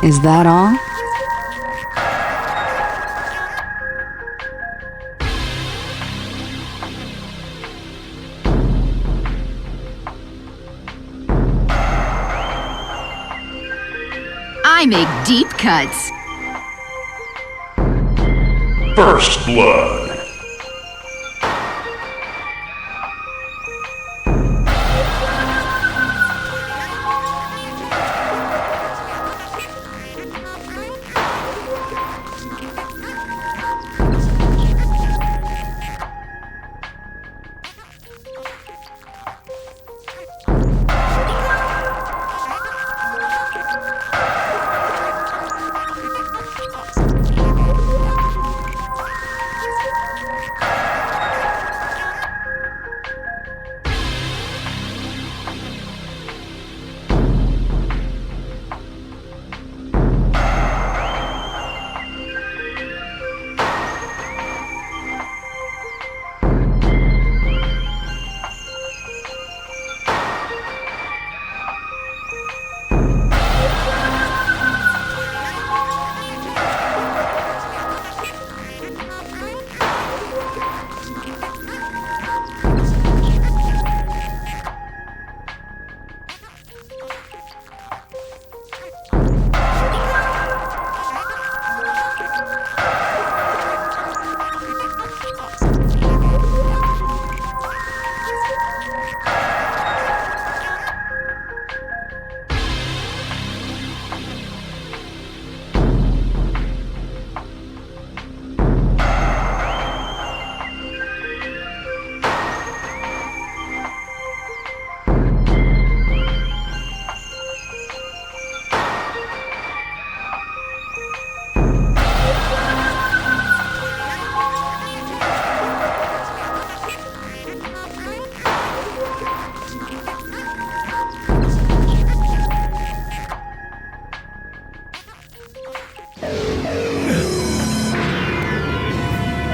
Is that all? I make deep cuts. First Blood.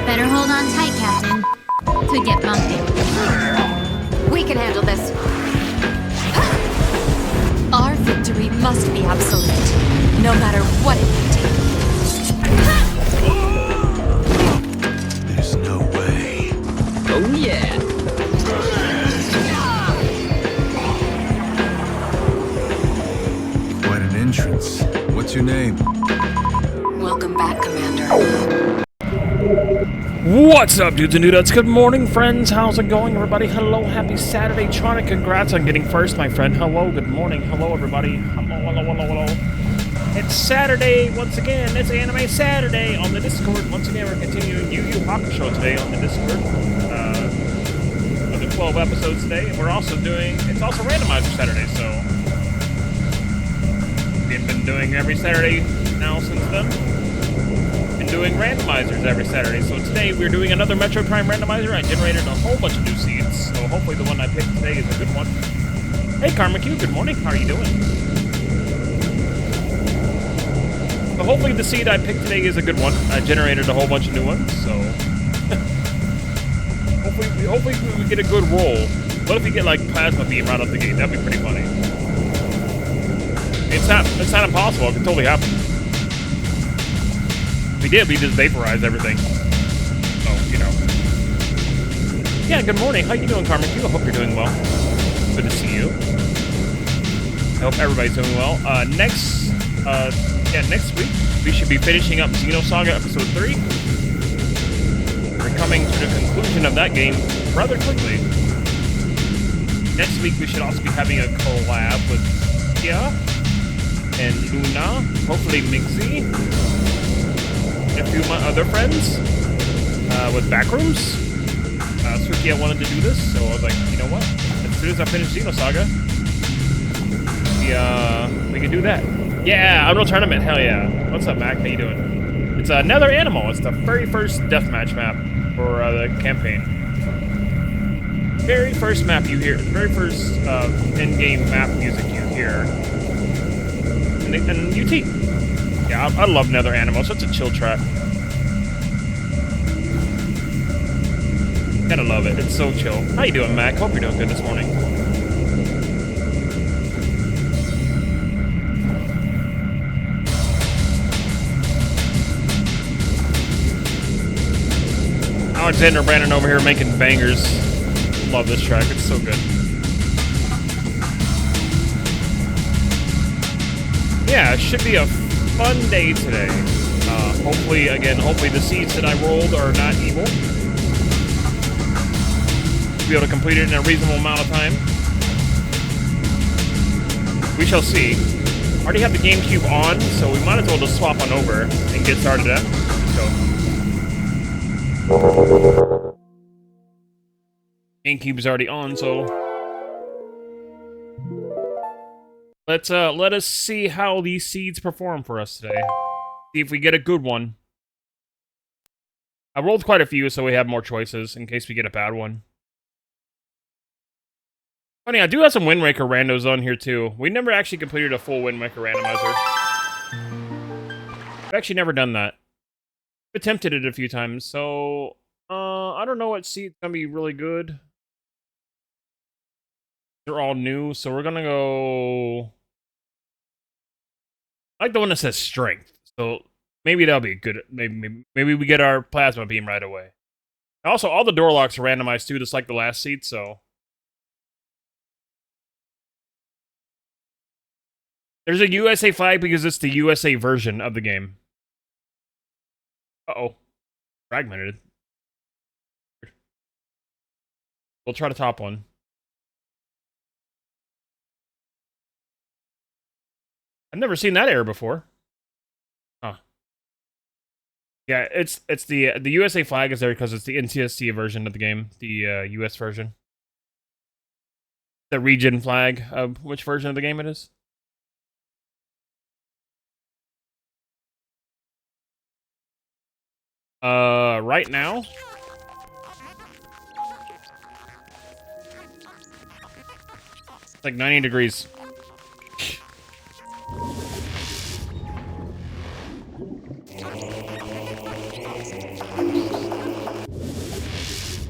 Better hold on tight, Captain. Could get bumpy. We can handle this. Our victory must be absolute, no matter what it may take. There's no way. Oh yeah. Quite an entrance. What's your name? Welcome back, Commander. What's up, dudes and dudettes? Good morning, friends. How's it going, everybody? Hello, happy Saturday, Tronic. Congrats on getting first, my friend. Hello, good morning. Hello, everybody. Hello. It's Saturday once again. It's Anime Saturday on the Discord. Once again, we're continuing Yu Yu Hakusho today on the Discord. Another 12 episodes today. And we're also doing, it's also Randomizer Saturday, so we've been doing every Saturday now since then. Doing randomizers every Saturday. So today we're doing another Metroid Prime Randomizer. I generated a whole bunch of new seeds, so hopefully the one I picked today is a good one. Hey Karma Q, good morning. How are you doing? So hopefully the seed I picked today is a good one. I generated a whole bunch of new ones, so hopefully we get a good roll. What if we get like Plasma Beam right off the gate? That'd be pretty funny. It's not impossible. It could totally happen. We did. We just vaporized everything. Oh, you know. Yeah. Good morning. How you doing, Carmen? I hope you're doing well. Good to see you. I hope everybody's doing well. Next week we should be finishing up Xenosaga Episode 3. We're coming to the conclusion of that game rather quickly. Next week we should also be having a collab with Kia and Luna, hopefully Mixie, and a few of my other friends with Backrooms. Sukia wanted to do this, so I was like, you know what? As soon as I finish Xenosaga, we can do that. Yeah, Unreal Tournament, hell yeah. What's up, Mac? How you doing? It's another animal. It's the very first deathmatch map for the campaign. Very first map you hear, very first in-game map music you hear. And UT. Yeah, I love Nether Animal. Such a chill track. Gotta love it. It's so chill. How you doing, Mac? Hope you're doing good this morning. Alexander Brandon over here making bangers. Love this track. It's so good. Yeah, it should be a fun day today. Hopefully the seeds that I rolled are not evil. Be able to complete it in a reasonable amount of time. We shall see. Already have the GameCube on, so we might as well just swap on over and get started at. So. GameCube's already on, so let us see how these seeds perform for us today. See if we get a good one. I rolled quite a few, so we have more choices in case we get a bad one. Funny, I do have some Wind Waker randos on here too. We never actually completed a full Wind Waker randomizer. I've actually never done that. I've attempted it a few times, so I don't know what seed's gonna be really good. They're all new, so we're gonna go. I like the one that says strength, so maybe that'll be good. Maybe we get our plasma beam right away. Also, all the door locks are randomized too, just like the last seed. So there's a USA flag because it's the USA version of the game. Uh-oh, fragmented. We'll try the top one. I've never seen that error before. Huh. Yeah, it's the USA flag is there because it's the NTSC version of the game, the US version. The region flag of which version of the game it is. Right now. It's like 90 degrees.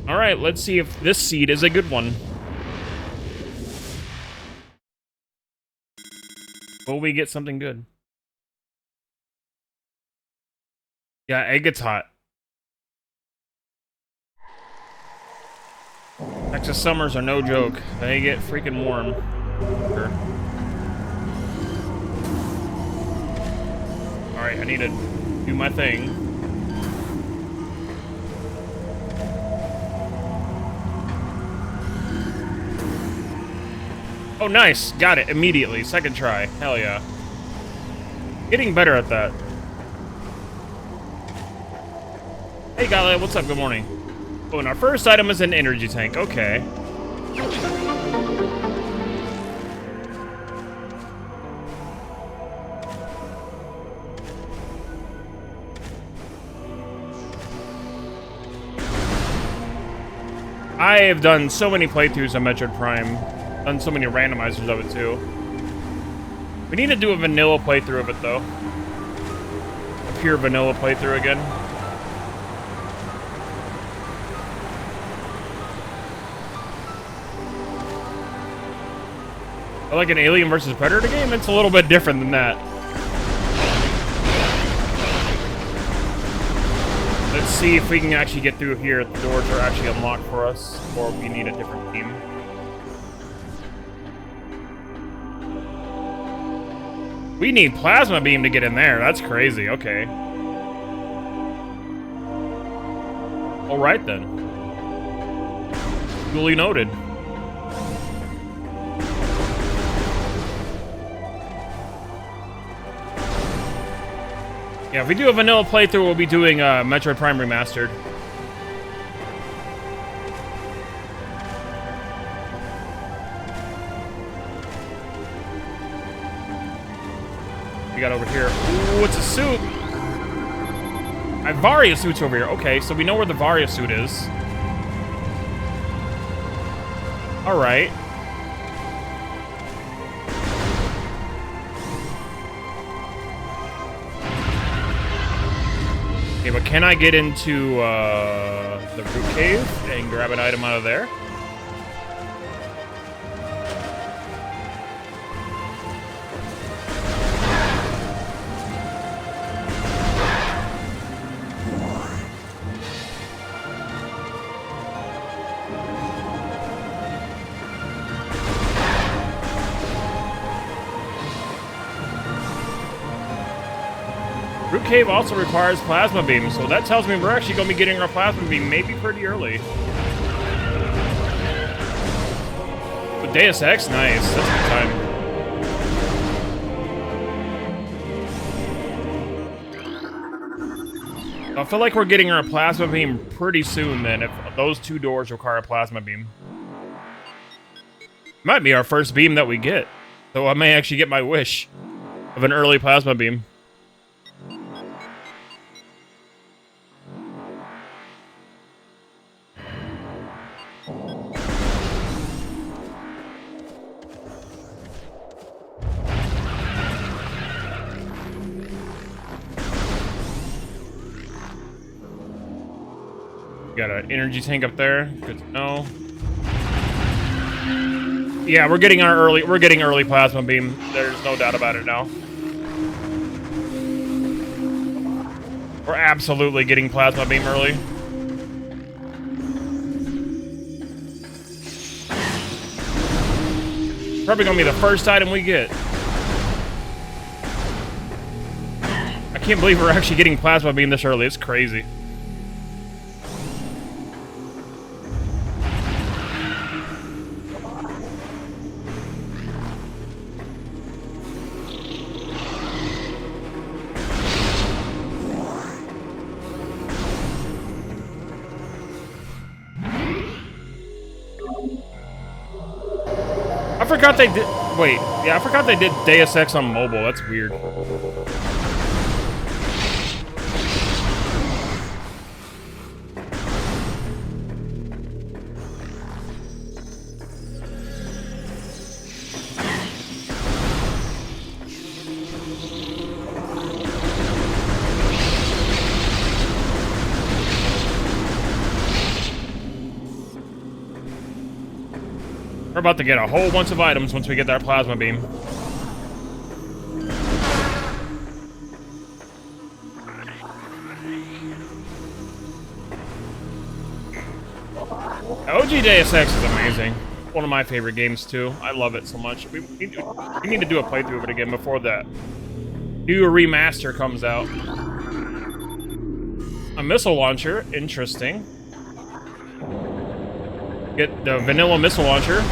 Alright, let's see if this seed is a good one. Will we get something good? Yeah, it gets hot. Texas summers are no joke. They get freaking warm. Sure. Alright, I need to do my thing. Oh, nice. Got it immediately. Second try. Hell yeah. Getting better at that. Hey, Gala. What's up? Good morning. Oh, and our first item is an energy tank. Okay. I have done so many playthroughs of Metroid Prime. Done so many randomizers of it too. We need to do a vanilla playthrough of it though. A pure vanilla playthrough again. Like an Alien vs. Predator game? It's a little bit different than that. Let's see if we can actually get through here. The doors are actually unlocked for us, or we need a different beam. We need plasma beam to get in there. That's crazy. Okay. All right then. Duly noted. Yeah, if we do a vanilla playthrough, we'll be doing Metroid Prime Remastered. We got over here. Ooh, it's a suit. Varia suit's over here. Okay, so we know where the Varia suit is. All right. Okay, but can I get into the root cave and grab an item out of there? Root cave also requires plasma beam, so that tells me we're actually going to be getting our plasma beam maybe pretty early. But Deus Ex, nice. That's a good time. I feel like we're getting our plasma beam pretty soon then, if those two doors require a plasma beam. Might be our first beam that we get, so I may actually get my wish of an early plasma beam. Got an energy tank up there. Good to know. Yeah, we're getting early plasma beam. There's no doubt about it now. We're absolutely getting plasma beam early. Probably gonna be the first item we get. I can't believe we're actually getting plasma beam this early. It's crazy. I forgot they did. Wait, yeah, I forgot they did Deus Ex on mobile. That's weird. We're about to get a whole bunch of items once we get that plasma beam. OG Deus Ex is amazing. One of my favorite games too. I love it so much. We need to do a playthrough of it again before that new remaster comes out. A missile launcher, interesting. Get the vanilla missile launcher.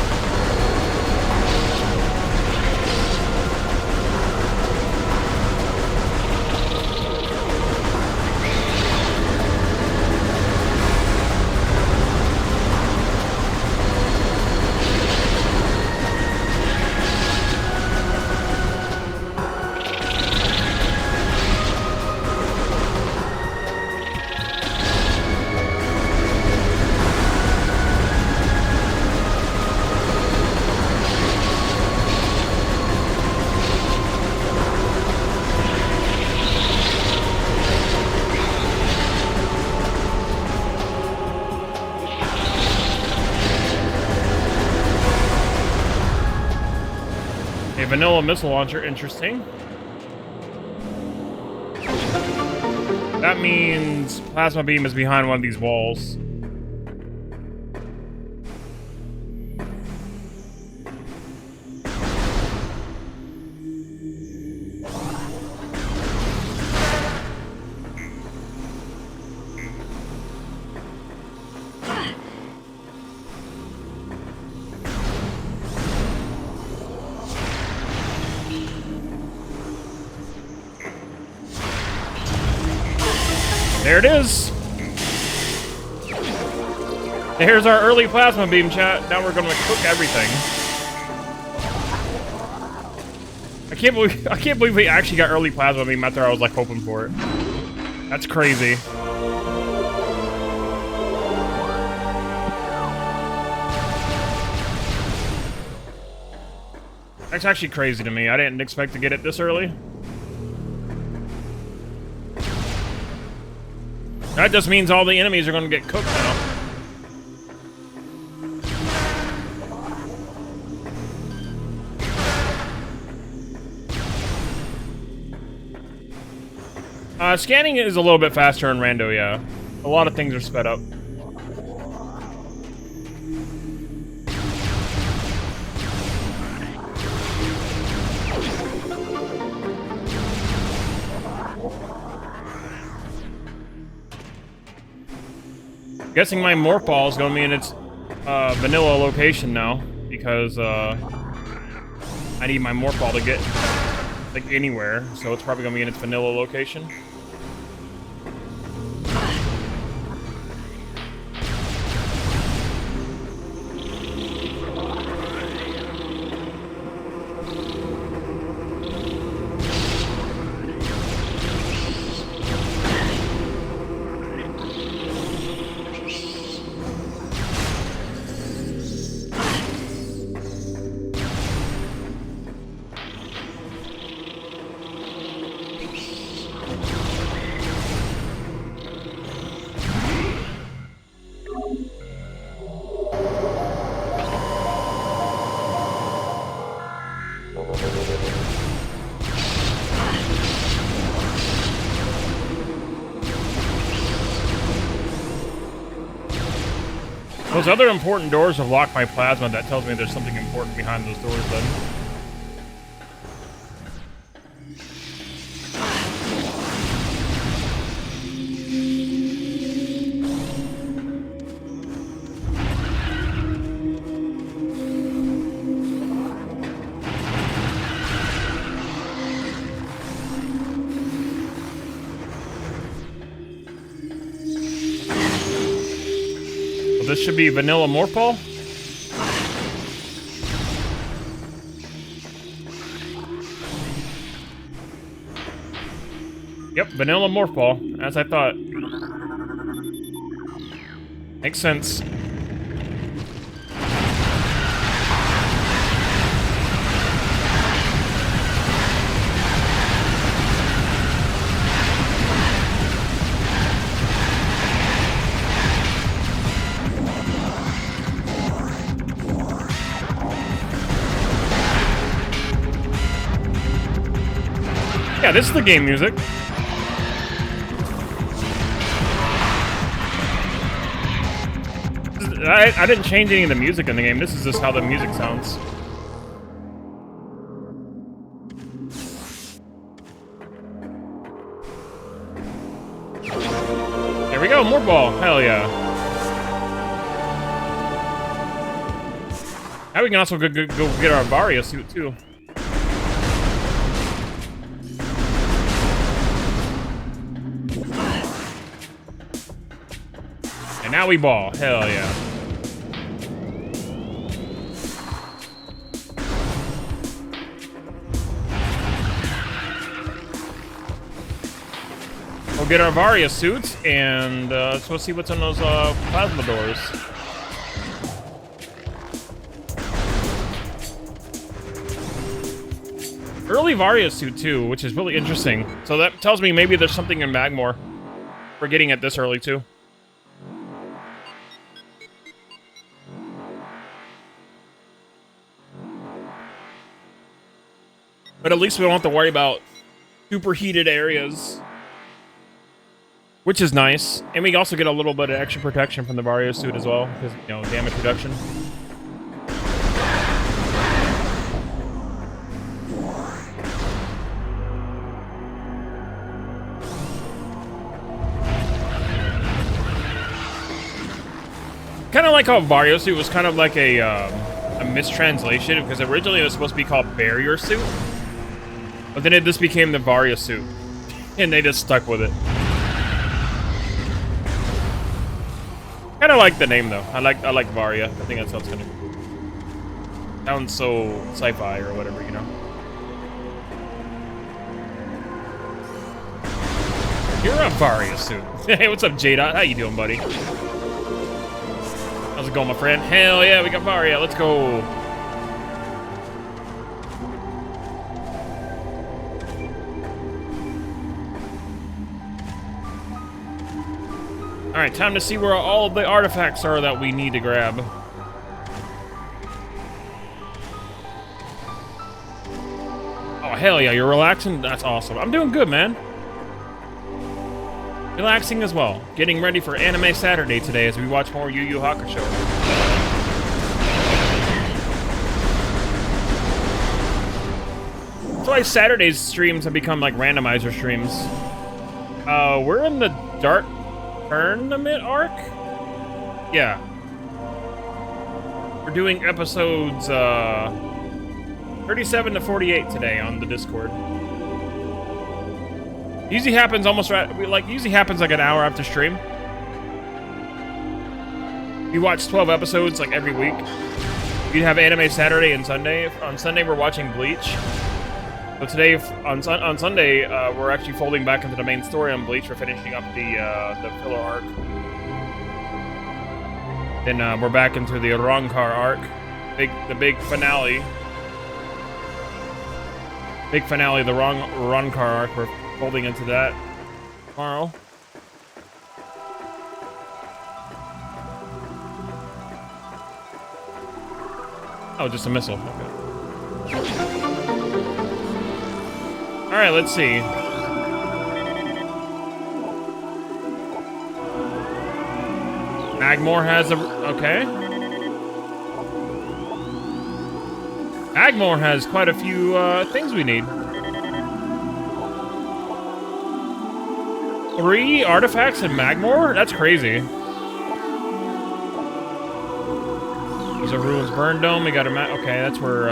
Vanilla missile launcher, interesting. That means plasma beam is behind one of these walls. There it is. Here's our early plasma beam, chat. Now we're gonna cook everything. I can't believe we actually got early plasma beam after I was like hoping for it. That's crazy. That's actually crazy to me. I didn't expect to get it this early. That just means all the enemies are going to get cooked now. Scanning is a little bit faster in Rando, yeah. A lot of things are sped up. Guessing my morph ball is going to be in its vanilla location now, because I need my morph ball to get like anywhere, so it's probably going to be in its vanilla location. Those other important doors have locked my plasma. That tells me there's something important behind those doors then. This should be vanilla morph ball. Yep, vanilla morph ball, as I thought. Makes sense. Yeah, this is the game music. I didn't change any of the music in the game. This is just how the music sounds. There we go, more ball. Hell yeah. Now we can also go get our Varia suit too. And now we ball. Hell yeah. We'll get our Varia suits and let's go see what's on those plasma doors. Early Varia suit too, which is really interesting. So that tells me maybe there's something in Magmore. We're getting it this early too. But at least we don't have to worry about superheated areas. which is nice. And we also get a little bit of extra protection from the Vario suit as well, because, you know, damage reduction. Kind of like how Vario suit was kind of like a mistranslation, because originally it was supposed to be called Barrier suit, but then this became the Vario suit, and they just stuck with it. Kind of like the name though. I like Varia. I think that sounds kind of sounds so sci-fi or whatever, you know. You're a Varia suit. Hey, what's up, J-Dot? How you doing, buddy? How's it going, my friend? Hell yeah, we got Varia. Let's go. Alright, time to see where all of the artifacts are that we need to grab. Oh, hell yeah, you're relaxing? That's awesome. I'm doing good, man. Relaxing as well. Getting ready for Anime Saturday today as we watch more Yu Yu Hakusho. That's why Saturday's streams have become like randomizer streams. We're in the Dark Tournament arc? Yeah. We're doing episodes 37 to 48 today on the Discord. Usually happens almost right, usually happens like an hour after stream. We watch 12 episodes like every week. We have Anime Saturday and Sunday. On Sunday we're watching Bleach. So today, on Sunday, we're actually folding back into the main story on Bleach. We're finishing up the filler arc. Then we're back into the Rankar arc, the big finale. Big finale, the Rankar arc. We're folding into that tomorrow. Oh, just a missile. Okay. All right, let's see. Magmore has a... Okay. Magmore has quite a few things we need. 3 artifacts in Magmore? That's crazy. There's a Ruins Burn Dome. We got a... Okay, that's where...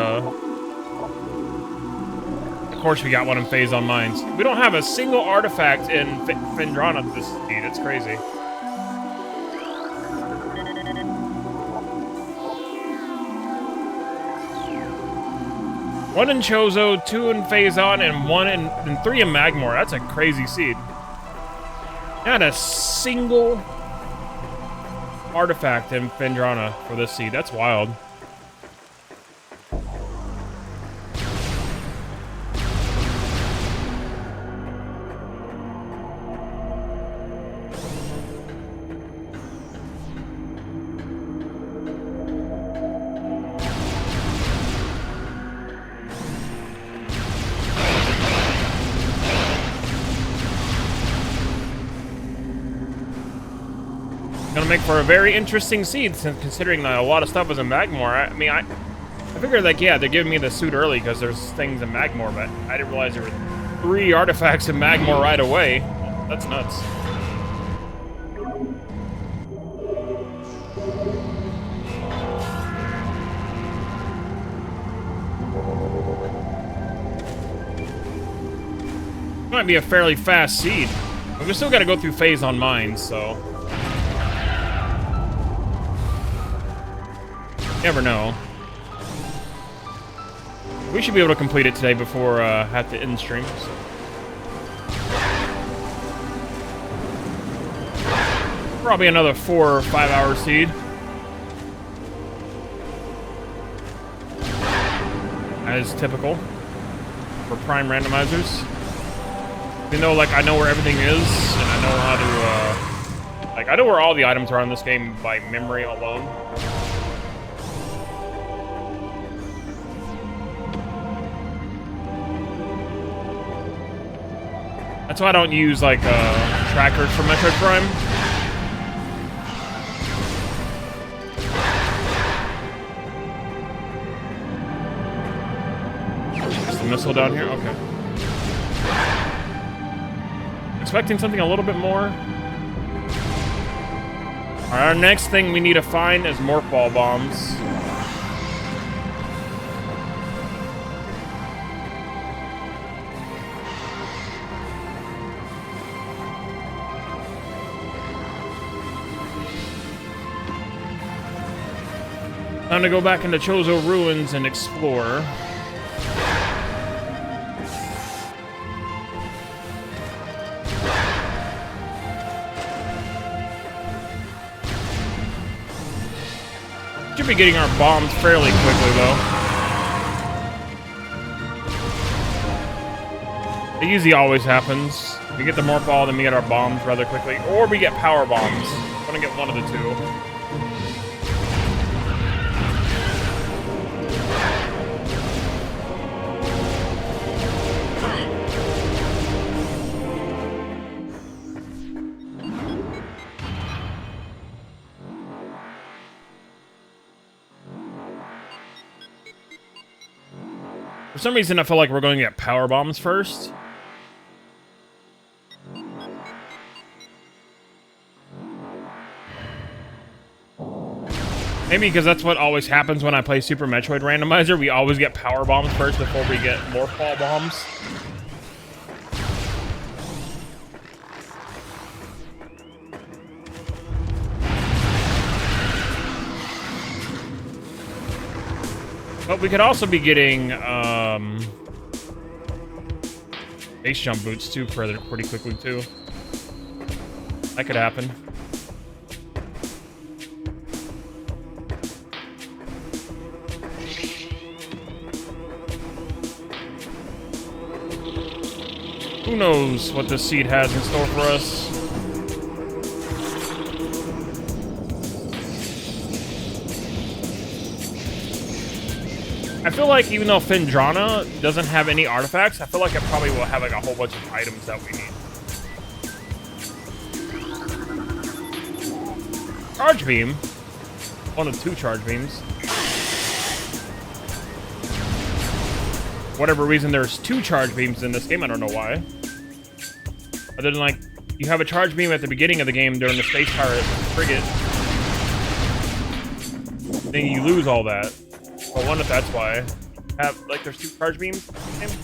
Of course we got one in Phazon Mines. We don't have a single artifact in Phendrana at this speed. It's crazy. One in Chozo, 2 in Phazon, and 3 in Magmore. That's a crazy seed. Not a single artifact in Phendrana for this seed. That's wild. Gonna make for a very interesting seed, since considering that a lot of stuff is in Magmore. I mean, I figured, like, yeah, they're giving me the suit early because there's things in Magmore, but I didn't realize there were 3 artifacts in Magmore right away. That's nuts. Might be a fairly fast seed. But we still gotta go through Phazon Mines, so... Never know. We should be able to complete it today before have to end stream. So. Probably another 4 or 5 hour seed. As typical for Prime Randomizers. Even though, like, I know where everything is, and I know how to, like, I know where all the items are in this game by memory alone. That's why I don't use, like, trackers from Metroid Prime. Just a missile down here? Okay. Expecting something a little bit more. Alright, our next thing we need to find is morph ball bombs. Time to go back into Chozo Ruins and explore. Should be getting our bombs fairly quickly, though. It usually always happens. We get the morph ball, then we get our bombs rather quickly. Or we get power bombs. I'm gonna get one of the two. For some reason, I feel like we're going to get power bombs first. Maybe because that's what always happens when I play Super Metroid Randomizer. We always get power bombs first before we get morph ball bombs. But we could also be getting base jump boots too pretty quickly too. That could happen. Who knows what this seed has in store for us? I feel like even though Phendrana doesn't have any artifacts, I feel like it probably will have like a whole bunch of items that we need. Charge beam. One of two charge beams. Whatever reason, there's two charge beams in this game. I don't know why. Other than like, you have a charge beam at the beginning of the game during the space pirate frigate. Then you lose all that. I wonder if that's why. Have like there's two charge beams in the game.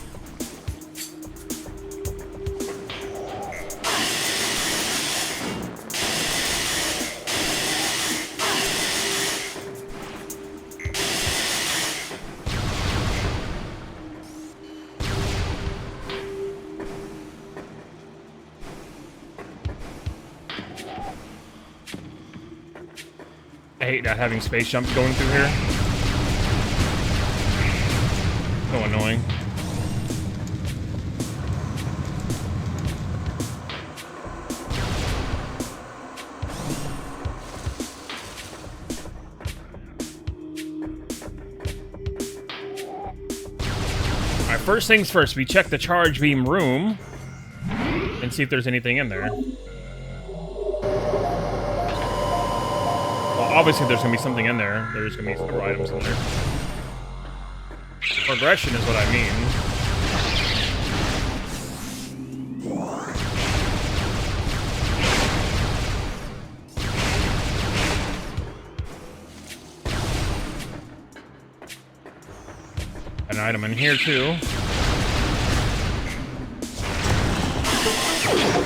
I hate not having space jumps going through here. So annoying. Alright, first things first, we check the charge beam room and see if there's anything in there. Well, obviously there's gonna be something in there. There's gonna be several items in there. Progression is what I mean. An item in here too.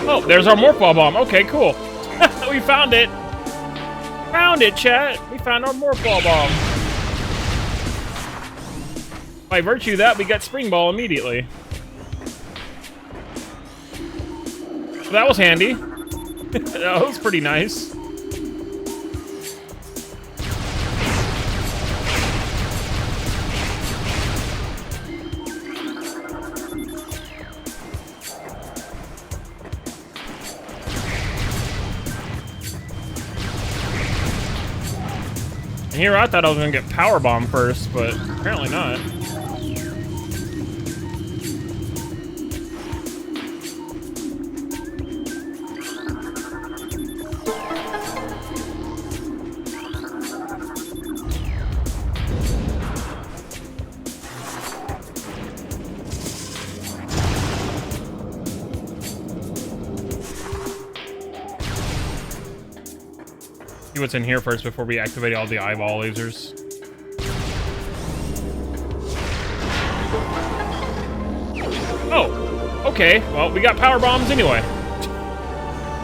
Oh, there's our morph ball bomb. Okay, cool. We found it. Found it, chat. We found our morph ball bomb. By virtue of that, we got Spring Ball immediately. So that was handy. That was pretty nice. And here I thought I was going to get Power Bomb first, but apparently not. See what's in here first before we activate all the eyeball lasers. Oh, okay. Well, we got power bombs anyway.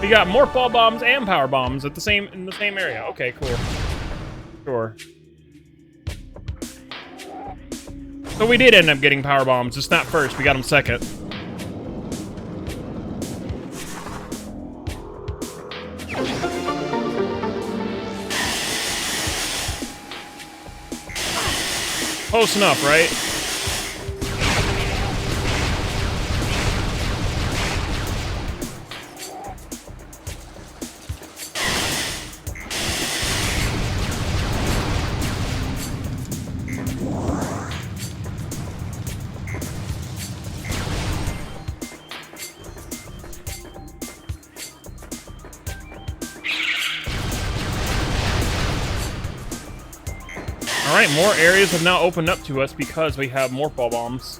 We got morph ball bombs and power bombs in the same area. Okay, cool. Sure. So we did end up getting power bombs. Just not first. We got them second. Close enough, right? Alright, more areas have now opened up to us because we have morph ball bombs.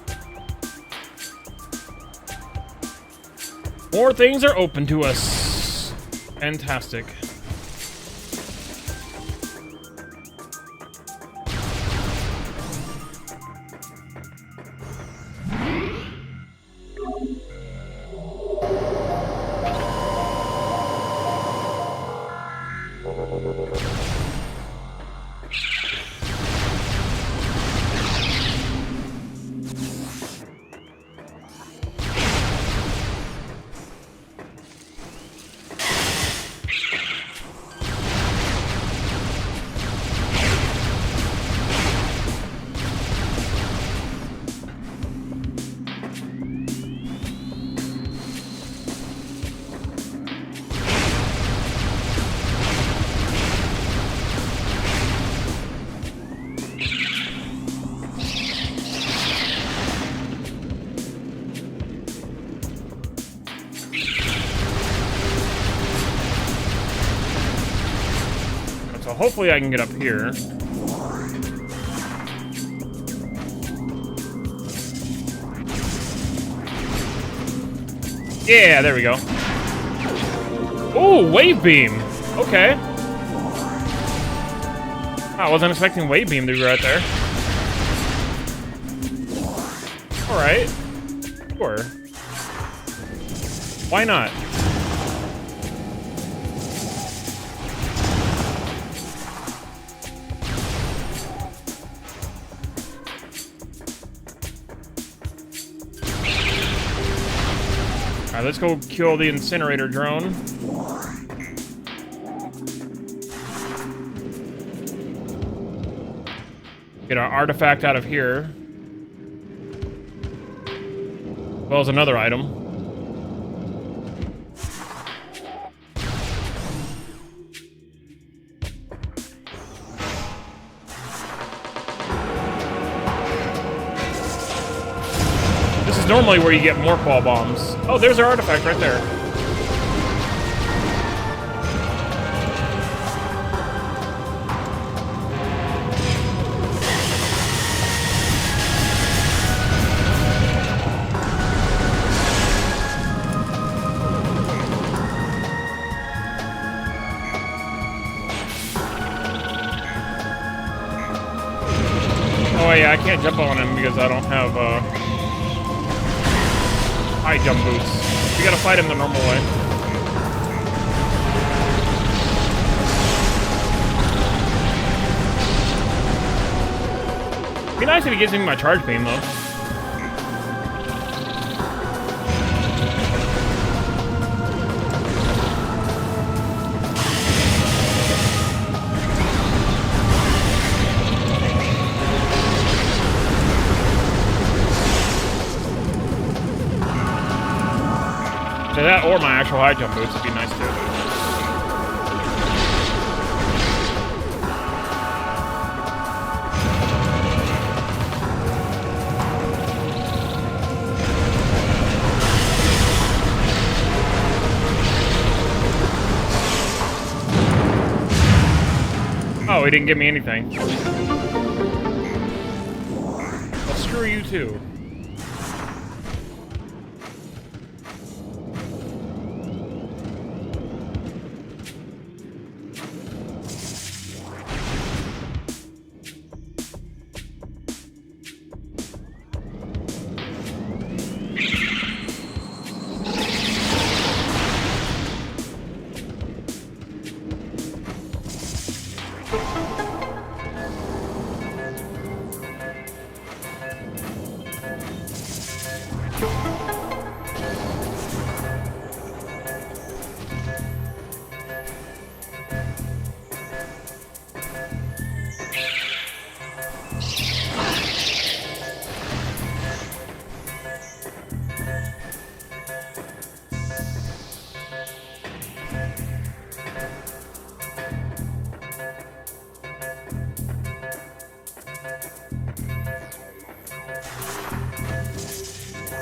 More things are open to us. Fantastic. So hopefully I can get up here. Yeah, there we go. Ooh, wave beam. Okay. I wasn't expecting wave beam to be right there. Alright. Sure. Why not? Alright, let's go kill the incinerator drone. Get our artifact out of here. As well as another item. This is normally where you get more ball bombs. Oh, there's our artifact right there. Oh yeah, I can't jump on him because I don't have high jump boots. We gotta fight him the normal way. It'd be nice if he gives me my charge beam though. So that or my actual high jump boots would be nice too. Oh, he didn't give me anything. Well, screw you too.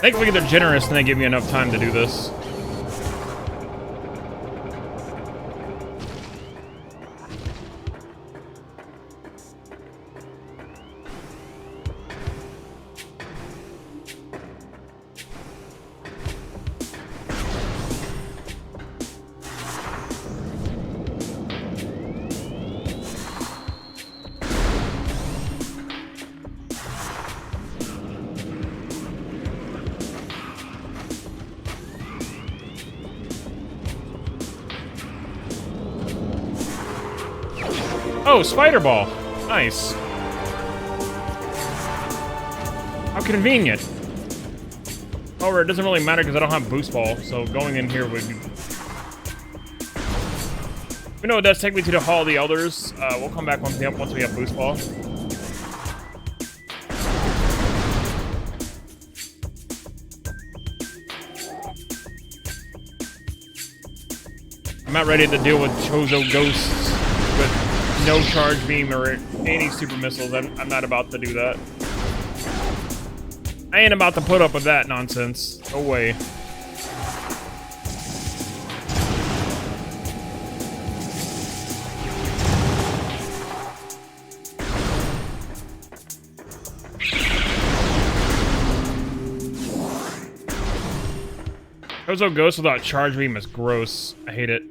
Thankfully, they're generous and they give me enough time to do this. Oh, spider ball. Nice. How convenient. However, it doesn't really matter because I don't have boost ball, so going in here would be... We know it does take me to the Hall of the Elders. We'll come back once we have boost ball. I'm not ready to deal with Chozo ghosts with no charge beam or any super missiles. I'm not about to do that. I ain't about to put up with that nonsense. No way. Chozo ghost without charge beam is gross. I hate it.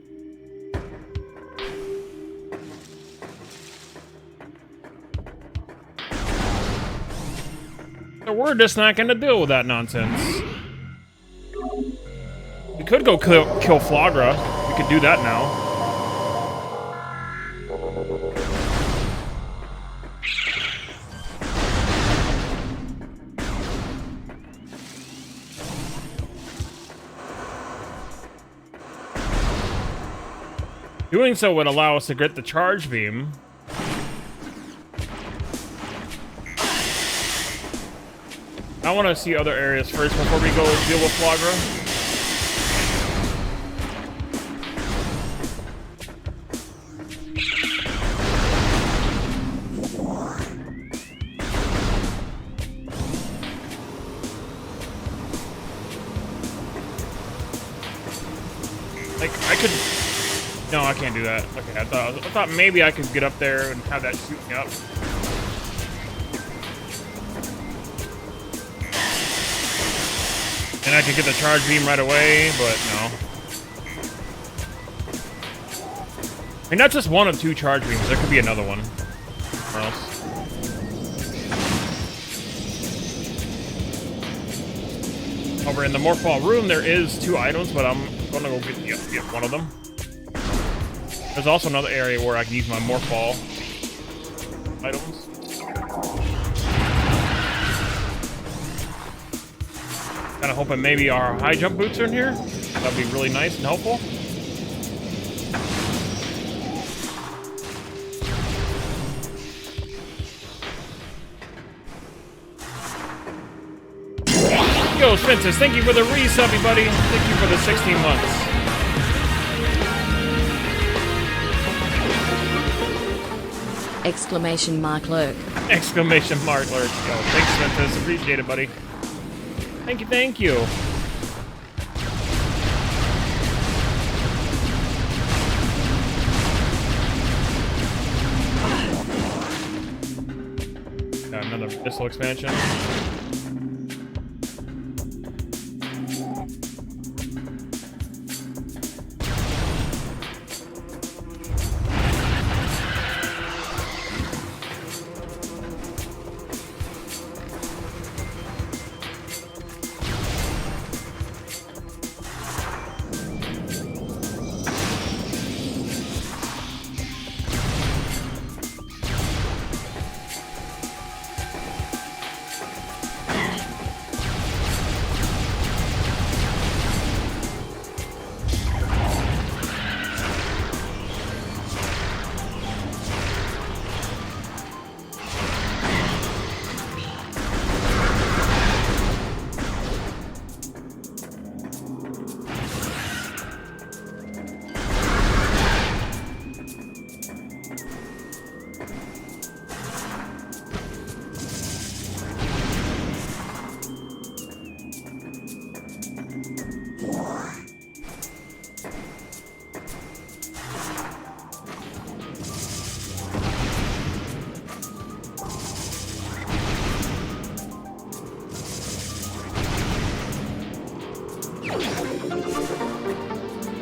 We're just not gonna deal with that nonsense. We could go kill Flagra. We could do that now. Doing so would allow us to get the charge beam. I want to see other areas first before we go deal with Flagra. Like, I could... No, I can't do that. Okay, I thought maybe I could get up there and have that shoot me up. And I could get the charge beam right away, but no. I mean, that's just one of two charge beams. There could be another one. Or else. Over in the Morphball room, there is 2 items, but I'm gonna go get one of them. There's also another area where I can use my Morphball items. Kind of hoping maybe our high jump boots are in here. That'd be really nice and helpful. Yo, Spencer, thank you for the resub, buddy. Thank you for the 16 months. Exclamation mark lurk. Exclamation mark lurk. Yo, thanks, Spencer. Appreciate it, buddy. Thank you, thank you. Got another missile expansion.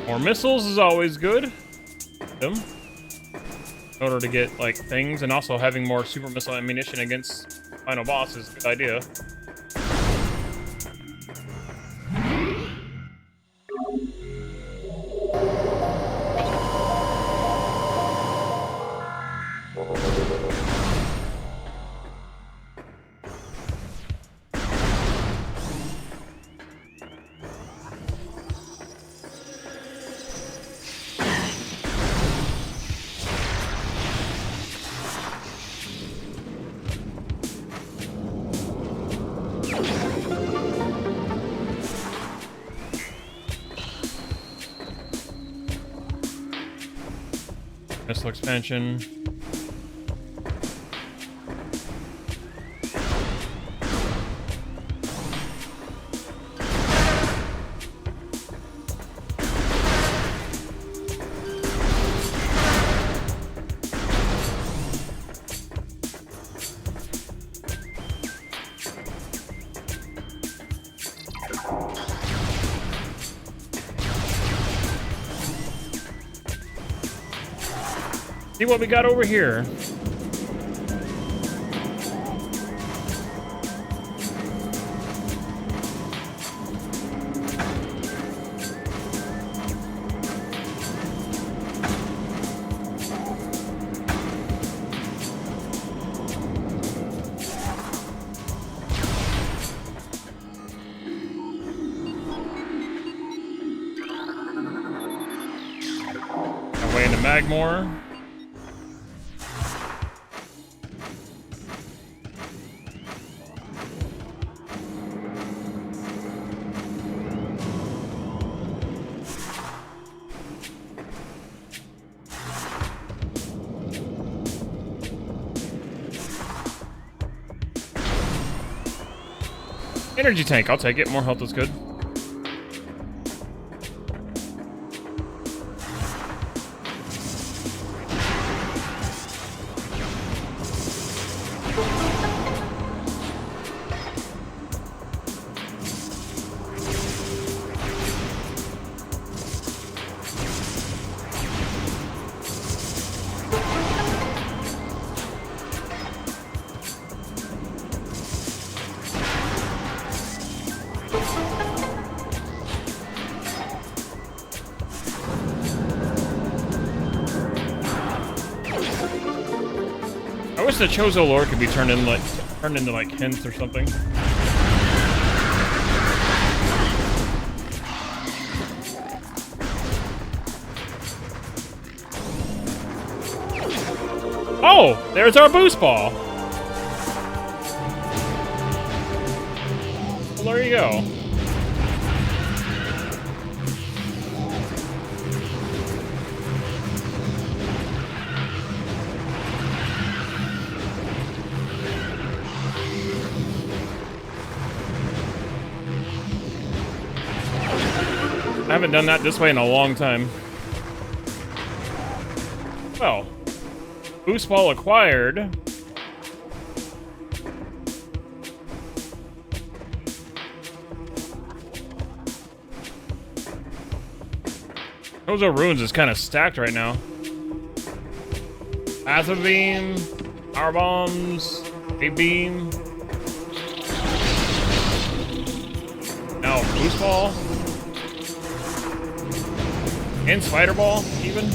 More missiles is always good. Them. In order to get, like, things, and also having more super missile ammunition against final boss is a good idea. Missile expansion. See what we got over here. Our way into Magmore. Energy tank, I'll take it. More health is good. I wish the Chozo lore could be turned into like hints or something. Oh, there's our boost ball. Well, there you go. I haven't done that this way in a long time. Well, boost ball acquired. Chozo Ruins is kind of stacked right now. Acid beam, power bombs, a beam. Now boost ball. And spider ball, even.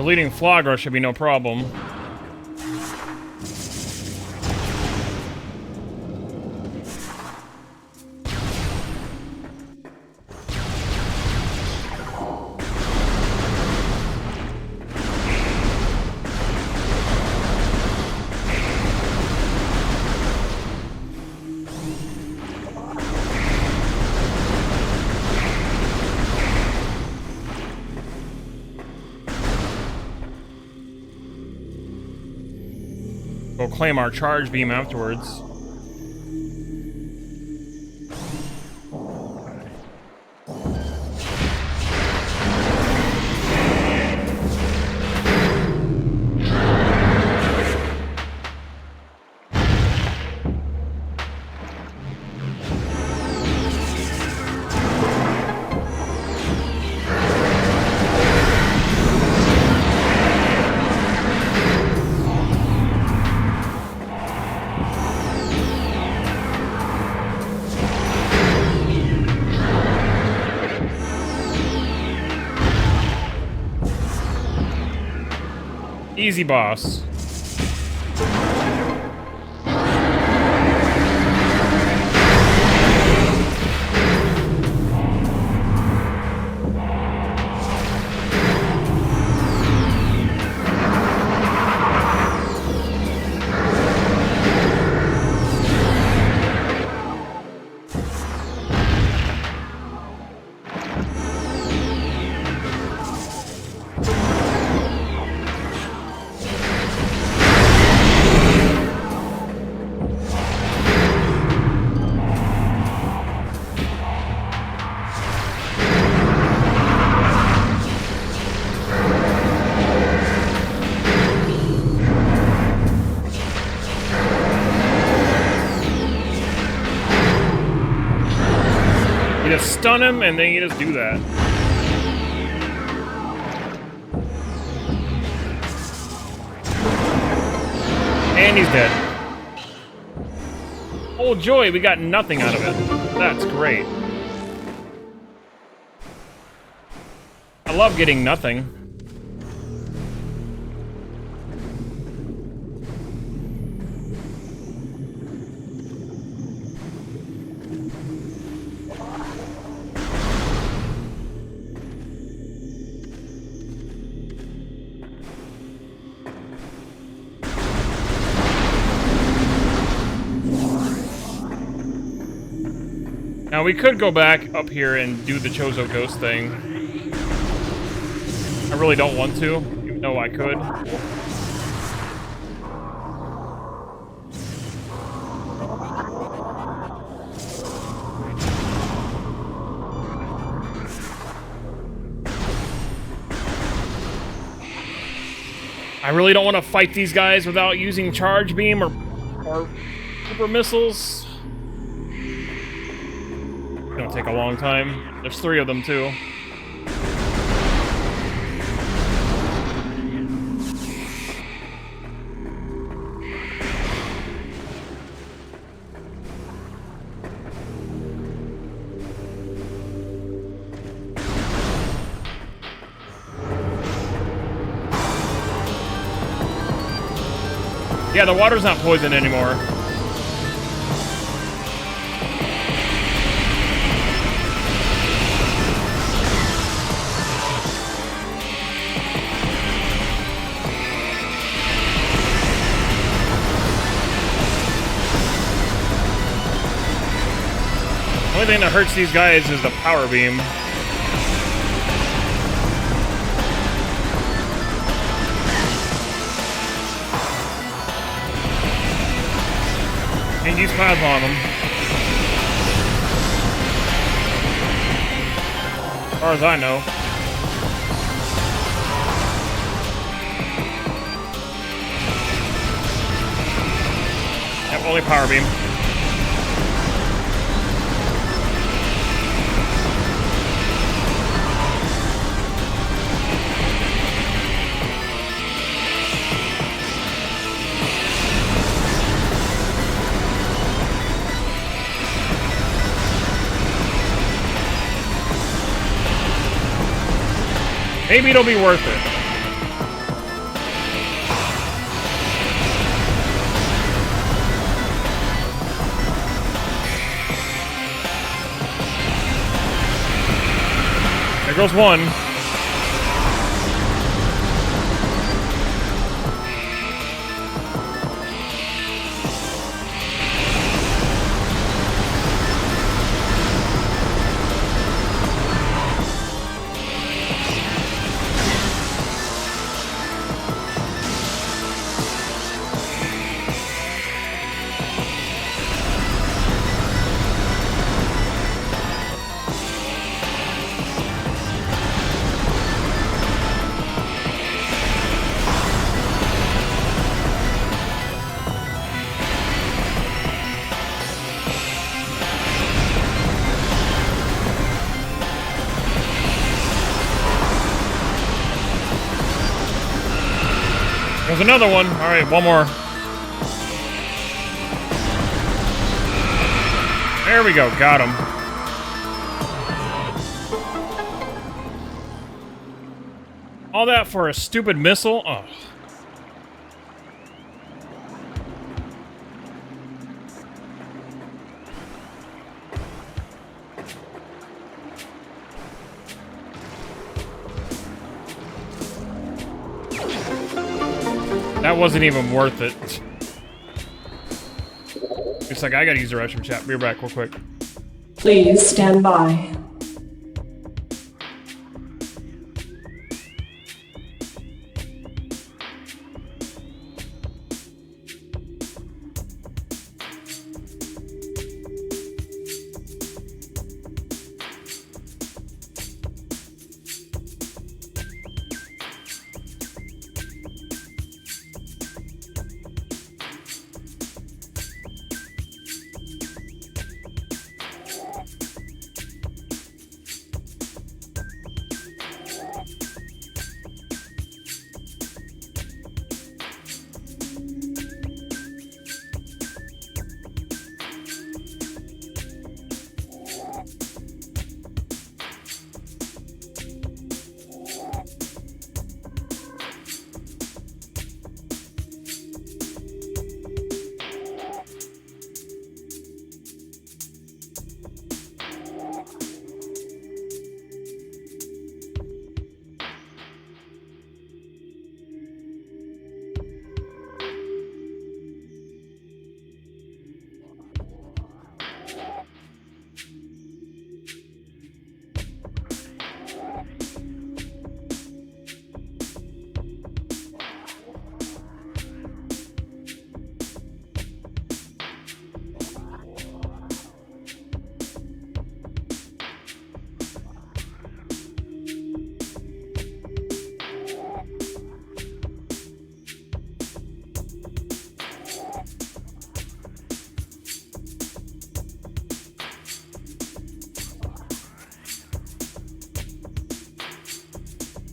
Deleting Flagra should be no problem. We'll claim our charge beam afterwards. Easy boss. Stun him, and then you just do that. And he's dead. Oh joy, we got nothing out of it. That's great. I love getting nothing. Now we could go back up here and do the Chozo Ghost thing. I really don't want to, even though I could. I really don't want to fight these guys without using charge beam or super missiles. It's gonna take a long time. There's 3 of them too. Yeah, the water's not poisoned anymore. The only thing that hurts these guys is the power beam. And use plasma on them. As far as I know. Yep, only power beam. Maybe it'll be worth it. There goes one. There's another one. All right, one more. There we go. Got him. All that for a stupid missile? Oh. That wasn't even worth it. It's like, I gotta use the restroom, chat. Be right back real quick. Please stand by.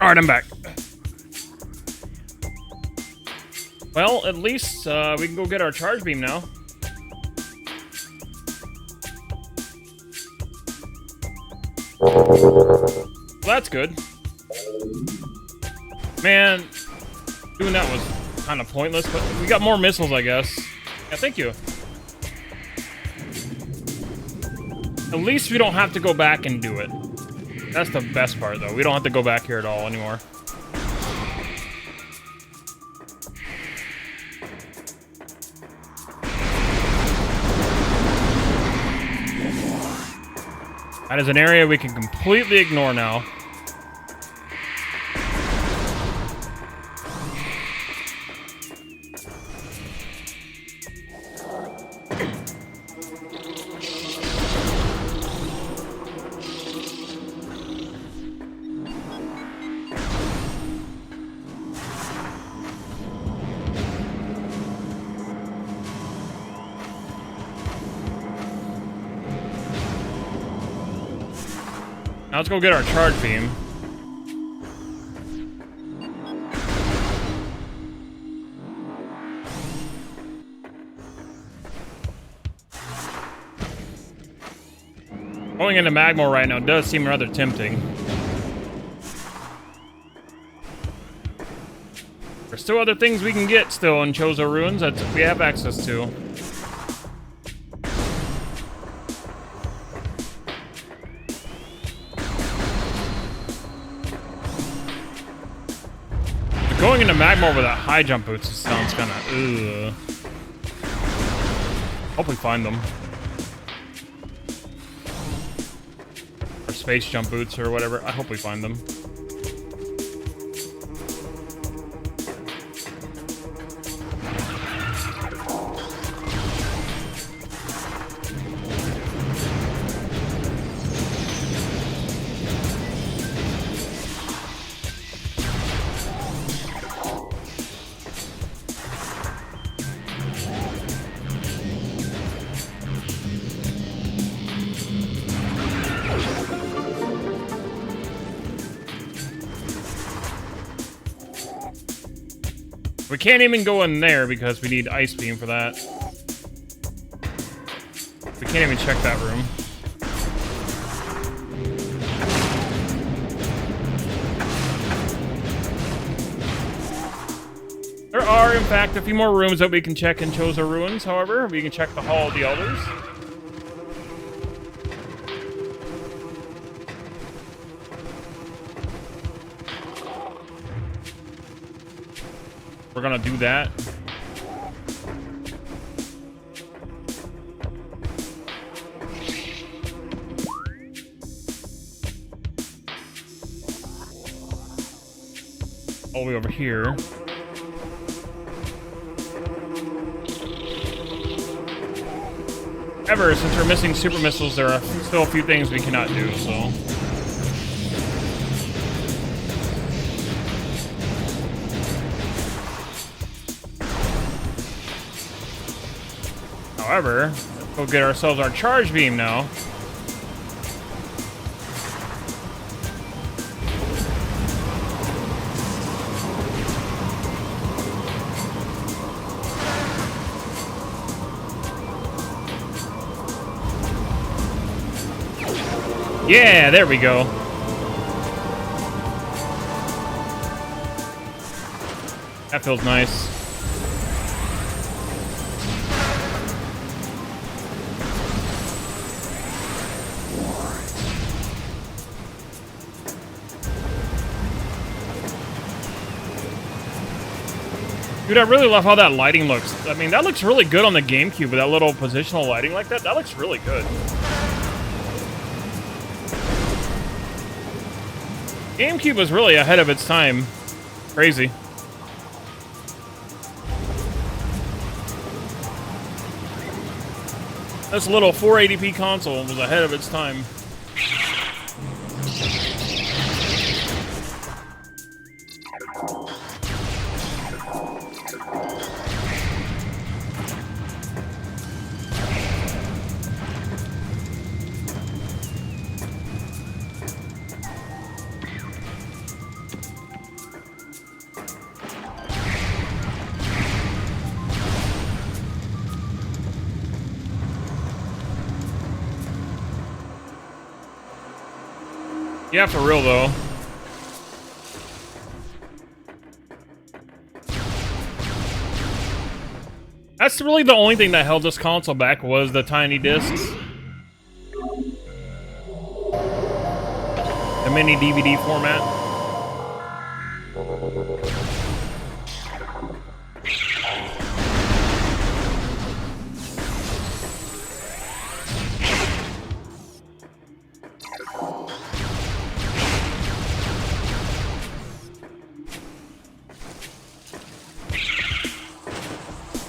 Alright, I'm back. Well, at least we can go get our charge beam now. Well, that's good. Man, doing that was kind of pointless, but we got more missiles, I guess. Yeah, thank you. At least we don't have to go back and do it. That's the best part, though. We don't have to go back here at all anymore. That is an area we can completely ignore now. Now let's go get our charge beam. Going into Magmor right now does seem rather tempting. There's still other things we can get still in Chozo Ruins that we have access to. Going into magma over that high jump boots sounds kind of Hope we find them. Or space jump boots or whatever. I hope we find them. We can't even go in there because we need Ice Beam for that. We can't even check that room. There are, in fact, a few more rooms that we can check in Chozo Ruins, however. We can check the Hall of the Elders. We're gonna do that. All the way over here. However, since we're missing super missiles, there are still a few things we cannot do, so. However, we'll get ourselves our charge beam now. Yeah, there we go. That feels nice. Dude, I really love how that lighting looks. I mean, that looks really good on the GameCube with that little positional lighting like that. That looks really good. GameCube was really ahead of its time. Crazy. This little 480p console was ahead of its time. Yeah, for real though. That's really the only thing that held this console back was the tiny discs. The mini DVD format.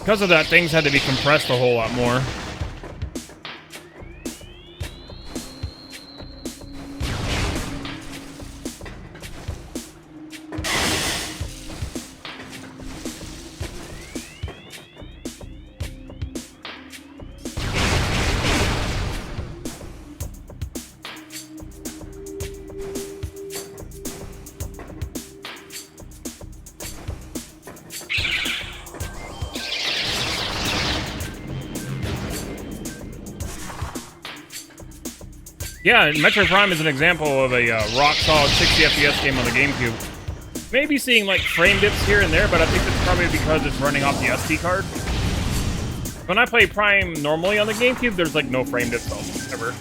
Because of that, things had to be compressed a whole lot more. Yeah, Metroid Prime is an example of a rock-solid 60 FPS game on the GameCube. Maybe seeing like frame dips here and there, but I think that's probably because it's running off the SD card. When I play Prime normally on the GameCube, there's like no frame dips ever.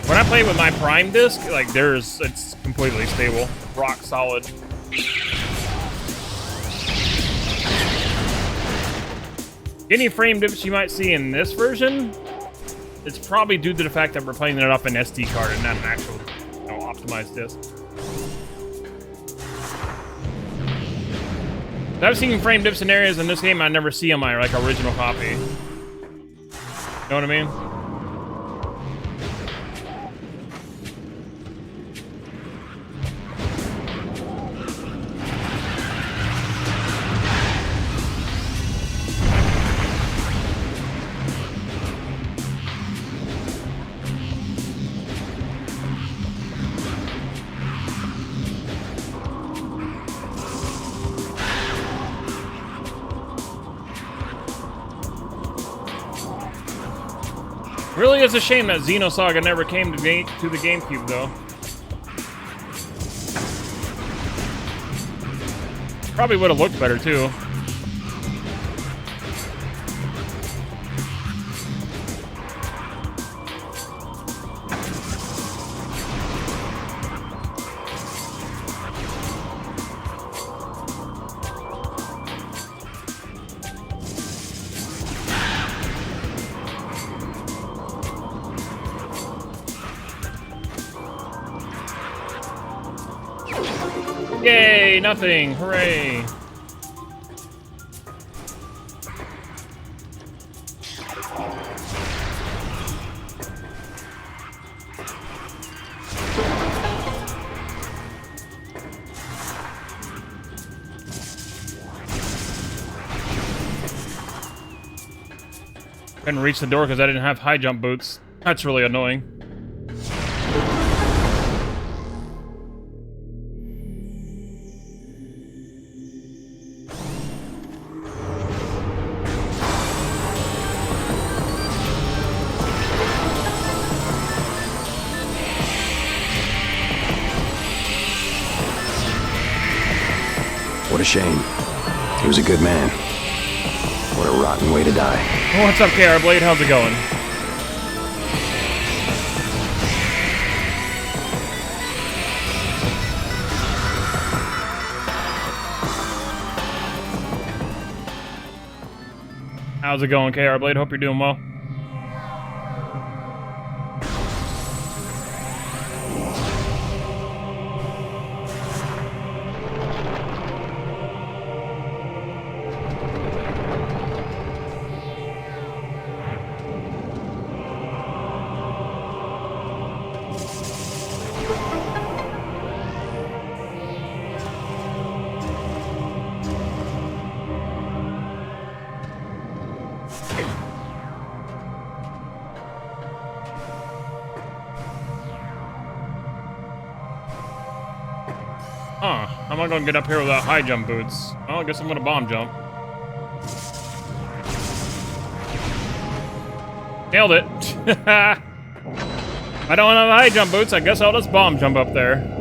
When I play with my Prime disc, like it's completely stable. rock solid. Any frame dips you might see in this version, it's probably due to the fact that we're playing it off an SD card and not an actual, optimized disc. I've seen frame dips in areas in this game I never see on my original copy. You know what I mean? Really is a shame that Xenosaga never came to the GameCube, though. Probably would have looked better, too. Yay, nothing. Hooray. Couldn't reach the door because I didn't have high jump boots. That's really annoying. What a shame. He was a good man. What a rotten way to die. What's up, KR Blade? How's it going? How's it going, KR Blade? Hope you're doing well. Huh, I'm not gonna get up here without high jump boots. Well, I guess I'm gonna bomb jump. Nailed it. I don't have high jump boots, I guess I'll just bomb jump up there.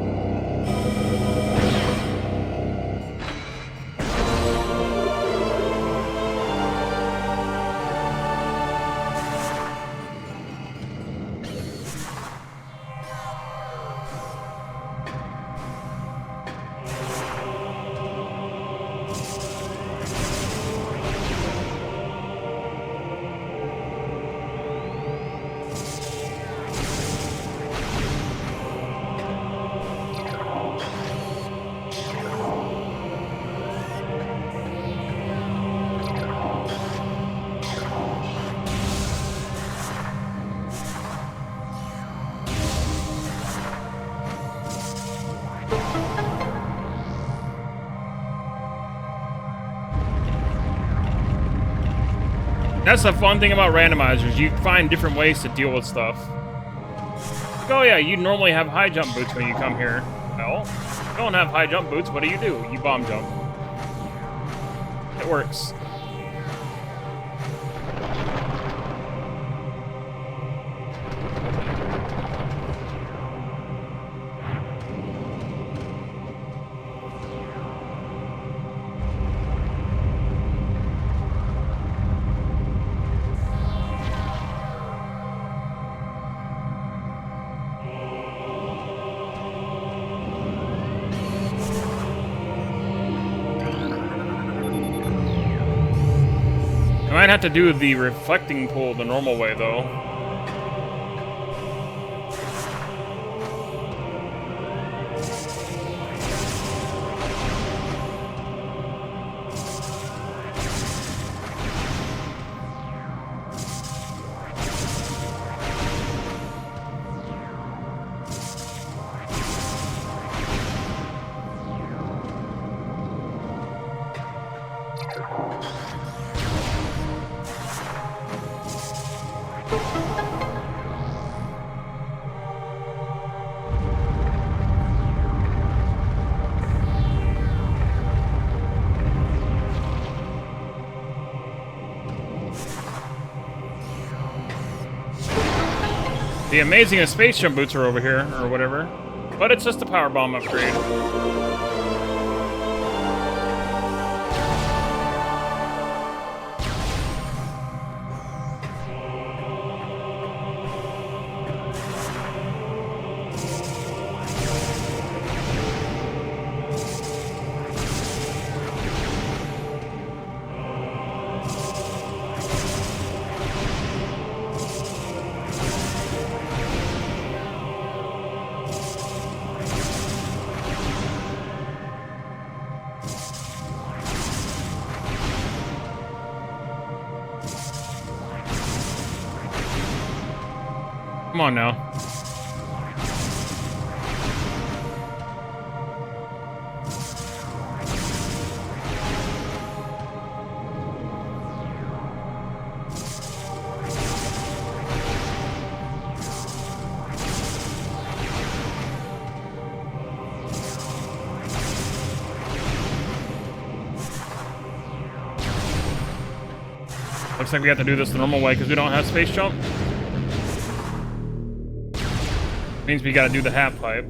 That's the fun thing about randomizers. You find different ways to deal with stuff. Like, oh yeah, you normally have high jump boots when you come here. Well, if you don't have high jump boots, what do? You bomb jump. It works. have to do the reflecting pool the normal way, though. The amazing space jump boots are over here, or whatever. But it's just a power bomb upgrade. Come on now. Looks like we have to do this the normal way because we don't have space jump. Means we gotta do the half pipe.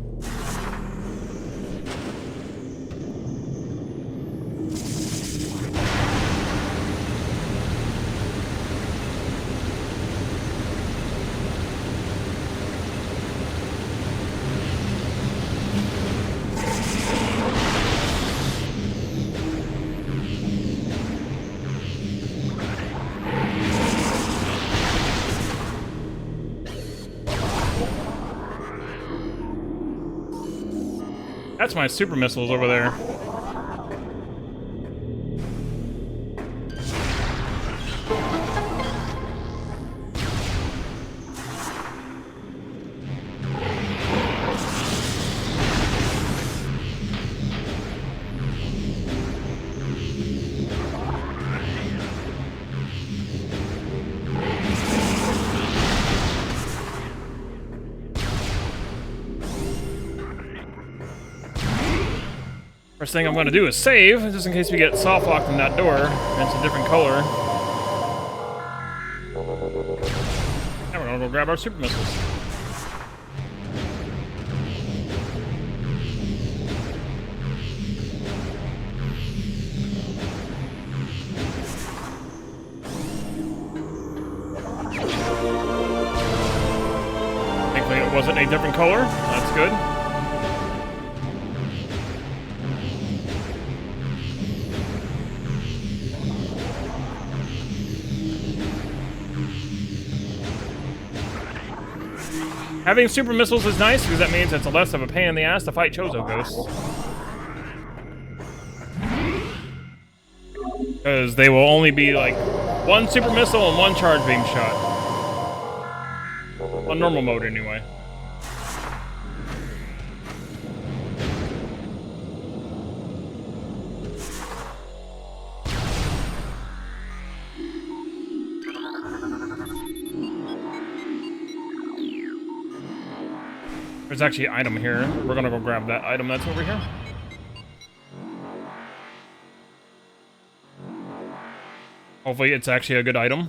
That's my super missiles over there. First thing I'm going to do is save, just in case we get soft locked in that door, and it's a different color. Now we're going to go grab our super missiles. Thankfully it wasn't a different color, that's good. Having super missiles is nice because that means it's less of a pain in the ass to fight Chozo ghosts. Because they will only be like one super missile and one charge beam shot. On normal mode anyway. There's actually an item here. We're gonna go grab that item that's over here. Hopefully it's actually a good item.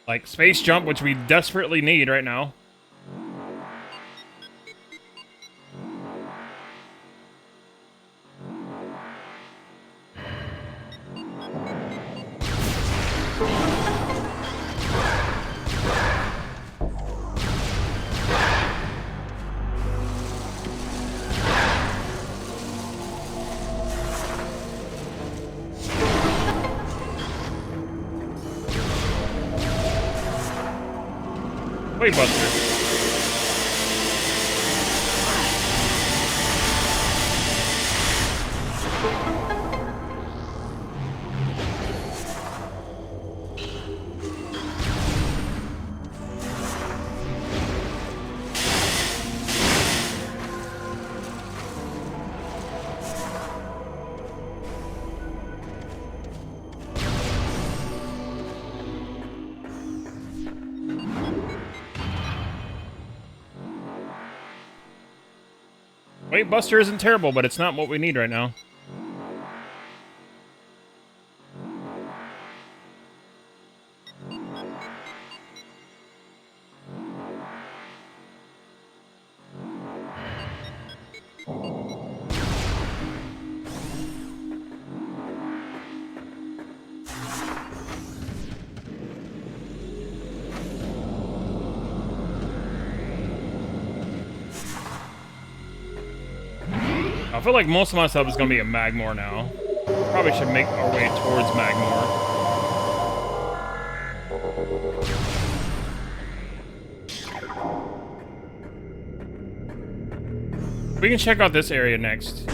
Like space jump, which we desperately need right now. Wait, Buster. Wait, Buster isn't terrible, but it's not what we need right now. I feel like most of my stuff is going to be a Magmore now. Probably should make our way towards Magmore. We can check out this area next.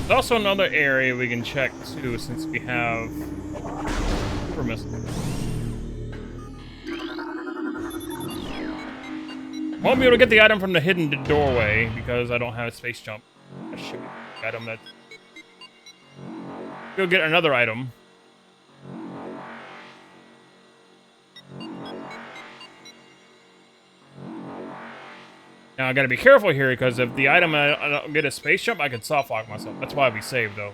There's also another area we can check too, since we have super missiles. Won't be able to get the item from the hidden doorway because I don't have a space jump. That should be the item that. Go get another item. Now I gotta be careful here because if the item I don't get a space jump, I can soft lock myself. That's why we saved though.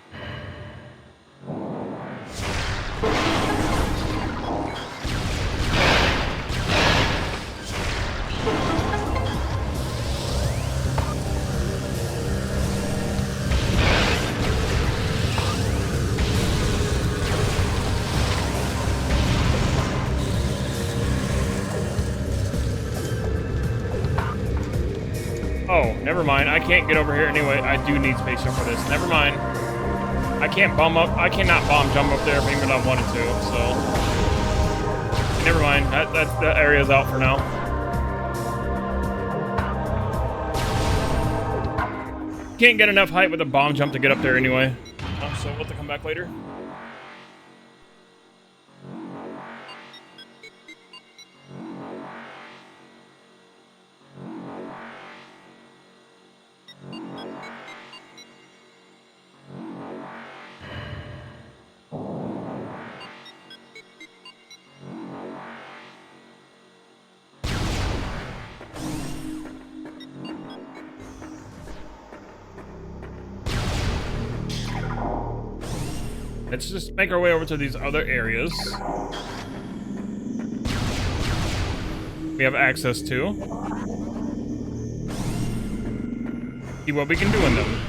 Oh, never mind. I can't get over here anyway. I do need space jump for this. Never mind. I can't bomb up. I cannot bomb jump up there even if I wanted to. So, never mind. That area's out for now. Can't get enough height with a bomb jump to get up there anyway. So we'll have to come back later. Let's just make our way over to these other areas we have access to. See what we can do in them.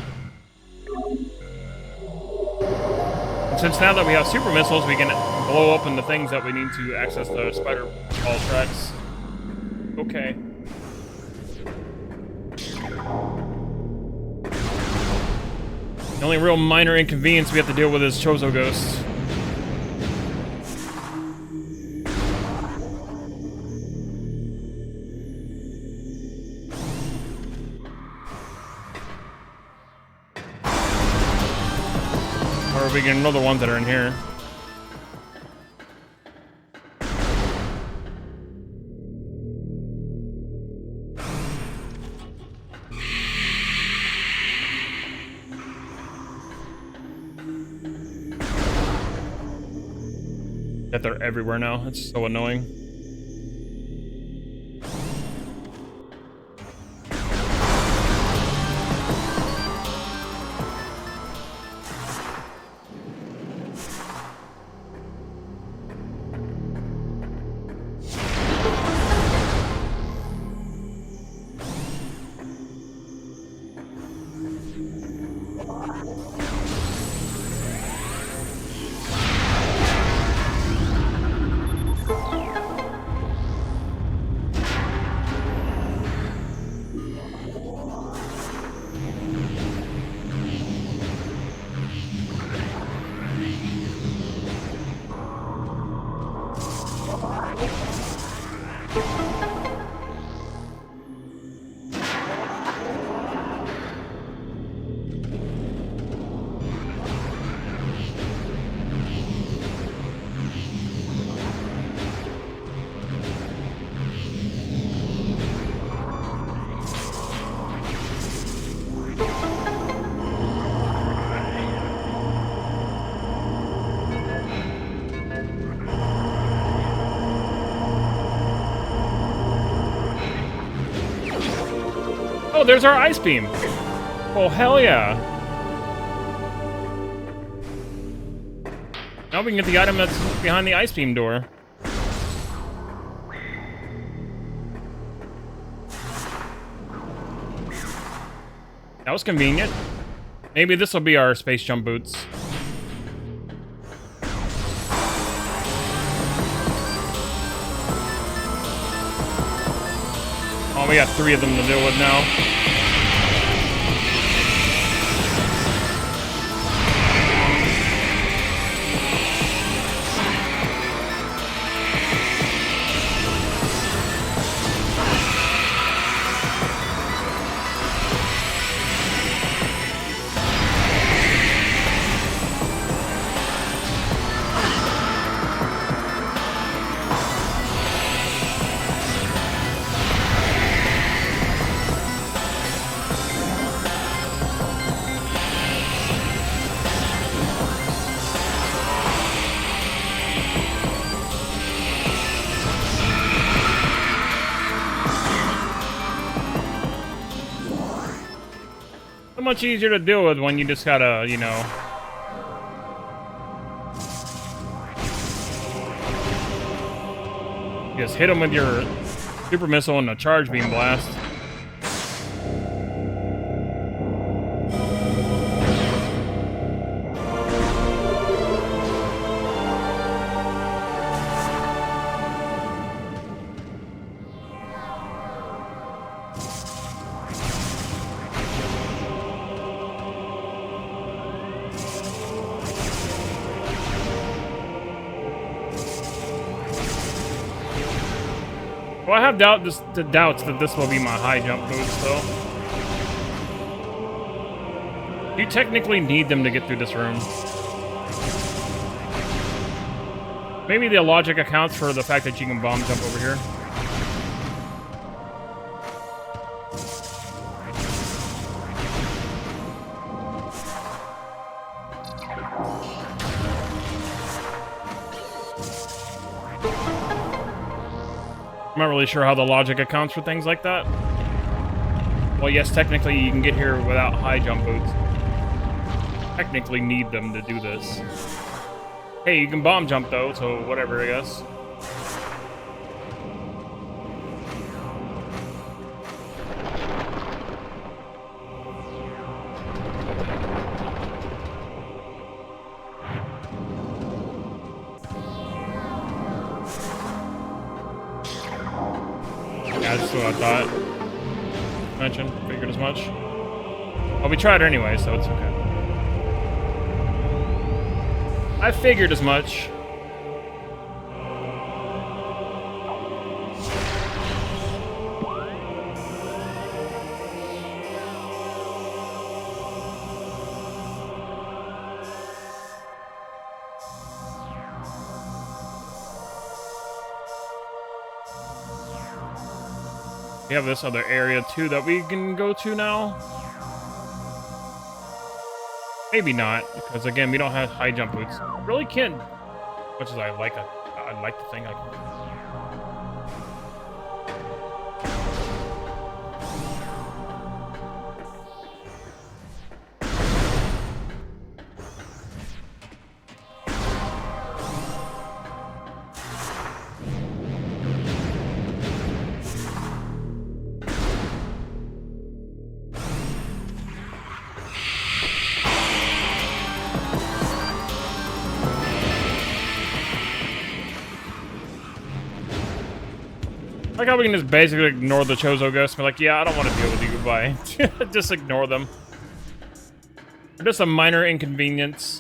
And since now that we have super missiles, we can blow up in the things that we need to access the spider ball tracks. Okay. The only real minor inconvenience we have to deal with is Chozo Ghost. Or we can know the ones that are in here. That they're everywhere now. It's so annoying. Oh, there's our ice beam. Oh, hell yeah. Now we can get the item that's behind the ice beam door. That was convenient. Maybe this will be our space jump boots. Oh, we got 3 of them to deal with now. Much easier to deal with when you just gotta, you know, just hit them with your super missile and a charge beam blast. Well, I have doubts that this will be my high jump boots, though. You technically need them to get through this room. Maybe the logic accounts for the fact that you can bomb jump over here. I'm not really sure how the logic accounts for things like that. Well, yes, technically you can get here without high jump boots. Technically need them to do this. Hey, you can bomb jump though, so whatever, I guess. Yeah, that's what I thought. Figured as much. Well, we tried it anyway, so it's okay. I figured as much. We have this other area too that we can go to now. Maybe not, because again, we don't have high jump boots. Really can't, much as I'd like to think I can. Like how we can just basically ignore the Chozo ghosts and be like, yeah, I don't want to deal with you, goodbye. Just ignore them. They're just a minor inconvenience.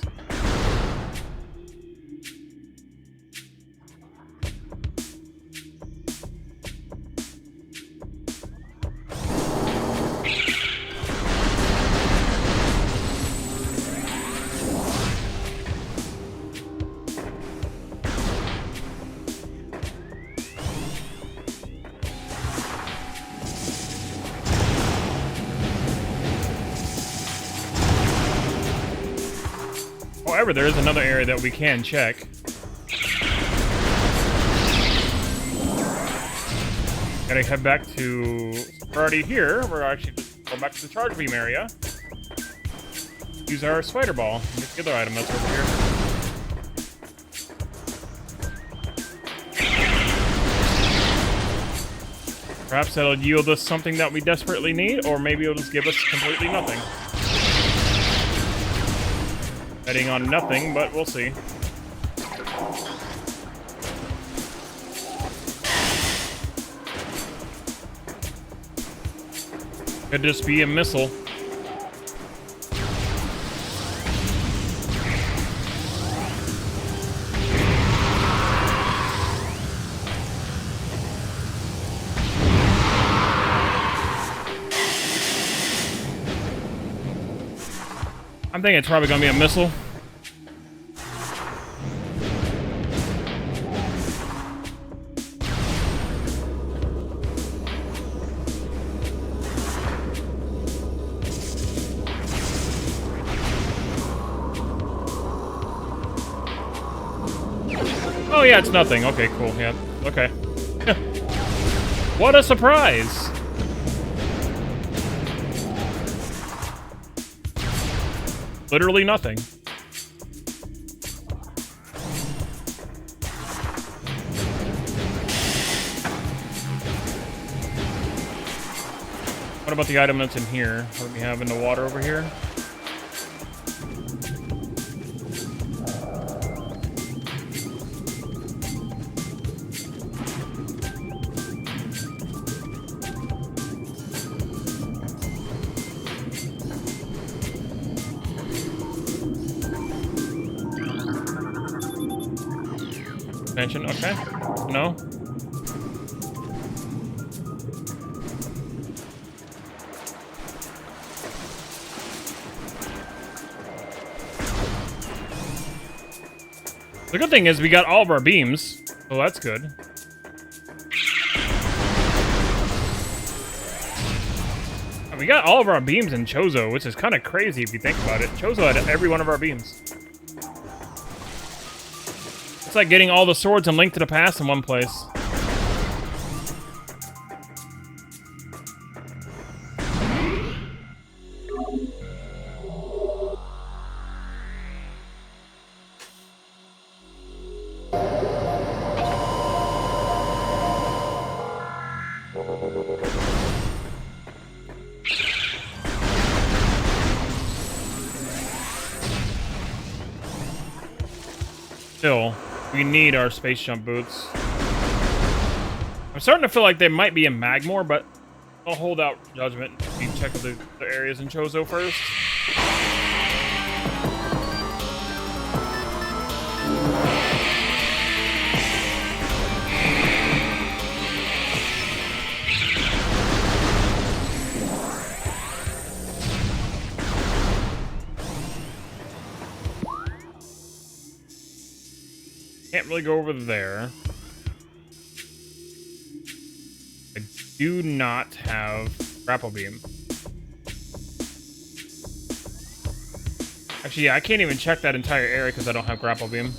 However, there is another area that we can check. Gotta head back to... We're already here. We're actually Go back to the charge beam area. Use our spider ball. Get the other item that's over here. Perhaps that'll yield us something that we desperately need, or maybe it'll just give us completely nothing. Betting on nothing, but we'll see. Could just be a missile. I'm thinking it's probably gonna be a missile. Oh yeah, it's nothing. Okay, cool. Yeah. Okay. What a surprise! Literally nothing. What about the item that's in here? What do we have in the water over here? Expansion, okay. No? The good thing is we got all of our beams, so that's good. And we got all of our beams in Chozo, which is kind of crazy if you think about it. Chozo had every one of our beams. It's like getting all the swords and Link to the Past in one place. Still, we need our space jump boots. I'm starting to feel like they might be in Magmore, but I'll hold out judgment and check the areas in Chozo first. Can't really go over there. I do not have grapple beam. Actually, yeah, I can't even check that entire area because I don't have grapple beam.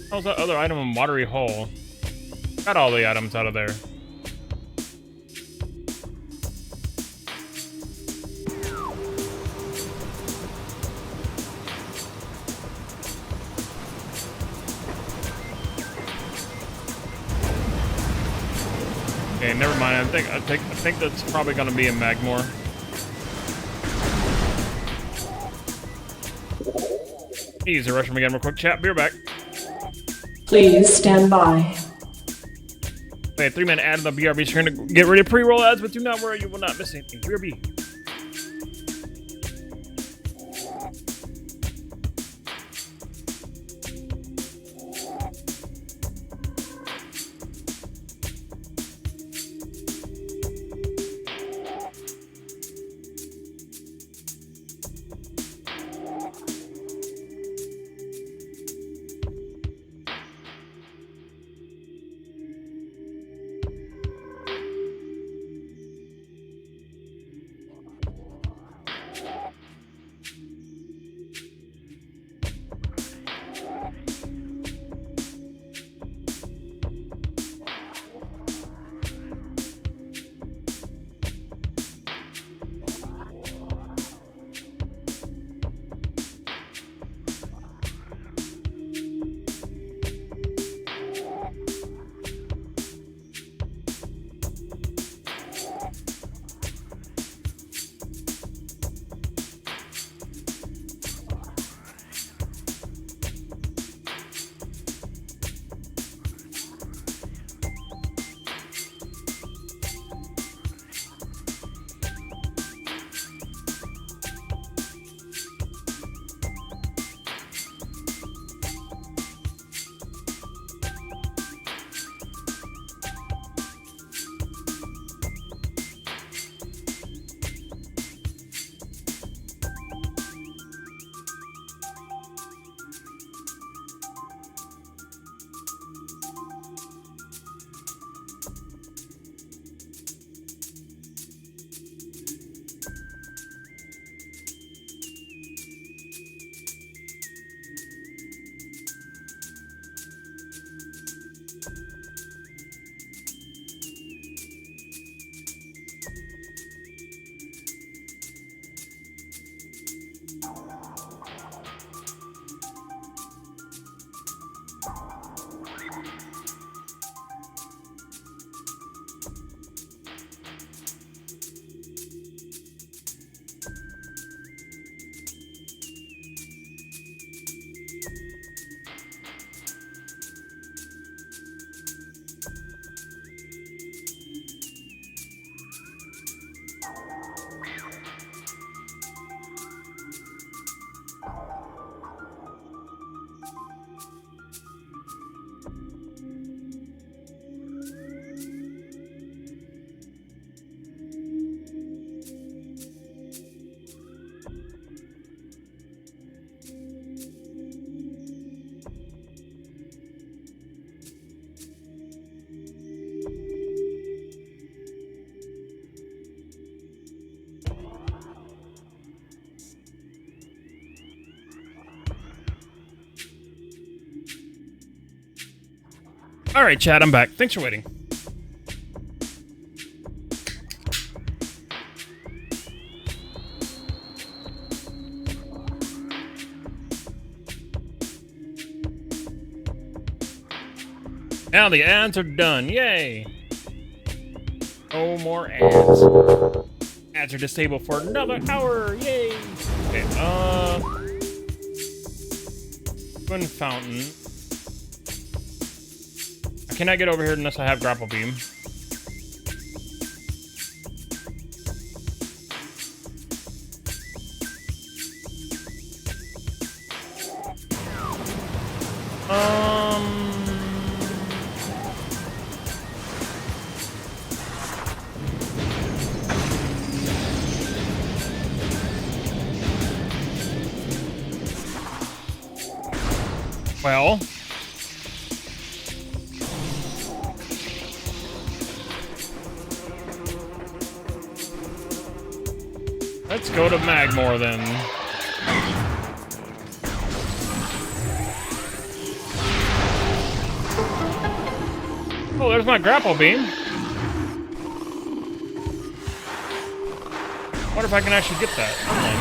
How's that other item in Watery Hole? Got all the items out of there. Okay, never mind. I think that's probably gonna be in Magmore. Easy, rush him again real quick. Chat, be right back. Please stand by. Okay, 3-minute ad on the BRB screen to get ready to pre-roll ads, but do not worry, you will not miss anything. BRB. All right, Chad, I'm back. Thanks for waiting. Now the ads are done. Yay! No more ads. Ads are disabled for another hour. Yay! Okay, Twin fountain. I cannot get over here unless I have grapple beam. Well, let's go to Magmore then. Oh, there's my grapple beam. Wonder if I can actually get that.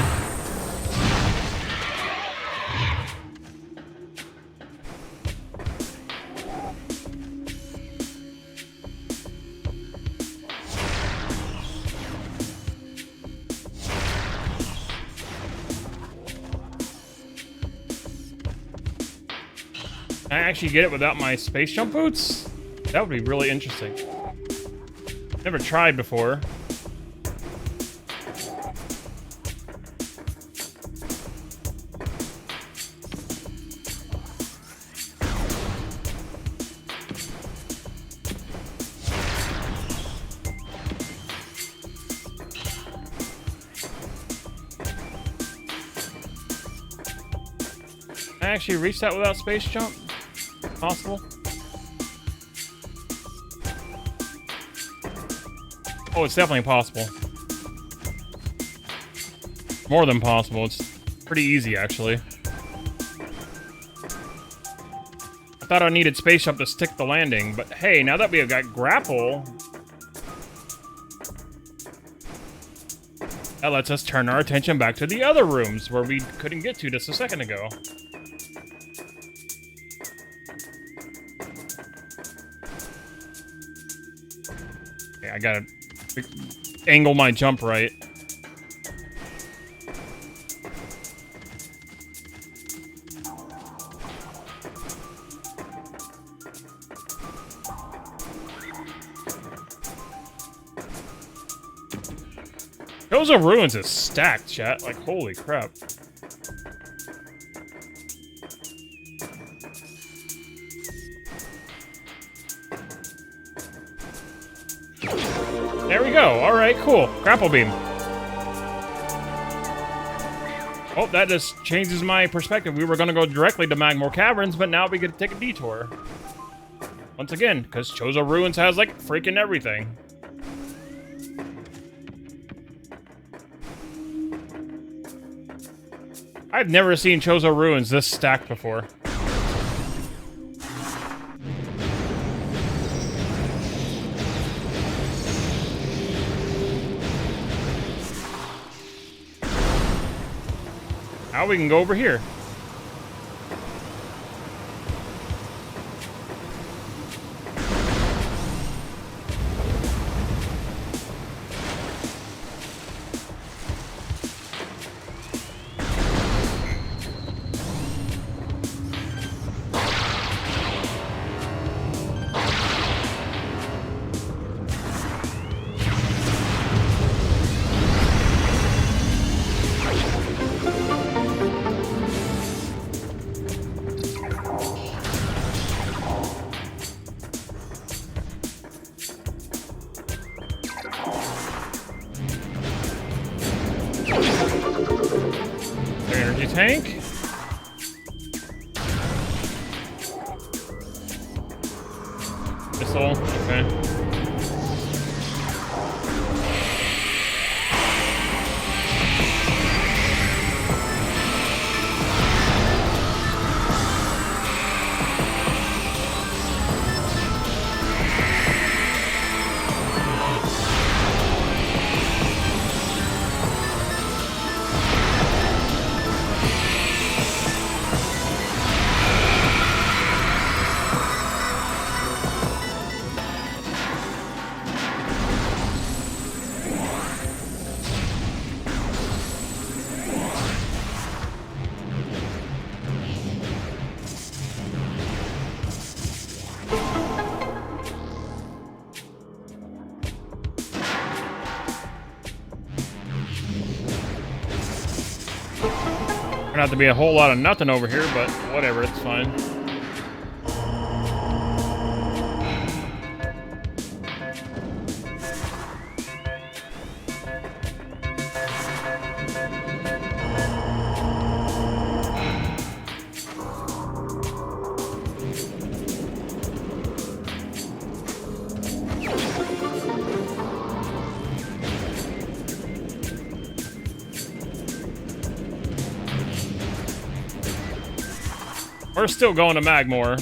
Can I actually get it without my space jump boots? That would be really interesting. Never tried before. Can I actually reach that without space jump? Possible? Oh, it's definitely possible. More than possible. It's pretty easy, actually. I thought I needed space jump to stick the landing, but hey, now that we have got grapple, that lets us turn our attention back to the other rooms where we couldn't get to just a second ago. I gotta angle my jump right. Those are ruins is stacked, chat. Like, holy crap. There we go. All right, cool. Grapple beam. Oh, that just changes my perspective. We were going to go directly to Magmore Caverns, but now we get to take a detour. Once again, because Chozo Ruins has, like, freaking everything. I've never seen Chozo Ruins this stacked before. Now we can go over here. Tank. Missile, okay. Gonna have to be a whole lot of nothing over here, but whatever, it's fine. We're still going to Magmore.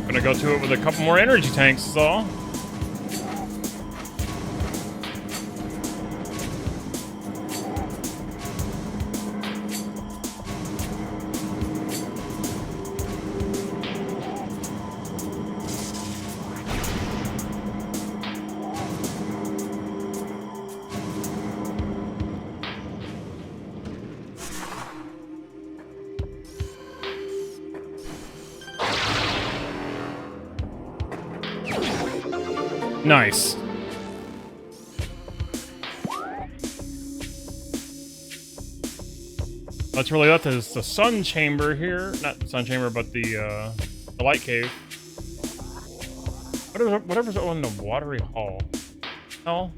Gonna go to it with a couple more energy tanks, is all. Nice. That's really left is the sun chamber here. Not the sun chamber, but the light cave. Whatever's on the watery hall. Oh.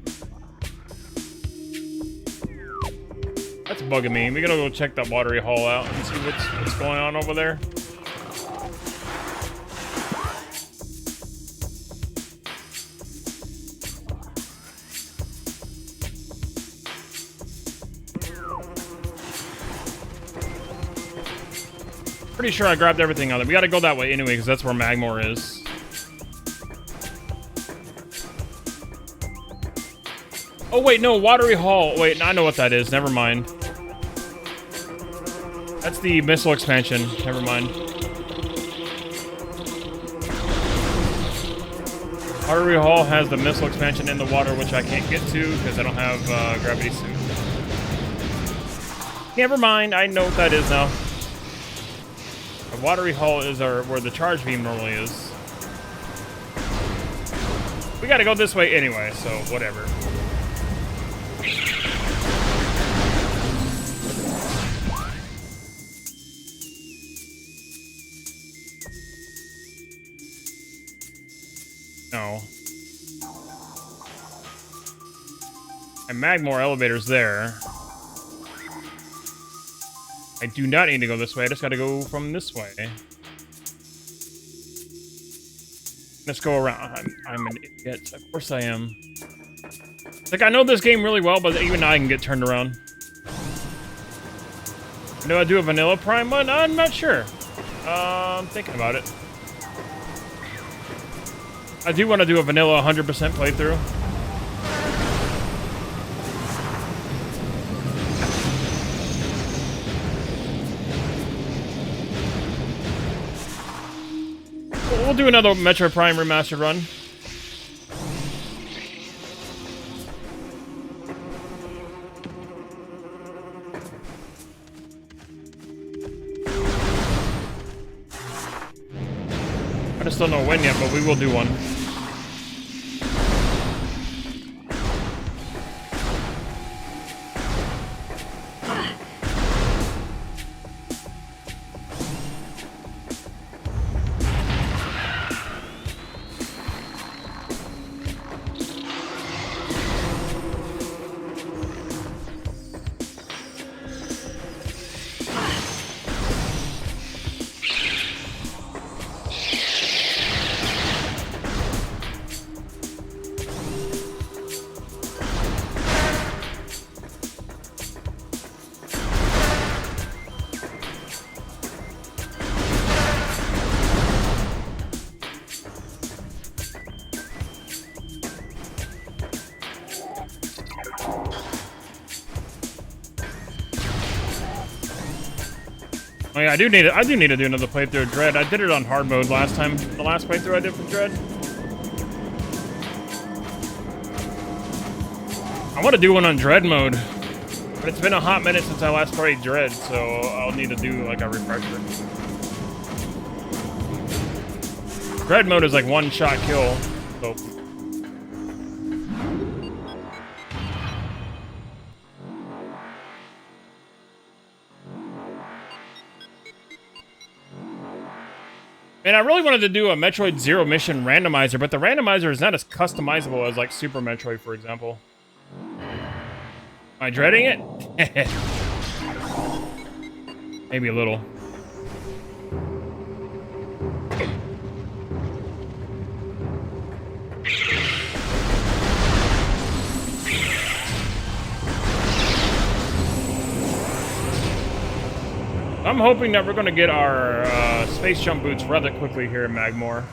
That's bugging me. We gotta go check that watery hall out and see what's going on over there. Pretty sure I grabbed everything on it. We gotta go that way anyway, because that's where Magmore is. Oh wait, no, Watery Hall. Wait, I know what that is. Never mind. That's the missile expansion. Never mind. Watery Hall has the missile expansion in the water, which I can't get to because I don't have gravity suit. Never mind. I know what that is now. The Watery Hall is where the charge beam normally is. We gotta go this way anyway, so whatever. No. And Magmore elevator's there. I do not need to go this way. I just gotta go from this way. Let's go around. I'm an idiot. Of course I am. Like, I know this game really well, but even I can get turned around. Do I do a vanilla Prime one? I'm not sure. I'm thinking about it. I do want to do a vanilla 100% playthrough. We'll do another Metroid Prime Remastered run. I just don't know when yet, but we will do one. Oh yeah, I do need to do another playthrough of Dread. I did it on hard mode last time. The last playthrough I did for Dread. I want to do one on Dread mode, but it's been a hot minute since I last played Dread, so I'll need to do like a refresher. Dread mode is like one-shot kill. So. And I really wanted to do a Metroid Zero Mission randomizer, but the randomizer is not as customizable as like Super Metroid, for example. Am I dreading it? Maybe a little. I'm hoping that we're going to get our space jump boots rather quickly here in Magmore.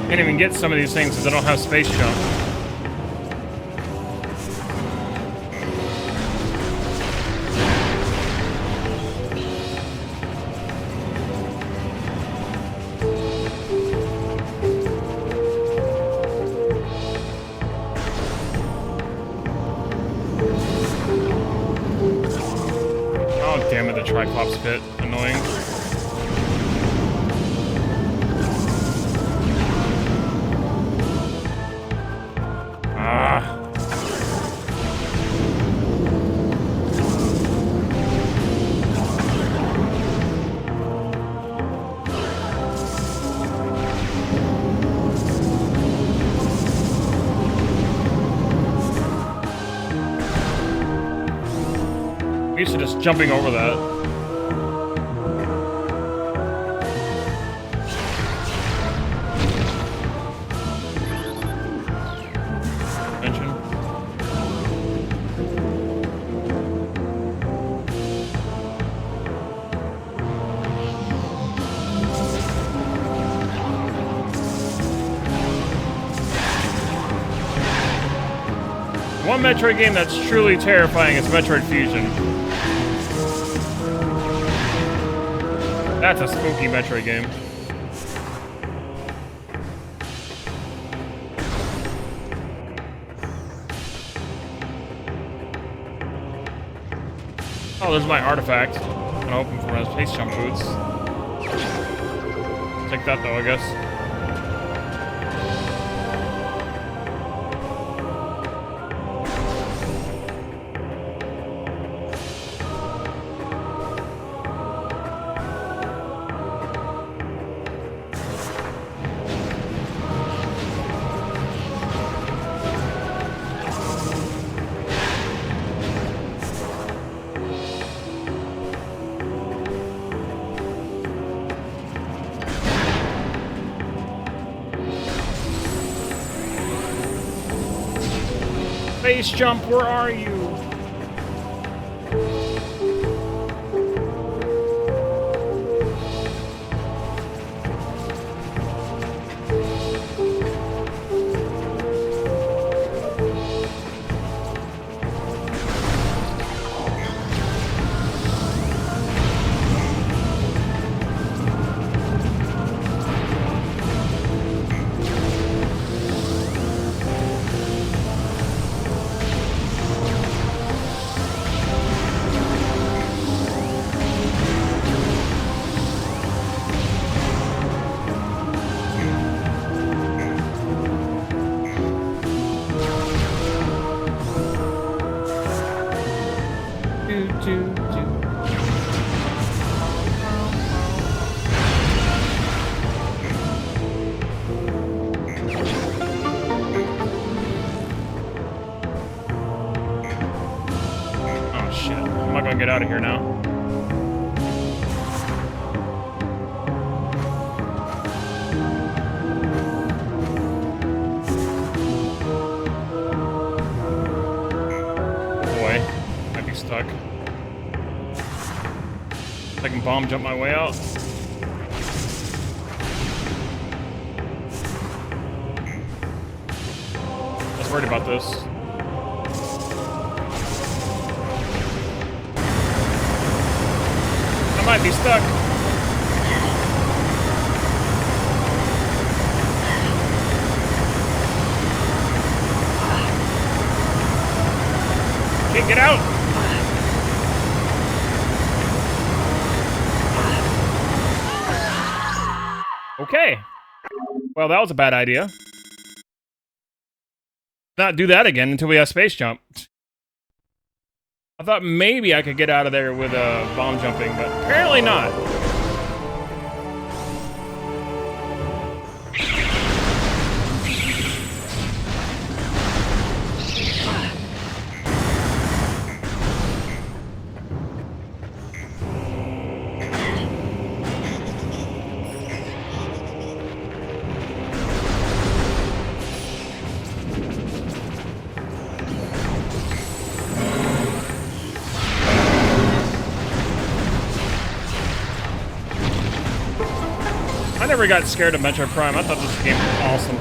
Can't even get some of these things because I don't have space jump. Oh damn it, the Triclops pit. Annoying. Used to just jumping over that. Mention. One Metroid game that's truly terrifying is Metroid Fusion. That's a spooky Metroid game. Oh, there's my artifact. I'm gonna open for my space jump boots. Take that though, I guess. Space jump, where are you? get out of here now. Boy, might be stuck. I can bomb jump my way out. I was worried about this. I might be stuck. Can't get out. Okay. Well, that was a bad idea. Not do that again until we have space jump. I thought maybe I could get out of there with bomb jumping, but apparently not. I never got scared of Metroid Prime. I thought this game was awesome.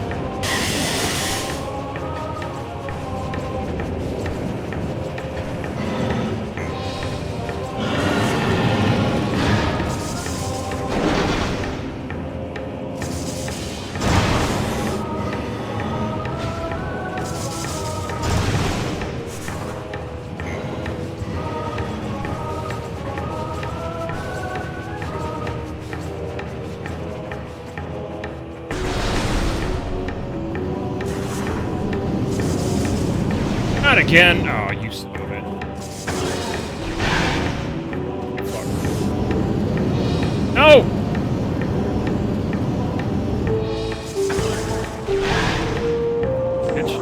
Not again. Oh, you son of it. Fuck. No! Bitch.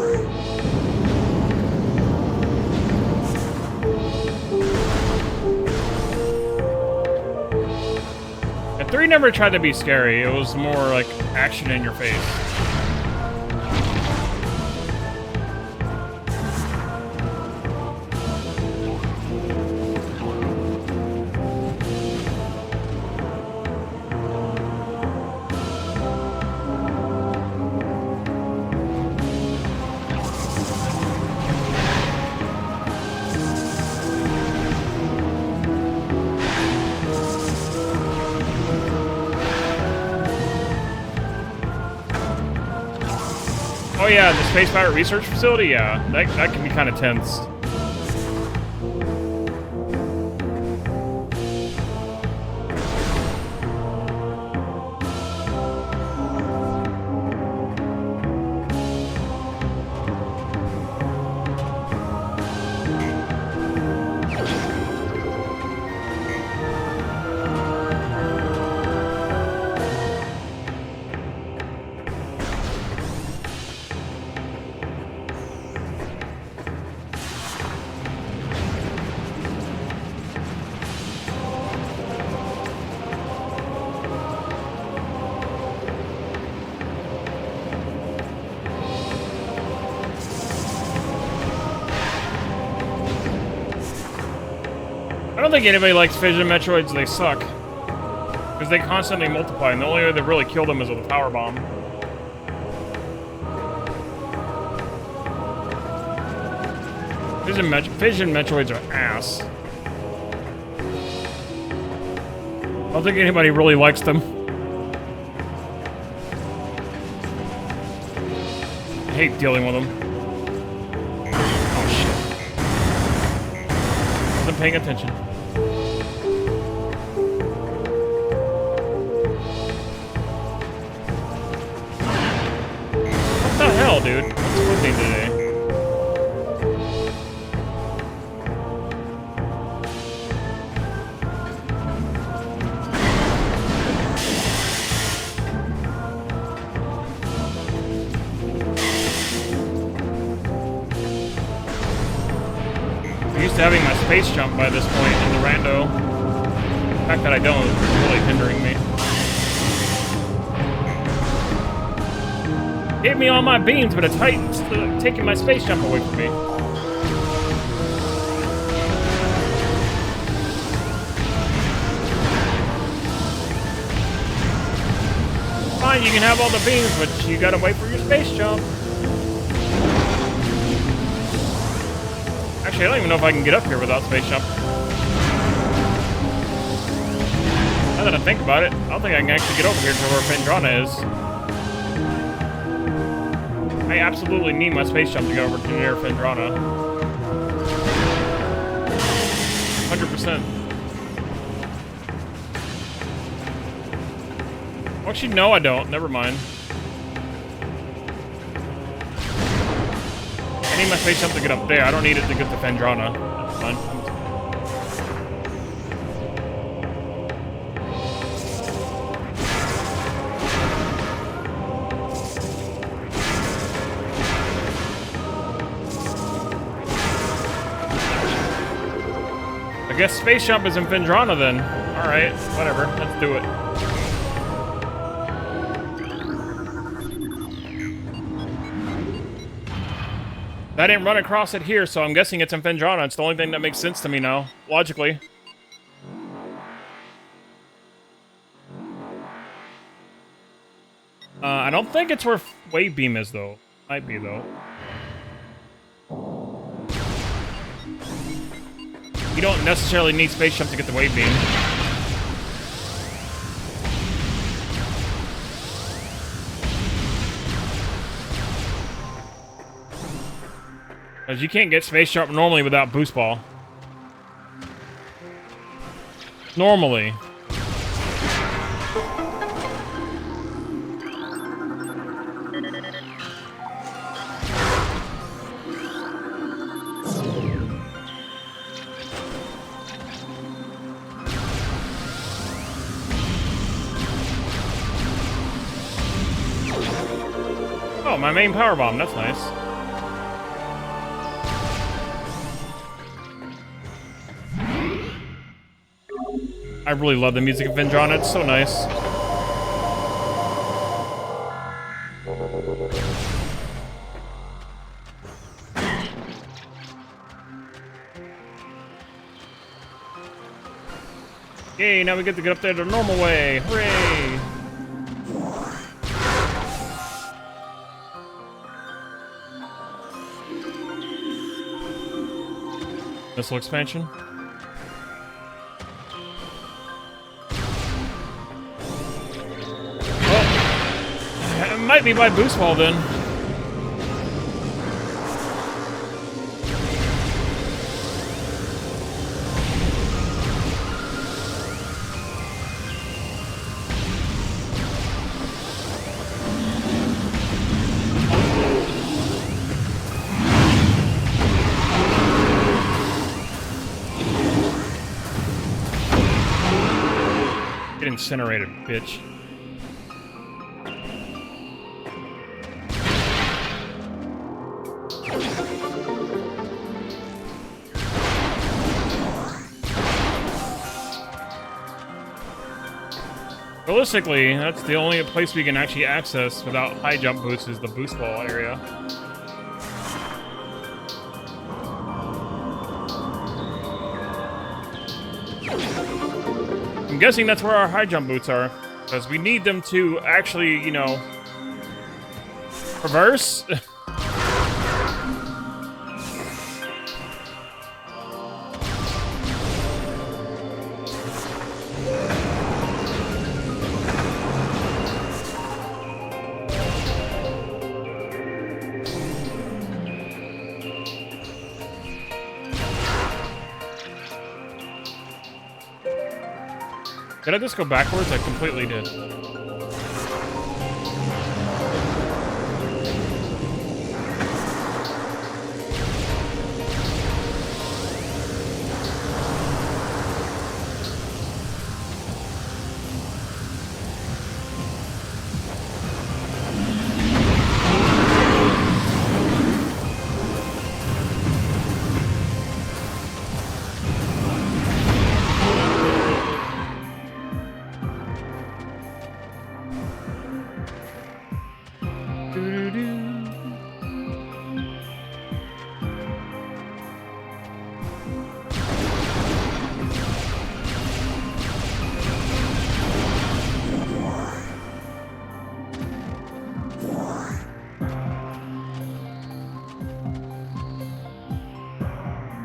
And 3 never tried to be scary. It was more like action in your face. Oh yeah, the Space Pirate Research Facility, yeah. That can be kind of tense. I don't think anybody likes Fission Metroids, they suck. Because they constantly multiply, and the only way to really kill them is with a power bomb. Fission Metroids are ass. I don't think anybody really likes them. I hate dealing with them. Oh shit. Wasn't paying attention. What the hell, dude? What's with me today? to having my space jump by this point in the rando. The fact that I don't is really hindering me. Gave me all my beams, but it's taking my space jump away from me. Fine, you can have all the beams, but you gotta wait for your space jump. Actually, I don't even know if I can get up here without space jump. Now that I think about it, I don't think I can actually get over here to where Fendrana is. I absolutely need my space jump to go over to near Fendrana. 100%. Actually, no, I don't. Never mind. I need my space jump to get up there. I don't need it to get to Fendrana. That's fine. I guess space jump is in Fendrana then. Alright, whatever. Let's do it. I didn't run across it here, so I'm guessing it's in Fendrana. It's the only thing that makes sense to me now, logically. I don't think it's where Wave Beam is, though. Might be, though. You don't necessarily need Space Jump to get the Wave Beam. Because you can't get Space Jump normally without Boost Ball. Normally. Oh, my main power bomb. That's nice. I really love the music of Fendrana. It's so nice. Yay, now we get to get up there the normal way. Hooray! Missile expansion. Well, it might be by Boost Ball then. Get incinerated, bitch. Realistically, that's the only place we can actually access without high jump boosts is the Boost Ball area. I'm guessing that's where our high jump boots are, because we need them to actually, you know, reverse. Did I just go backwards? I completely did.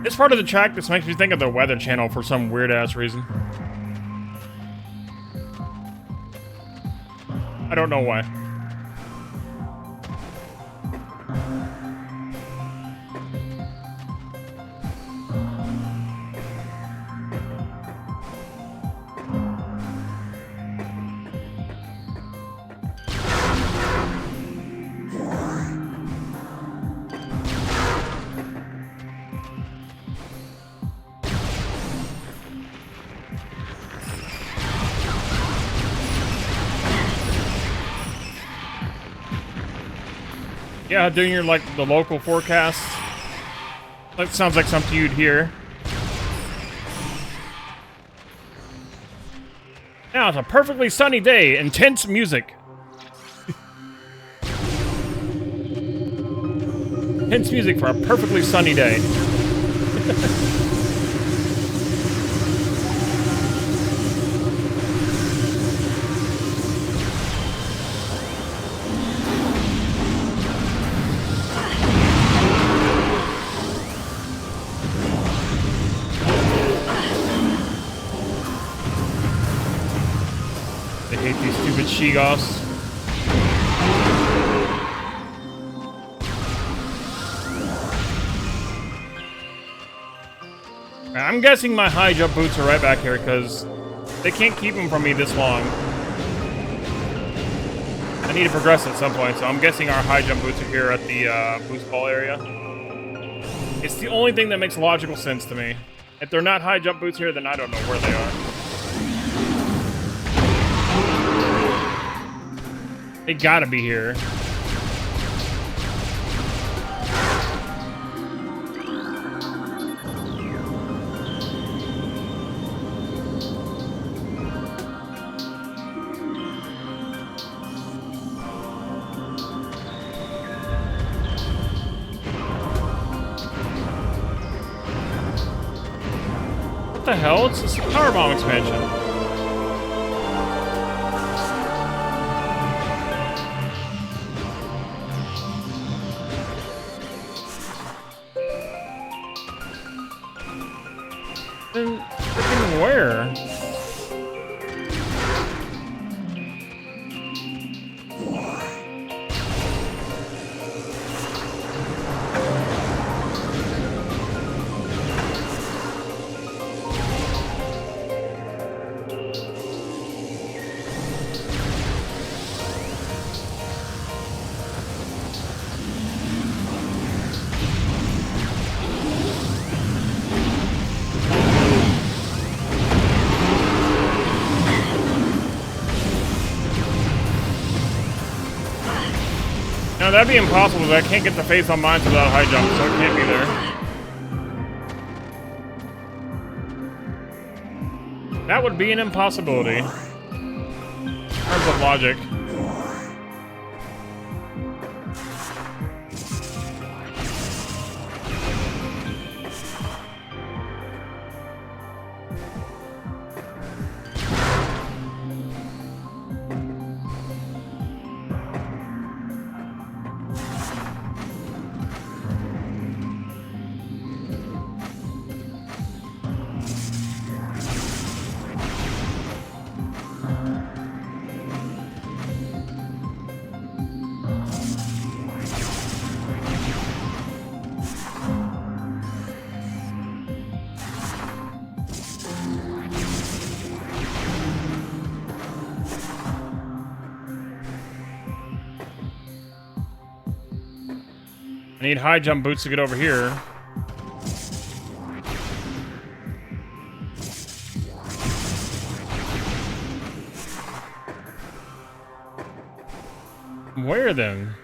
This part of the track just makes me think of the Weather Channel for some weird-ass reason. I don't know why. Yeah, doing your, like, the local forecast. That sounds like something you'd hear. Now it's a perfectly sunny day. Intense music. Intense music for a perfectly sunny day. I hate these stupid she-goths. I'm guessing my high jump boots are right back here because they can't keep them from me this long. I need to progress at some point, so I'm guessing our high jump boots are here at the boost ball area. It's the only thing that makes logical sense to me. If they're not high jump boots here, then I don't know where they are. They gotta be here. What the hell? It's this power bomb expansion. Then freaking where? No, that'd be impossible. I can't get the face on mine without a high jump, so it can't be there. That would be an impossibility. In terms of logic. I need high jump boots to get over here. Where then?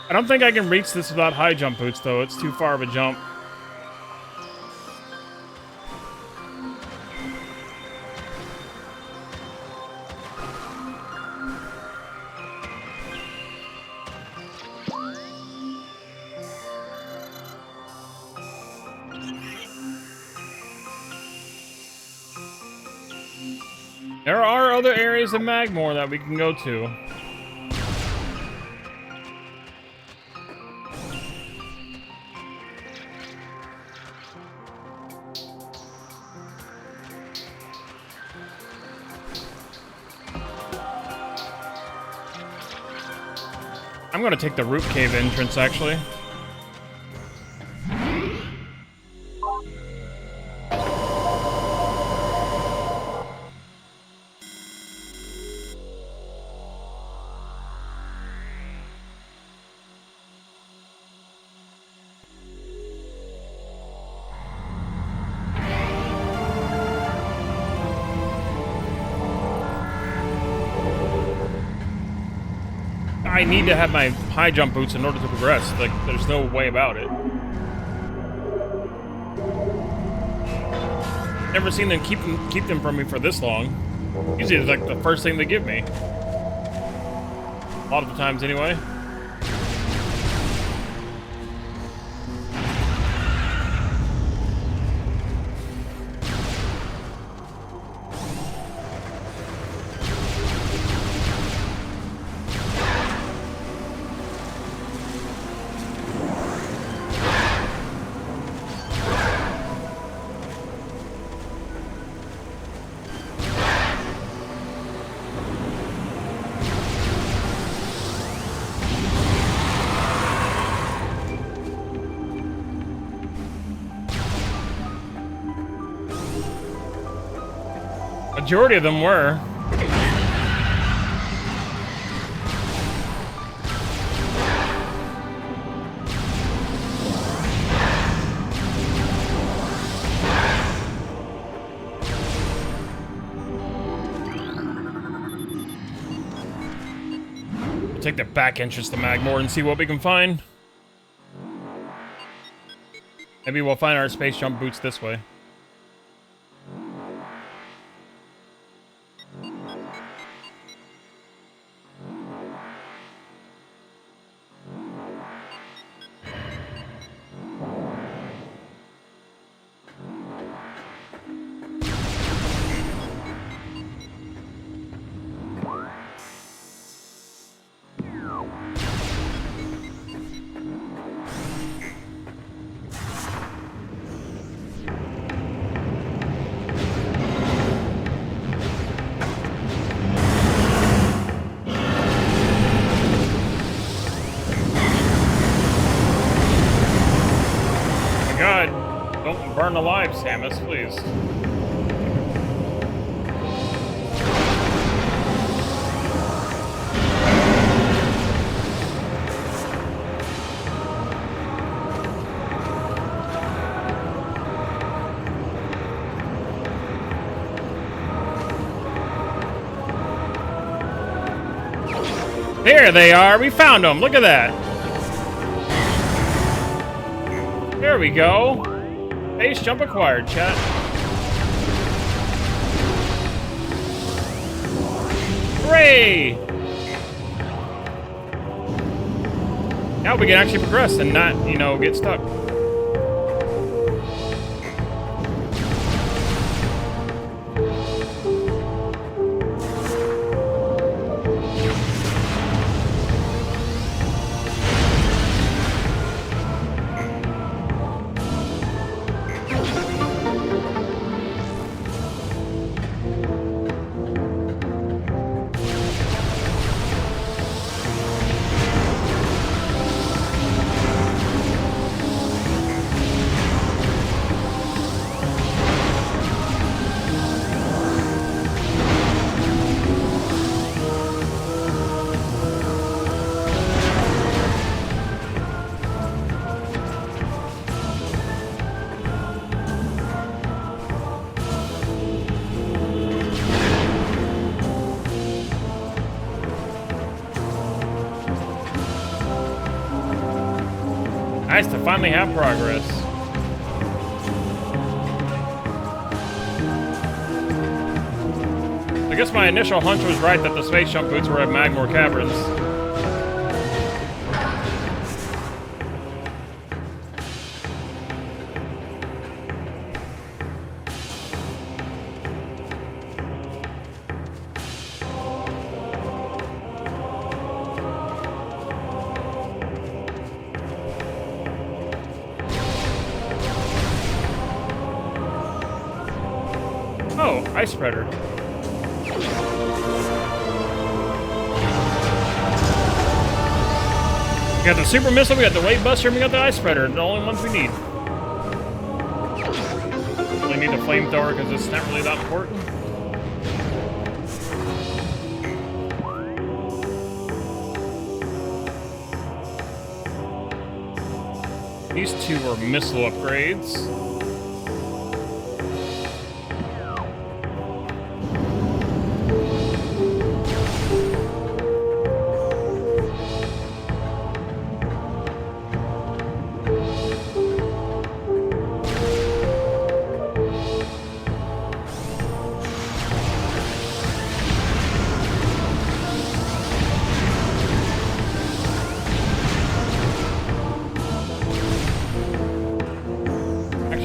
I don't think I can reach this without high jump boots, though. It's too far of a jump. There are other areas of Magmore that we can go to. I'm gonna take the root cave entrance, actually. I need to have my high jump boots in order to progress. Like, there's no way about it. Never seen them keep them from me for this long. Usually it's like the first thing they give me. A lot of the times anyway. Majority of them were. Take the back entrance to Magmore and see what we can find. Maybe we'll find our space jump boots this way. Don't burn alive, Samus, please. There they are! We found them! Look at that! There we go! Base jump acquired, chat. Hooray! Now we can actually progress and not, you know, get stuck. Nice to finally have progress. I guess my initial hunch was right that the space jump boots were at Magmore Caverns. Oh, Ice Spreader. We got the Super Missile, we got the Weight Buster, and we got the Ice Spreader. The only ones we need. Really need the Flamethrower because it's not really that important. These two are missile upgrades.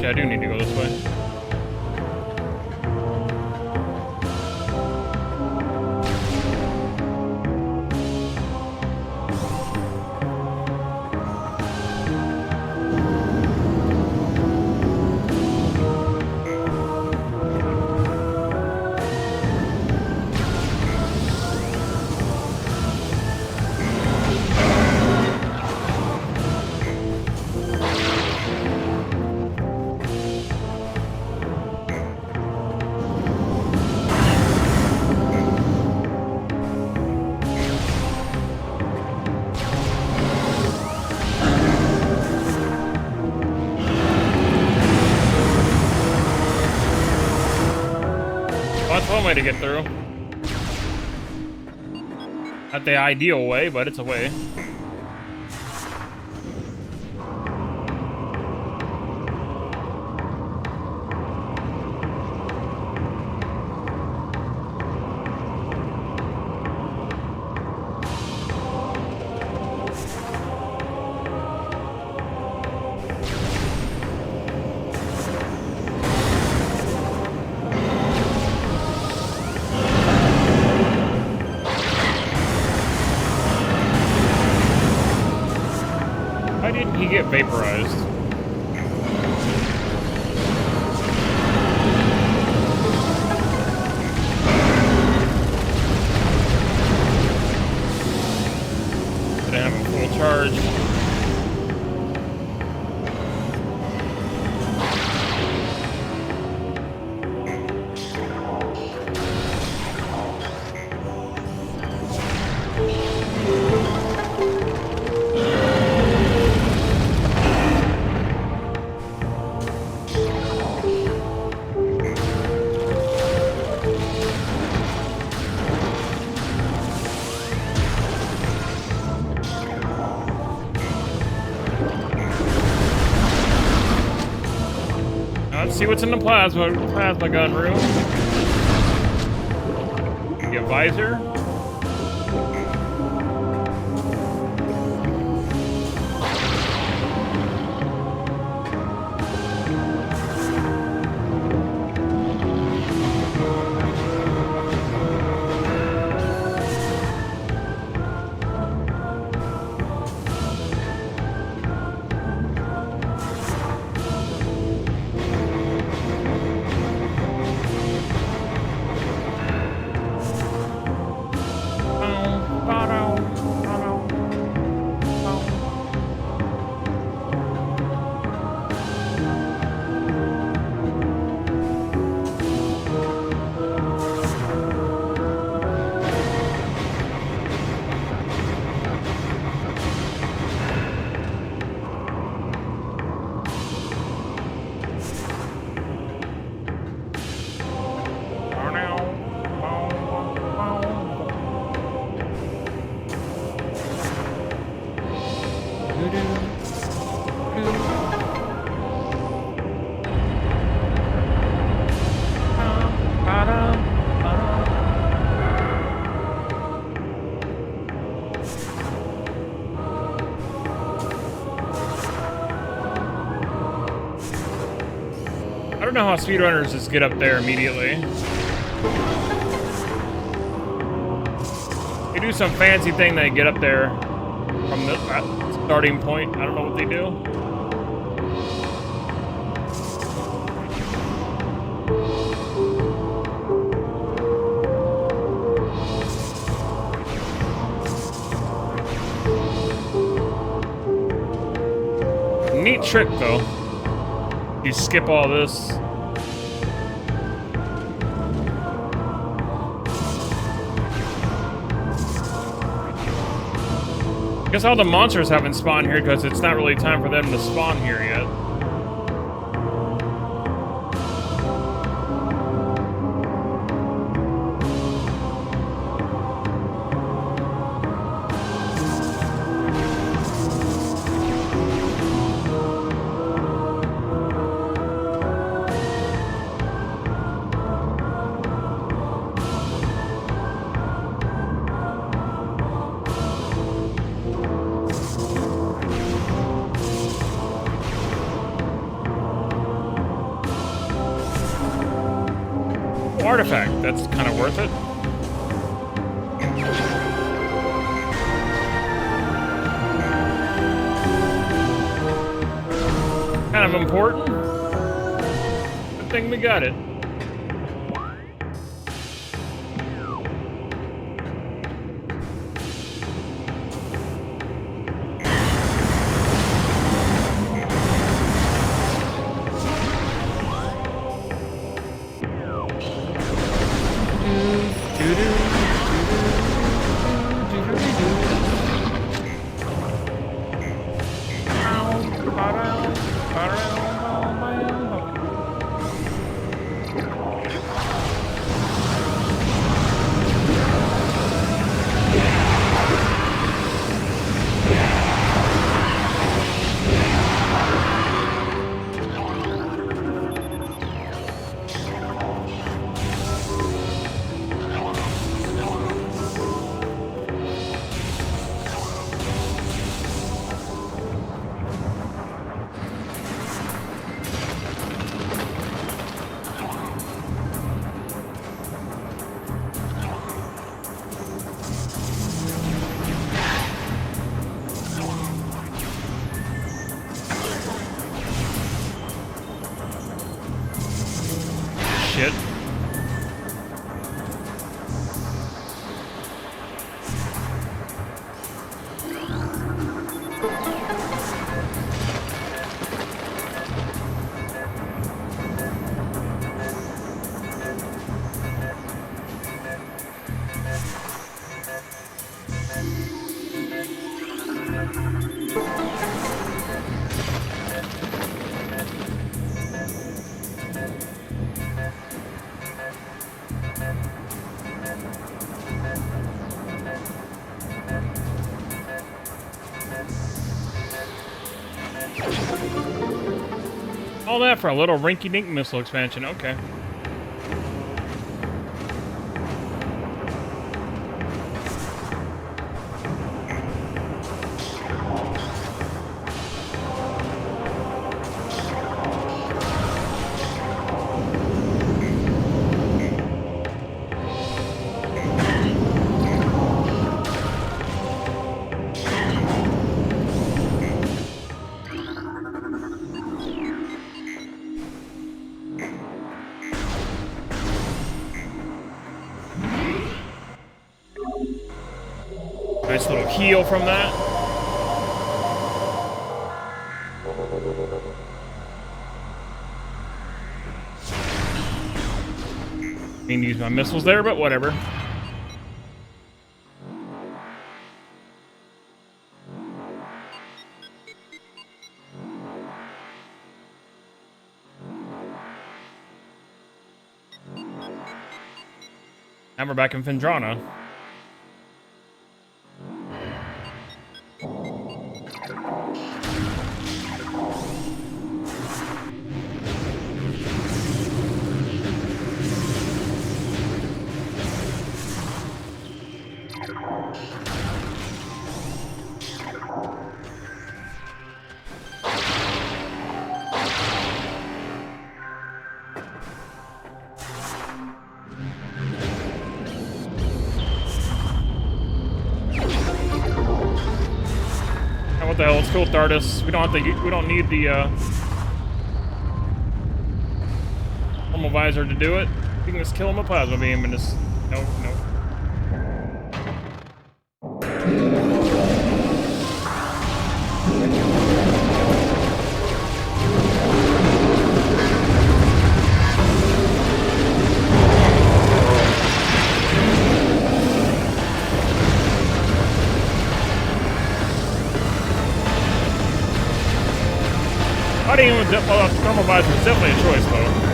I do need to go this way. That's one way to get through. Not the ideal way, but it's a way. Why didn't he get vaporized? Didn't have a full charge. Let's see what's in the plasma gun room. Get visor. I don't know how speedrunners just get up there immediately. They do some fancy thing, they get up there from the starting point. I don't know what they do. Neat trick, though. You skip all this. I guess all the monsters haven't spawned here because it's not really time for them to spawn here yet. Artifact, that's kind of worth it. Kind of important. Good thing we got it. Shit. All that for a little rinky-dink missile expansion, okay. Nice little heal from that. Didn't use my missiles there, but whatever. Now we're back in Phendrana. What the hell? Let's go with Dardis. We don't have to. We don't need the normal visor to do it. We can just kill him with plasma beam and just no. Fighting with thermal visor is definitely a choice, though.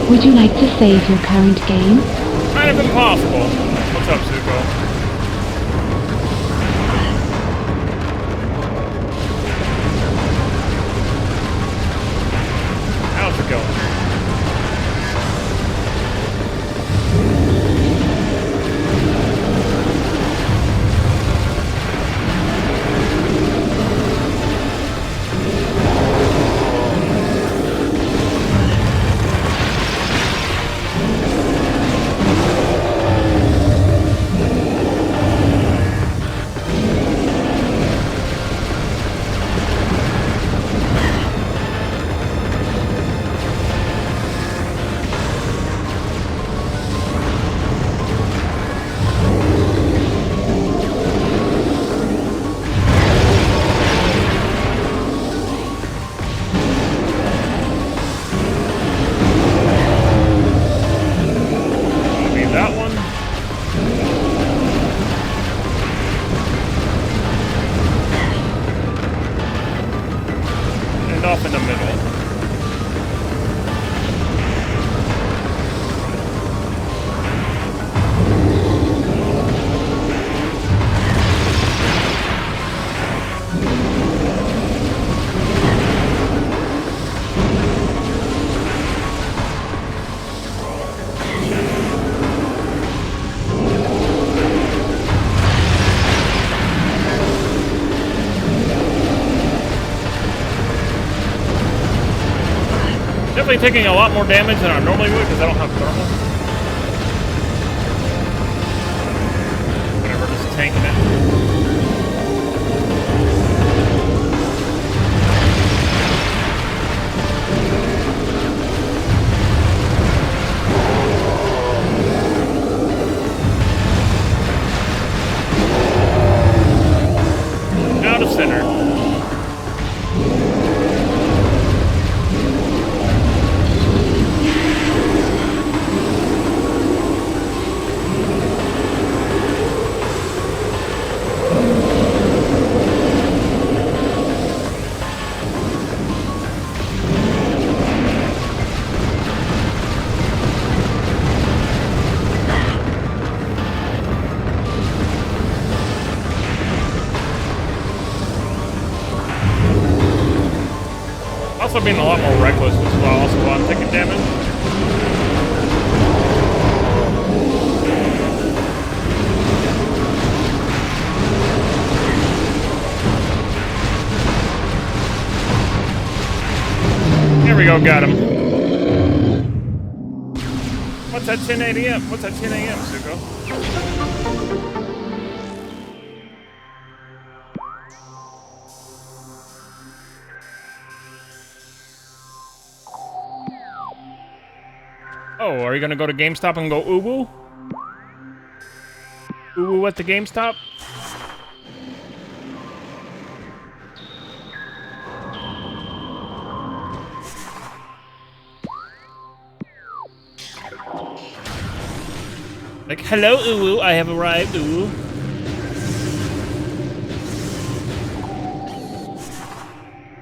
Would you like to save your current game? Kind of impossible. What's up, Zuko? How's it going? Off in the middle. Definitely taking a lot more damage than I normally would because I don't have thermal. Whatever, just tanking it. Also being a lot more reckless as well, also while I'm taking damage. Here we go, got him. What's that 10 a.m.? What's that 10 a.m., Zuko? Oh, are you gonna go to GameStop and go uwu? Uwu at the GameStop? Like, hello, uwu, I have arrived, uwu.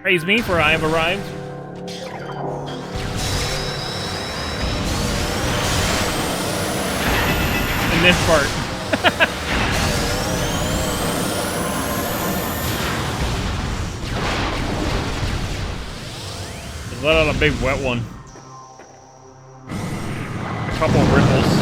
Praise me, for I have arrived. And this part. Just let out a big wet one. A couple of ripples.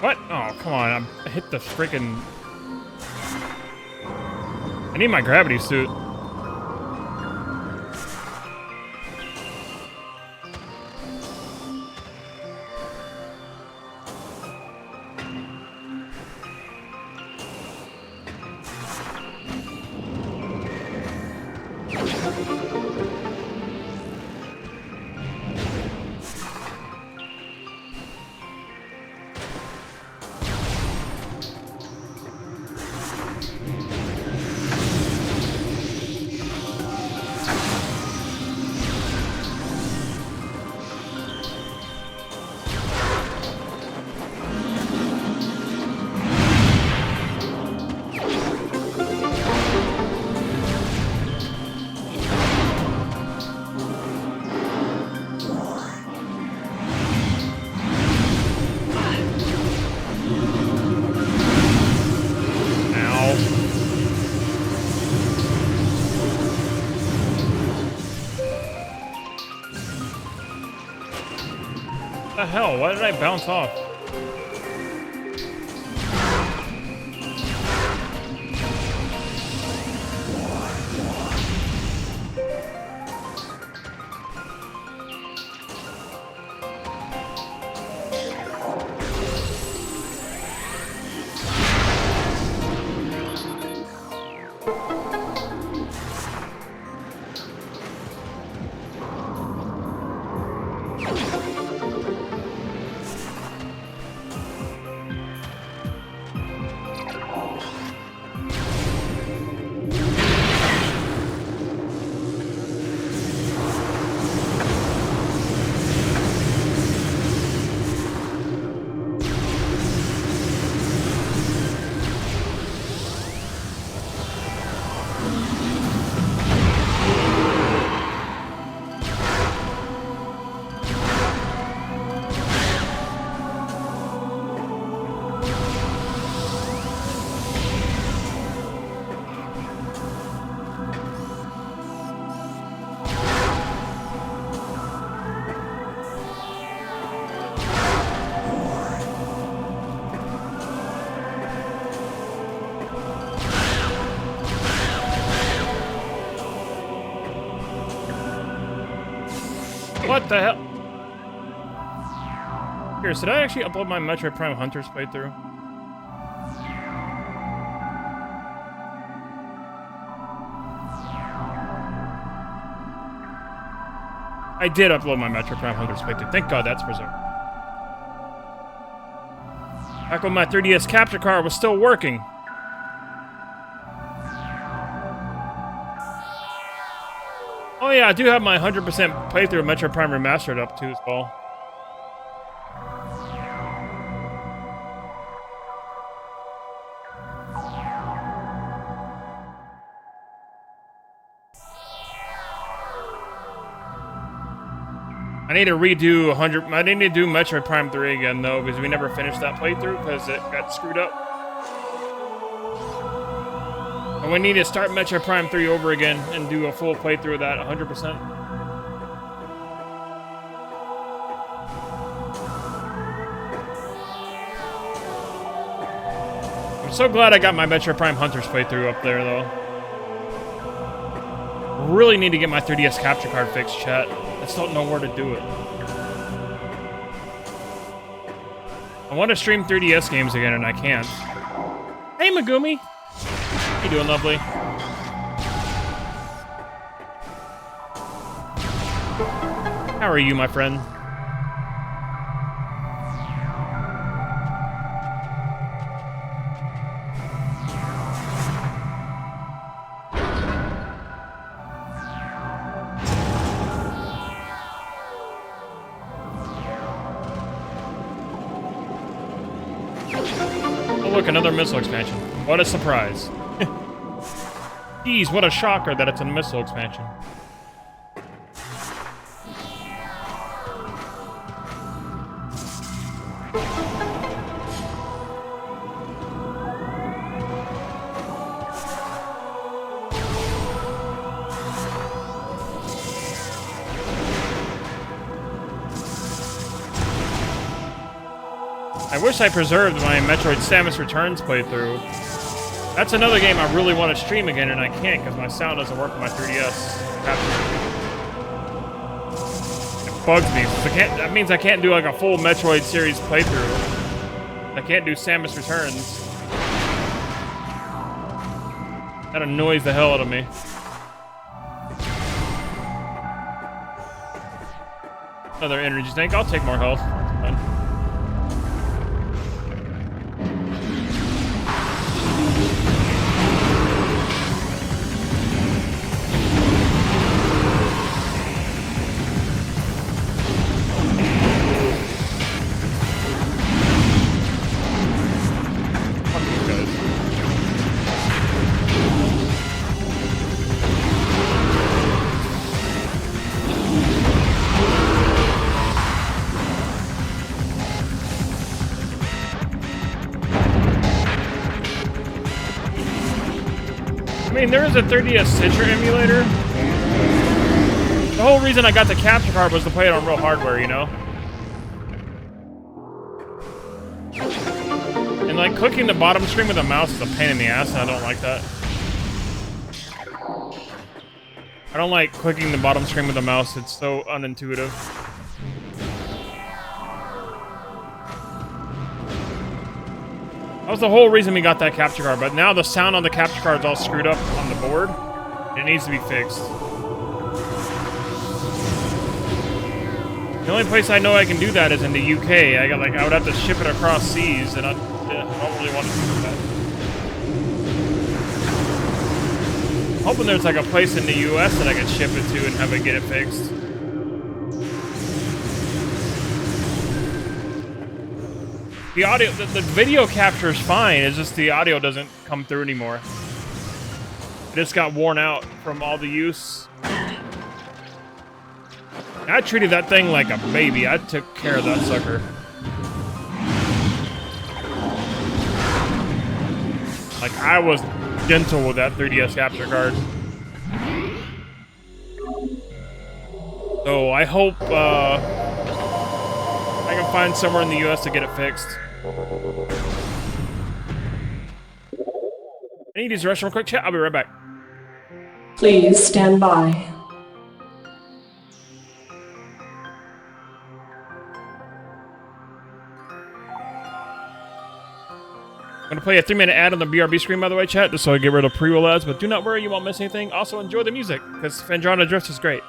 What? Oh, come on. I hit the freaking... I need my gravity suit. What the hell? Why did I bounce off? What the hell? Here, did I actually upload my Metroid Prime Hunters playthrough? I did upload my Metroid Prime Hunters playthrough. Thank God that's preserved. Back when my 3DS capture card was still working. Oh yeah, I do have my 100% playthrough of Metroid Prime Remastered up too as well. I need to redo 100. I need to do Metroid Prime 3 again though, because we never finished that playthrough because it got screwed up. And we need to start Metroid Prime 3 over again and do a full playthrough of that 100%. I'm so glad I got my Metroid Prime Hunters playthrough up there though. Really need to get my 3DS capture card fixed, chat. I just don't know where to do it. I want to stream 3DS games again, and I can't. Hey, Megumi! How you doing, lovely? How are you, my friend? Look, another missile expansion. What a surprise. Jeez, what a shocker that it's a missile expansion. I wish I preserved my Metroid Samus Returns playthrough. That's another game I really want to stream again, and I can't because my sound doesn't work on my 3DS. It bugs me. That means I can't do like a full Metroid series playthrough. I can't do Samus Returns. That annoys the hell out of me. Another energy tank. I'll take more health. That's fine. I mean, there is a 3DS Stitcher emulator. The whole reason I got the capture card was to play it on real hardware, you know? And like clicking the bottom screen with the mouse is a pain in the ass, and I don't like that. I don't like clicking the bottom screen with the mouse, it's so unintuitive. That was the whole reason we got that capture card, but now the sound on the capture card is all screwed up on the board. It needs to be fixed. The only place I know I can do that is in the UK. I would have to ship it across seas, and I don't really want to do that. I'm hoping there's like a place in the US that I can ship it to and have it get it fixed. The audio, the video capture is fine, it's just the audio doesn't come through anymore. It just got worn out from all the use. I treated that thing like a baby. I took care of that sucker. Like, I was gentle with that 3DS capture card. So, I hope, I can find somewhere in the US to get it fixed. I need to use the restroom real quick, chat. I'll be right back. Please stand by. I'm going to play a 3-minute ad on the BRB screen, by the way, chat, just so I get rid of pre-roll ads, but do not worry, you won't miss anything. Also, enjoy the music, because Phandrana Drift is great.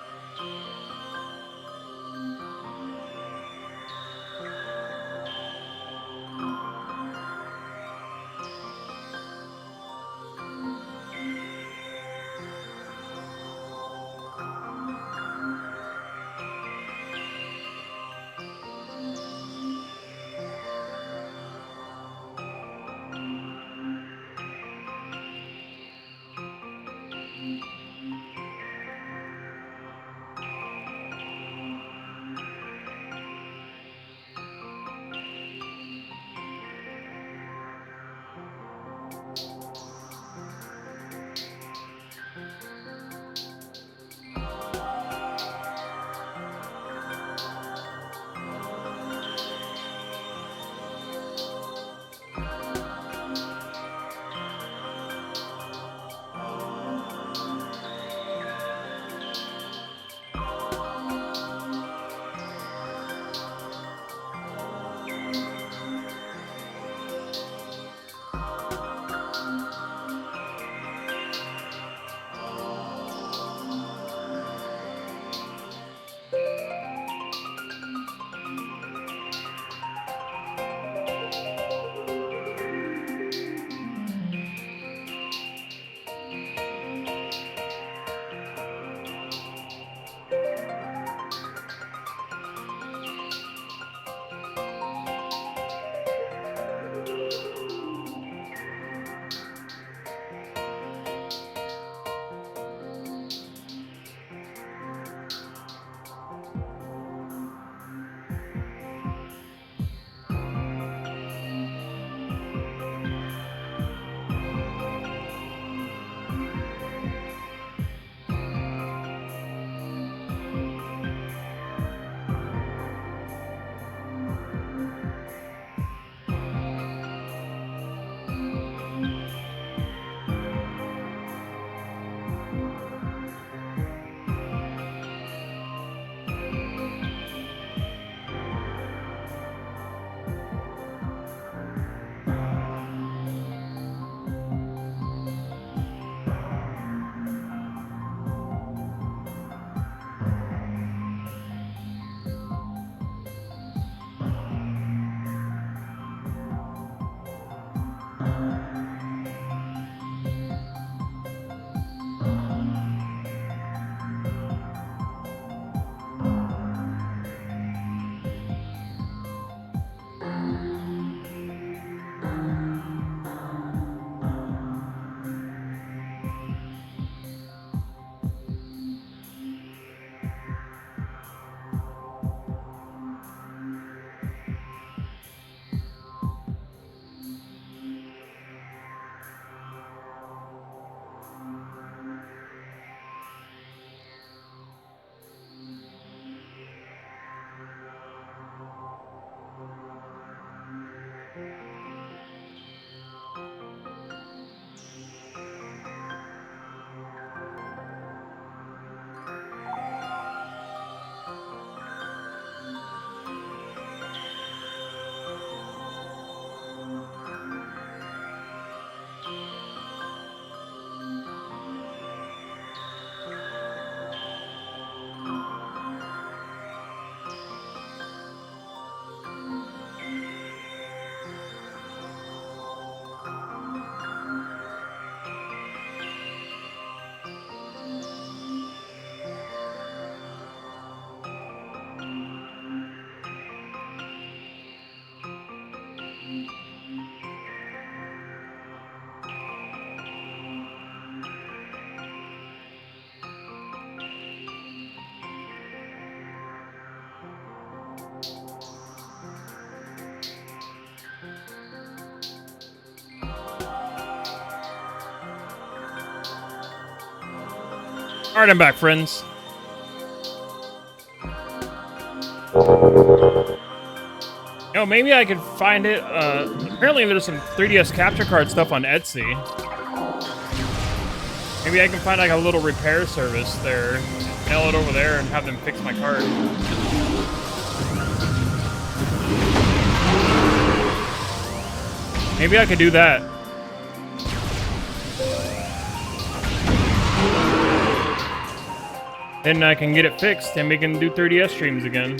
Alright, I'm back, friends. Oh, maybe I could find it. Apparently there's some 3DS capture card stuff on Etsy. Maybe I can find like a little repair service there. Mail it over there and have them fix my card. Maybe I could do that. Then I can get it fixed and we can do 30S streams again.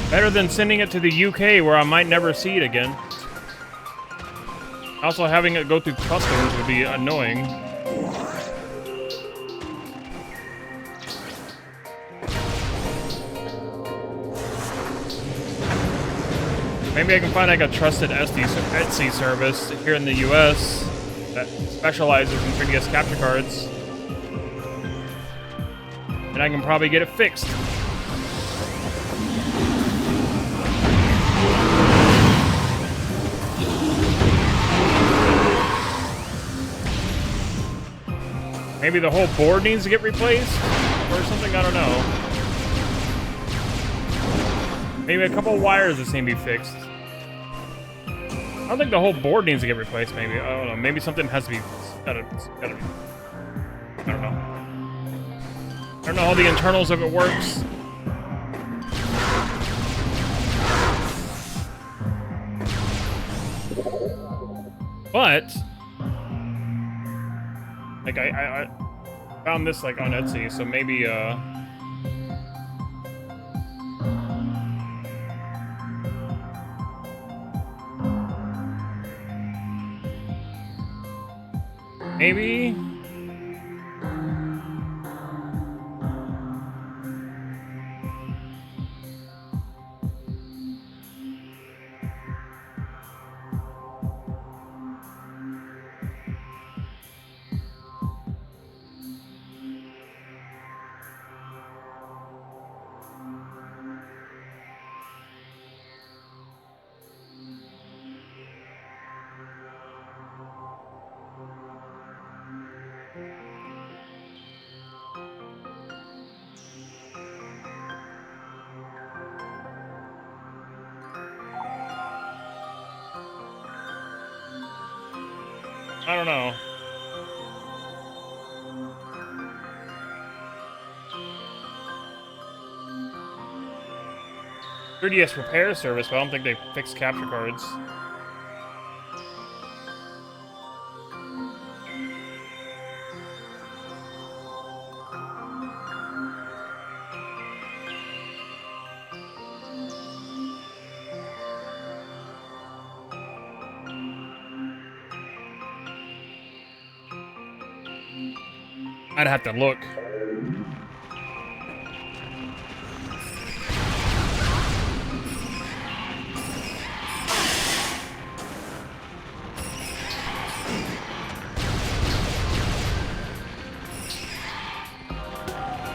Better than sending it to the UK where I might never see it again. Also, having it go through customs would be annoying. Maybe I can find like a trusted Etsy service here in the US that specializes in 3DS capture cards. And I can probably get it fixed. Maybe the whole board needs to get replaced? Or something, I don't know. Maybe a couple wires that seem to be fixed. I don't think the whole board needs to get replaced, maybe. I don't know. Maybe something has to be... gotta be... I don't know. I don't know how the internals of it works. But... like, I found this, like, on Etsy, so maybe, maybe... I don't know. .3DS repair service, but I don't think they fix capture cards. I'd have to look.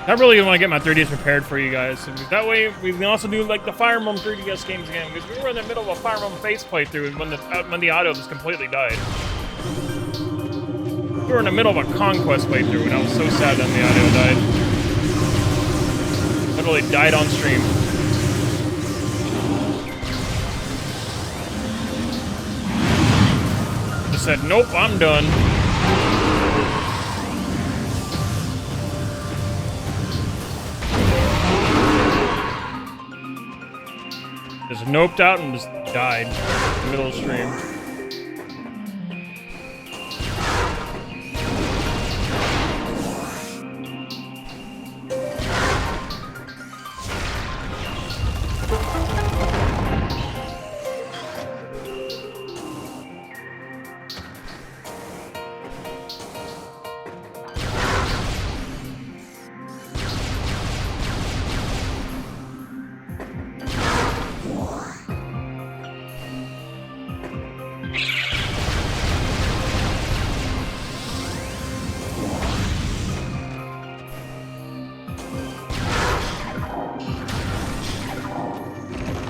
I really want to get my 3DS prepared for you guys. That way, we can also do like the Fire Emblem 3DS games again. Because we were in the middle of a Fire Emblem face playthrough when the audio just completely died. We were in the middle of a Conquest playthrough, and I was so sad that the audio died. Literally died on stream. Just said, nope, I'm done. Just noped out and just died in the middle of the stream.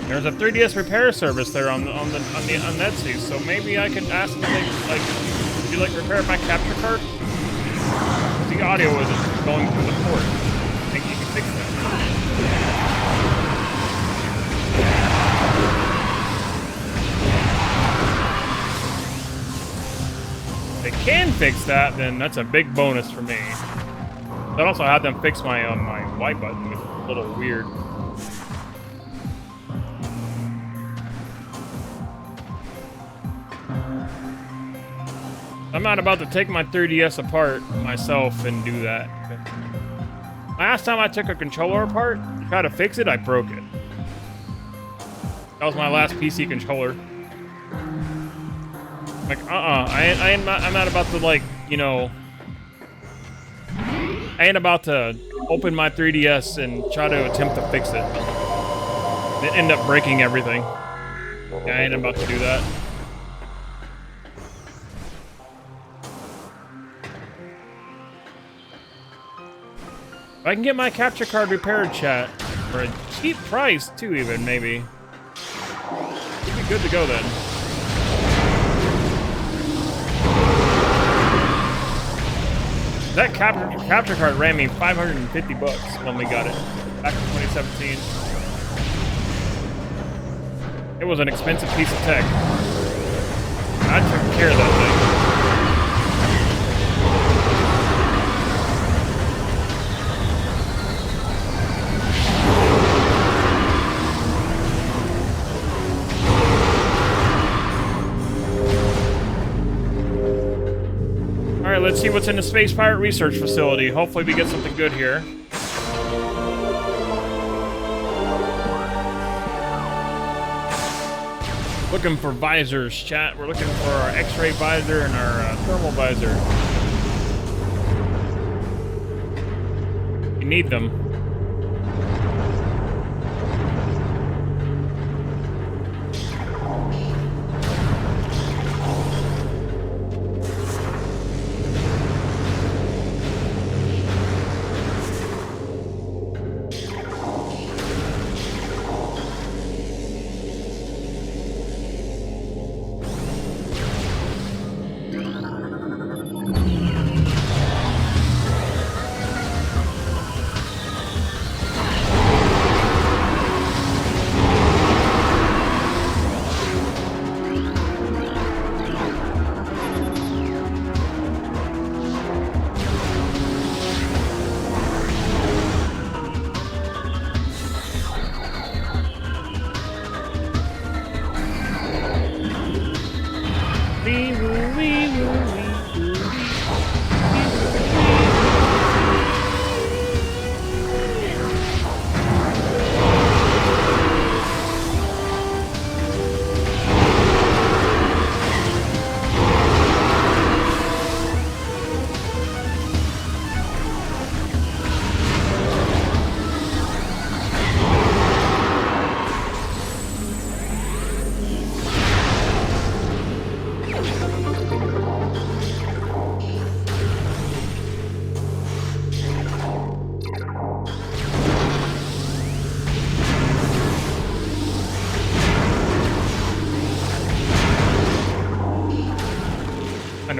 There's a 3DS repair service there on Etsy, so maybe I could ask them, like, would you like repair my capture card? Because the audio isn't going through the port. I think you can fix that. If they can fix that, then that's a big bonus for me. I'd also have them fix my my Y button, which is a little weird. I'm not about to take my 3DS apart myself and do that. Last time I took a controller apart to try to fix it, I broke it. That was my last PC controller. Like, I'm not about to, like, you know, I ain't about to open my 3DS and try to attempt to fix it. Then end up breaking everything. Yeah, I ain't about to do that. If I can get my capture card repaired, chat, for a cheap price, too, even, maybe. It'd be good to go, then. That capture card ran me $550 when we got it, back in 2017. It was an expensive piece of tech. I took care of that thing. Alright, let's see what's in the Space Pirate Research Facility. Hopefully we get something good here. Looking for visors, chat. We're looking for our X-ray visor and our thermal visor. You need them.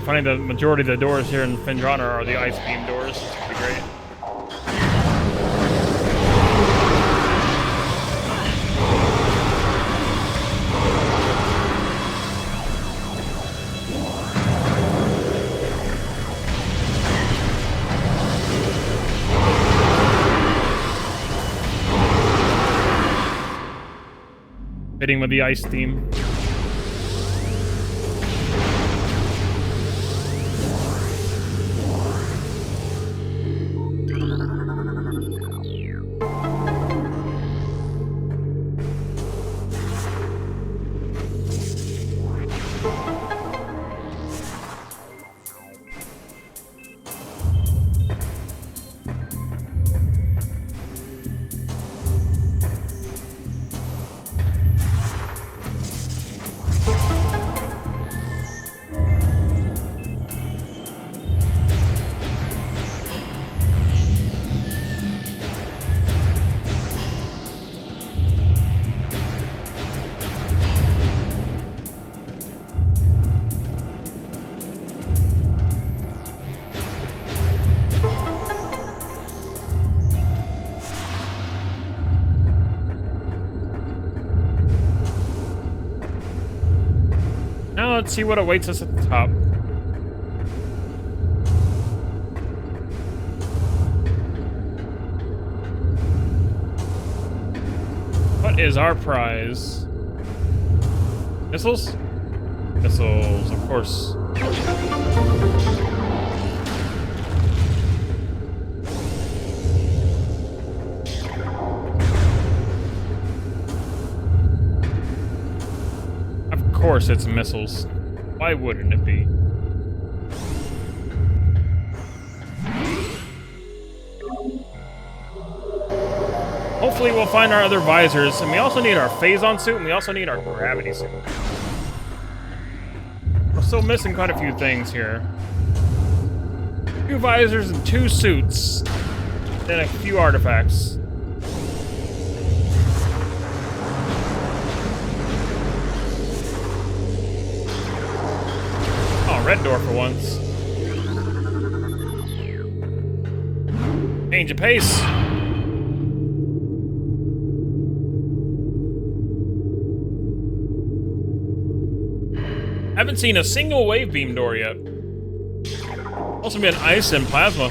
Funny, the majority of the doors here in Fendrana are the ice beam doors. This would be great. Fitting with the ice theme. Now let's see what awaits us at the top. What is our prize? Missiles? Missiles, of course. Of course it's missiles. Why wouldn't it be? Hopefully we'll find our other visors, and we also need our phazon suit, and we also need our gravity suit. We're still missing quite a few things here. 2 visors and 2 suits, and a few artifacts. Oh, red door for once. Change of pace. Haven't seen a single wave beam door yet. Also been ice and plasma.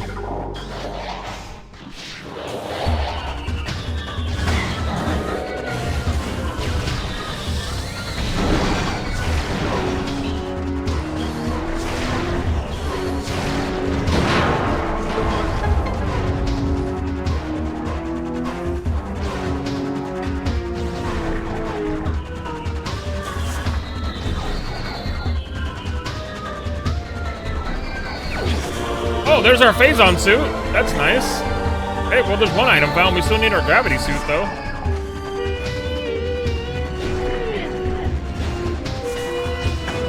Oh, there's our phazon suit. That's nice. Hey, well, there's one item found. We still need our gravity suit, though.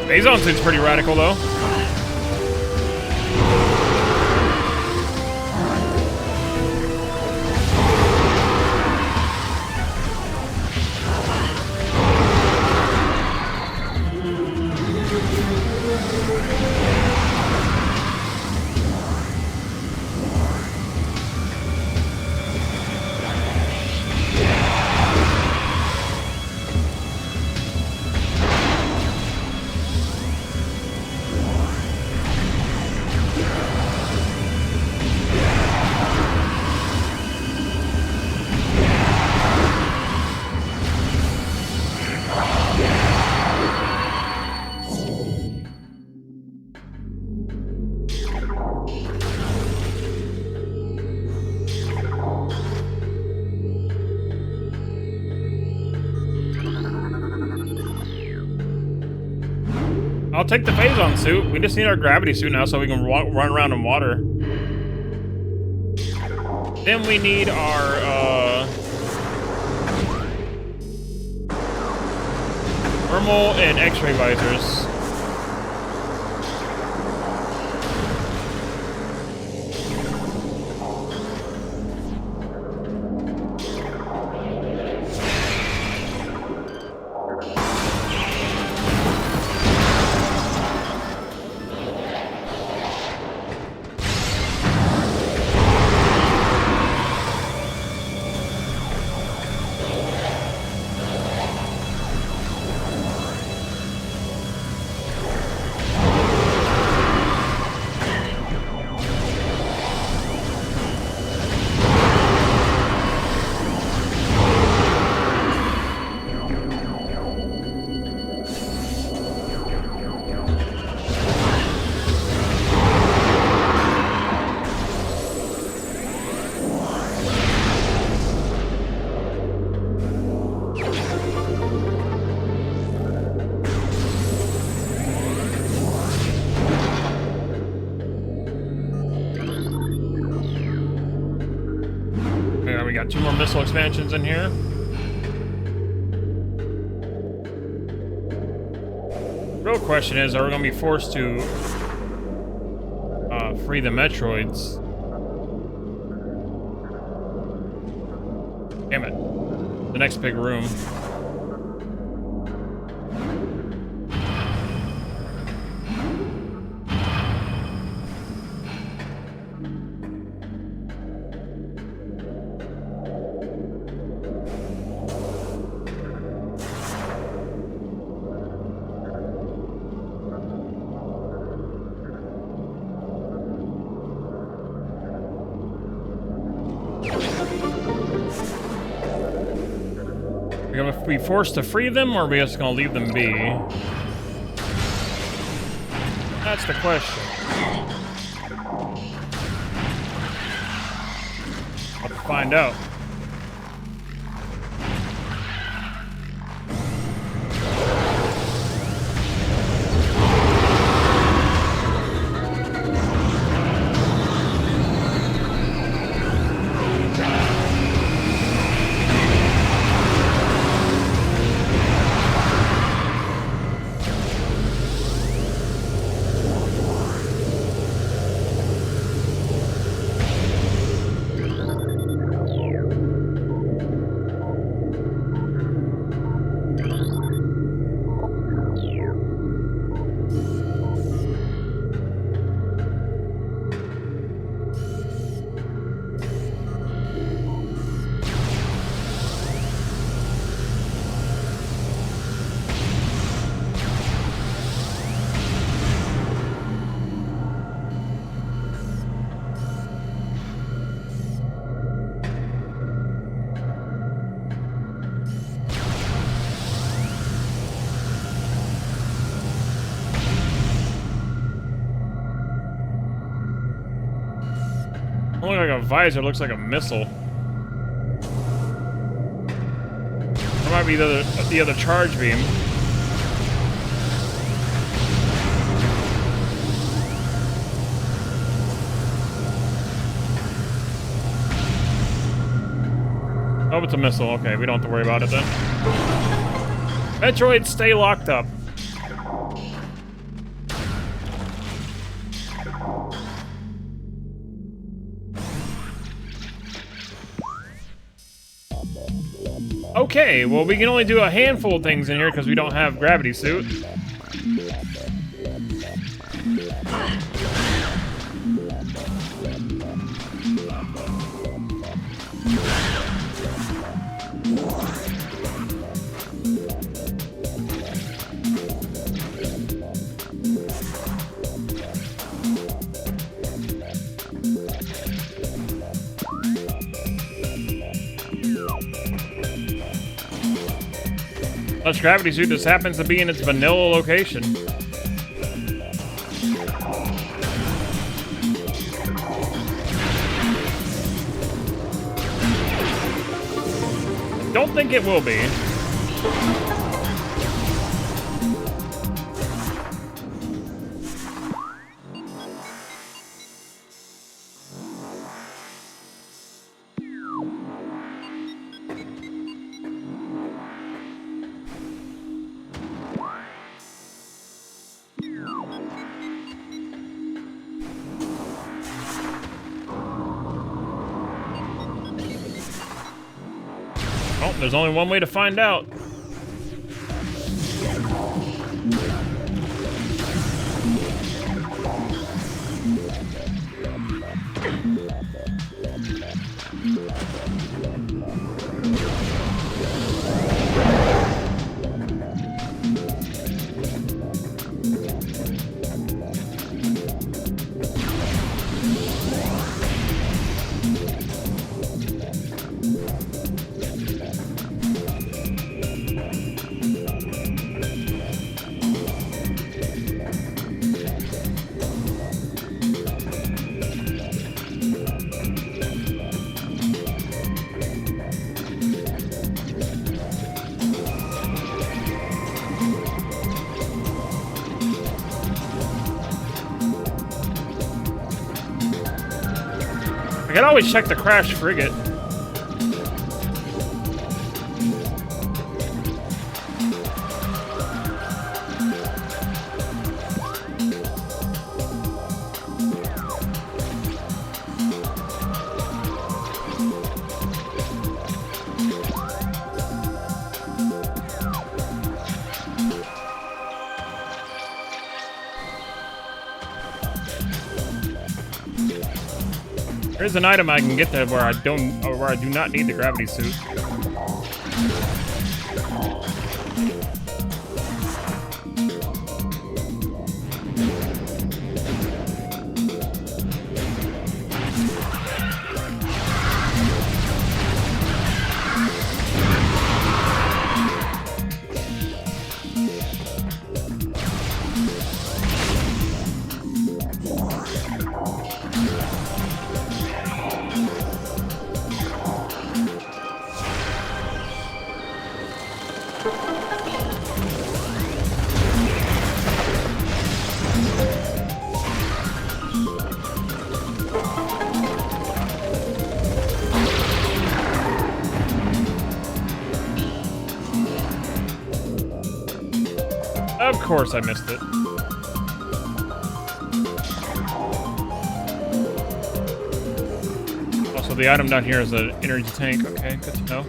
Phazon suit's pretty radical, though. I'll take the phazon suit. We just need our gravity suit now so we can run around in water. Then we need our thermal and x-ray visors. We got 2 more missile expansions in here. Real question is, are we going to be forced to free the Metroids? Damn it. The next big room. Are we going to be forced to free them, or are we just going to leave them be? That's the question. Let's find out. Don't look like a visor, looks like a missile. Or might be the other charge beam. Oh, it's a missile. Okay, we don't have to worry about it then. Metroid, stay locked up. Okay, well, we can only do a handful of things in here because we don't have gravity suit. Plus, gravity suit just happens to be in its vanilla location. Don't think it will be. Oh, there's only one way to find out. I can always check the crashed frigate. Here's an item I can get there where I do not need the gravity suit. Of course I missed it. Also, the item down here is an energy tank. Okay, good to know.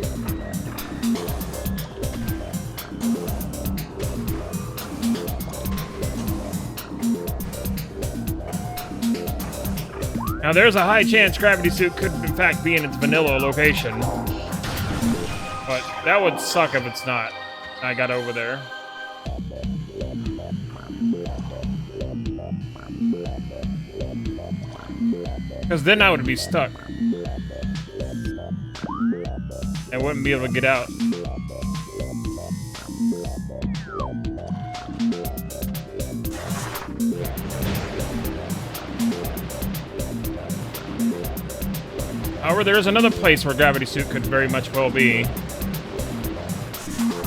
Now, there's a high chance Gravity Suit could, in fact, be in its vanilla location. But that would suck if it's not. I got over there. Because then I would be stuck. I wouldn't be able to get out. However, there is another place where Gravity Suit could very much well be.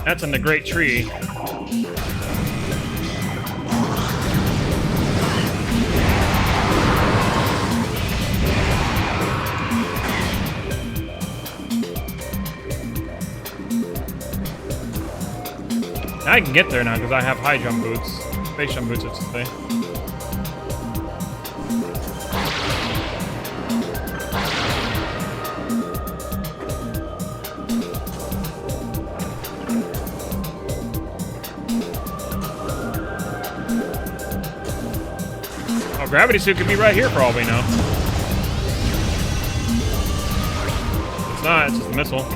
That's in the Great Tree. I can get there now because I have high jump boots. Space jump boots, I should say. Oh, Gravity Suit could be right here for all we know. It's not, it's just a missile.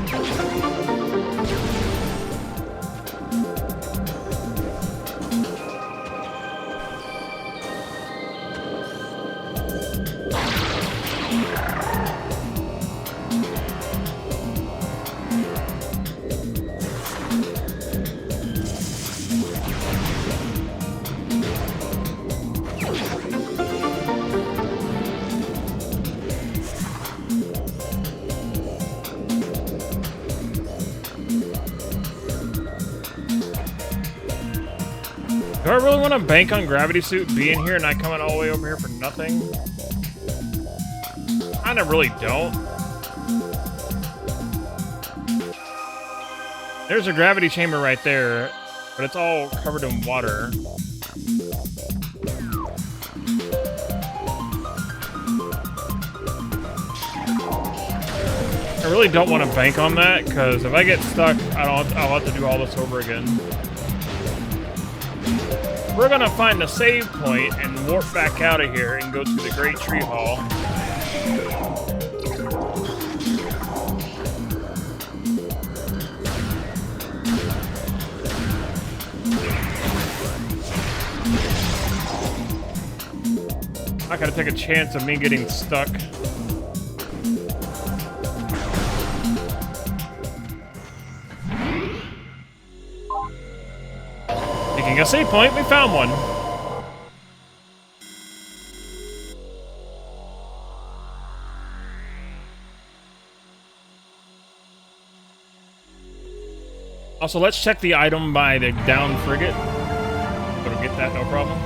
Do I really want to bank on Gravity Suit being here and not coming all the way over here for nothing? I really don't. There's a gravity chamber right there, but it's all covered in water. I really don't want to bank on that, because if I get stuck, I'll have to do all this over again. We're gonna find a save point and warp back out of here and go to the Great Tree Hall. Not gonna take a chance of me getting stuck. Taking a save point, we found one. Also, let's check the item by the downed frigate. Gonna get that, no problem.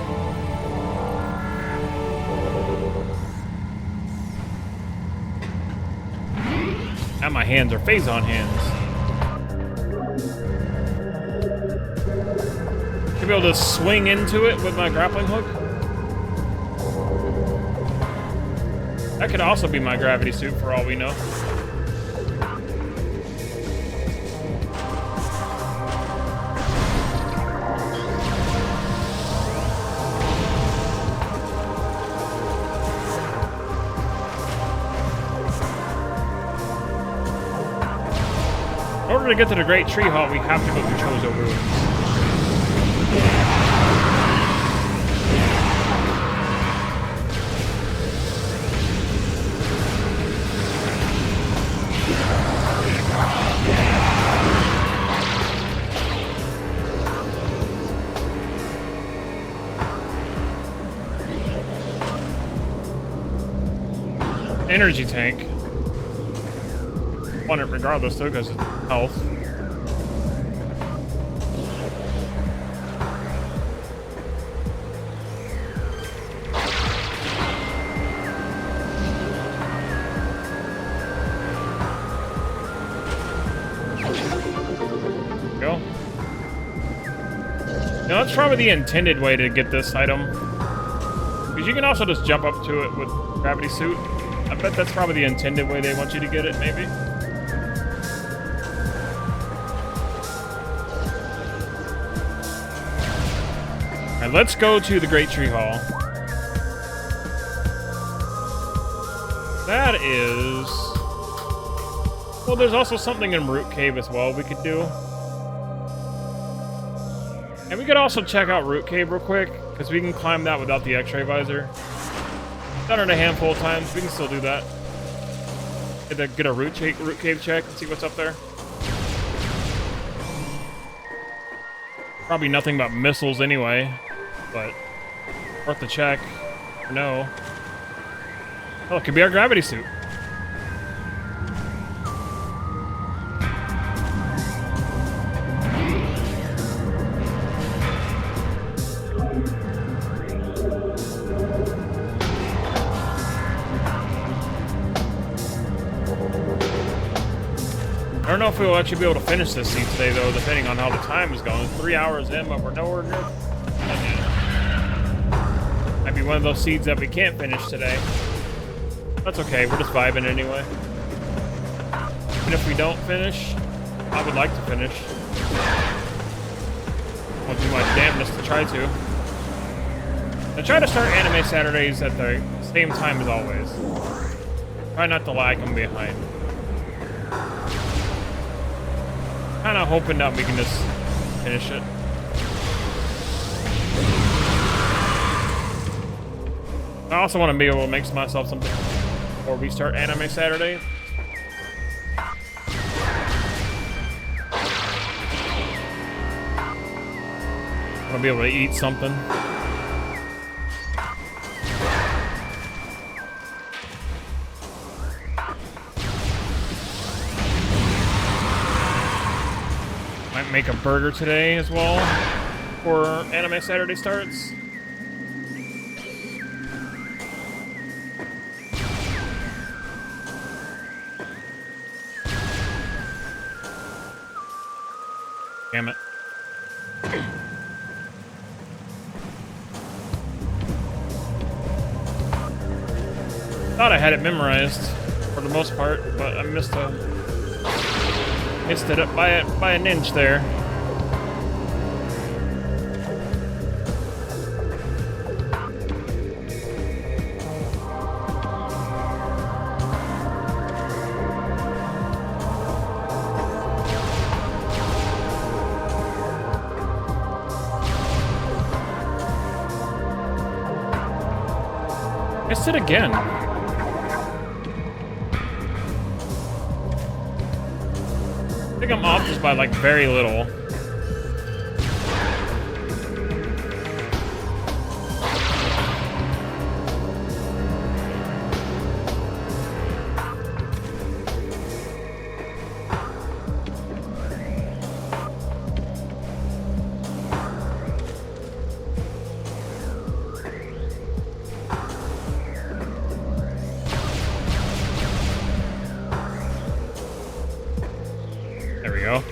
Now my hands are phase-on hands. Should be able to swing into it with my grappling hook. That could also be my gravity suit for all we know. In order to get to the Great Tree Hall, we have to go through Chozo Ruins. Energy tank. Want it regardless though, because it's health. Go. You know, That's probably the intended way to get this item. Because you can also just jump up to it with gravity suit. I bet that's probably the intended way they want you to get it, maybe. Alright, let's go to the Great Tree Hall. That is... Well, there's also something in Root Cave as well we could do. And we could also check out Root Cave real quick, because we can climb that without the X-ray visor. Done it a handful of times, we can still do that. Get a root cave check and see what's up there. Probably nothing but missiles anyway, but worth the check. No. Oh, it could be our gravity suit. I don't know if we'll actually be able to finish this seed today, though, depending on how the time is going. 3 hours in, but we're nowhere near. Might be one of those seeds that we can't finish today. That's okay, we're just vibing anyway. Even if we don't finish, I would like to finish. I'll do my damnedest to try to. I try to start Anime Saturdays at the same time as always. Try not to lag them behind. Kind of hoping that we can just finish it. I also want to be able to make myself something before we start Anime Saturday. I want to be able to eat something. Might make a burger today as well before Anime Saturday starts. Damn it. Thought I had it memorized for the most part, but I missed it up by an inch there. Missed it again. I think I'm off just by like very little. There we go.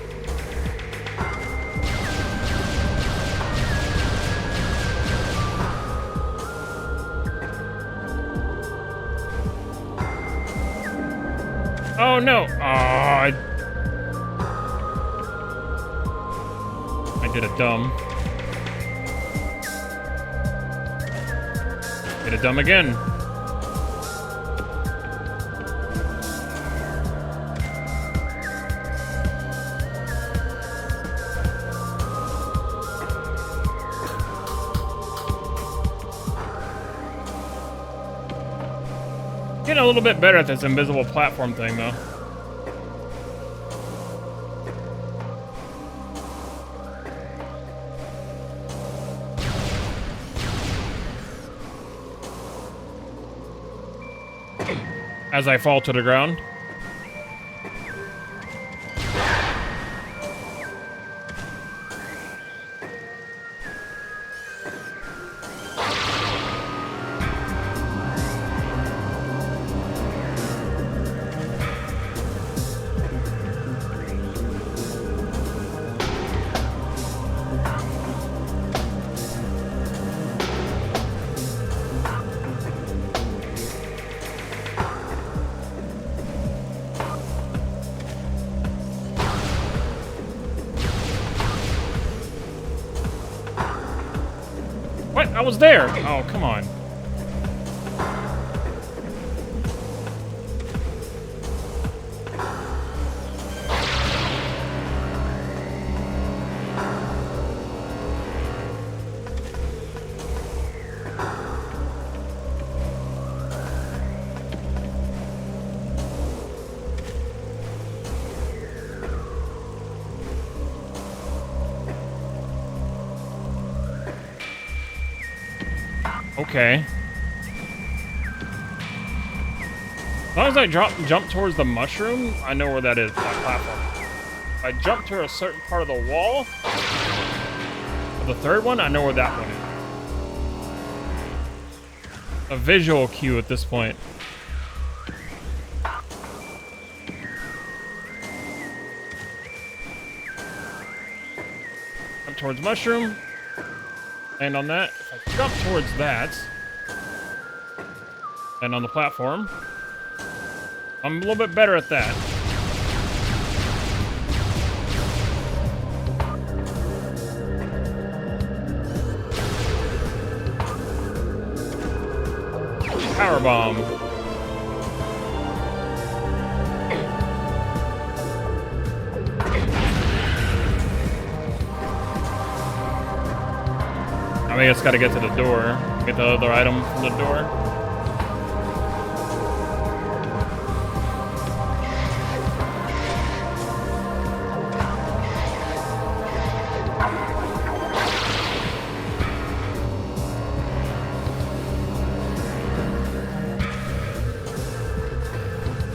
Oh no! I did a dumb. Did a dumb again. Getting a little bit better at this invisible platform thing, though. As I fall to the ground. I was there. Oh, come on. Okay. As long as I jump towards the mushroom, I know where that is, that platform. If I jump to a certain part of the wall, the third one, I know where that one is. A visual cue at this point. Jump towards mushroom. Land on that. If I jump towards that, and on the platform, I'm a little bit better at that. Power bomb. I mean, it's got to get to the door. Get the other item from the door.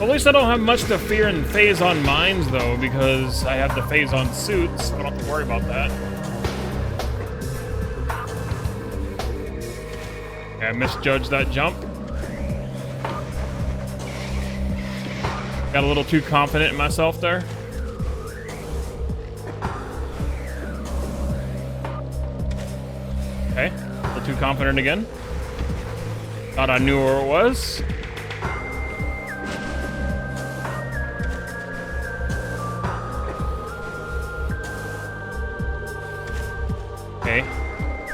At least I don't have much to fear in phase-on mines, though, because I have the phase-on suits. I don't have to worry about that. I misjudged that jump. Got a little too confident in myself there. Okay, a little too confident again. Thought I knew where it was. Okay.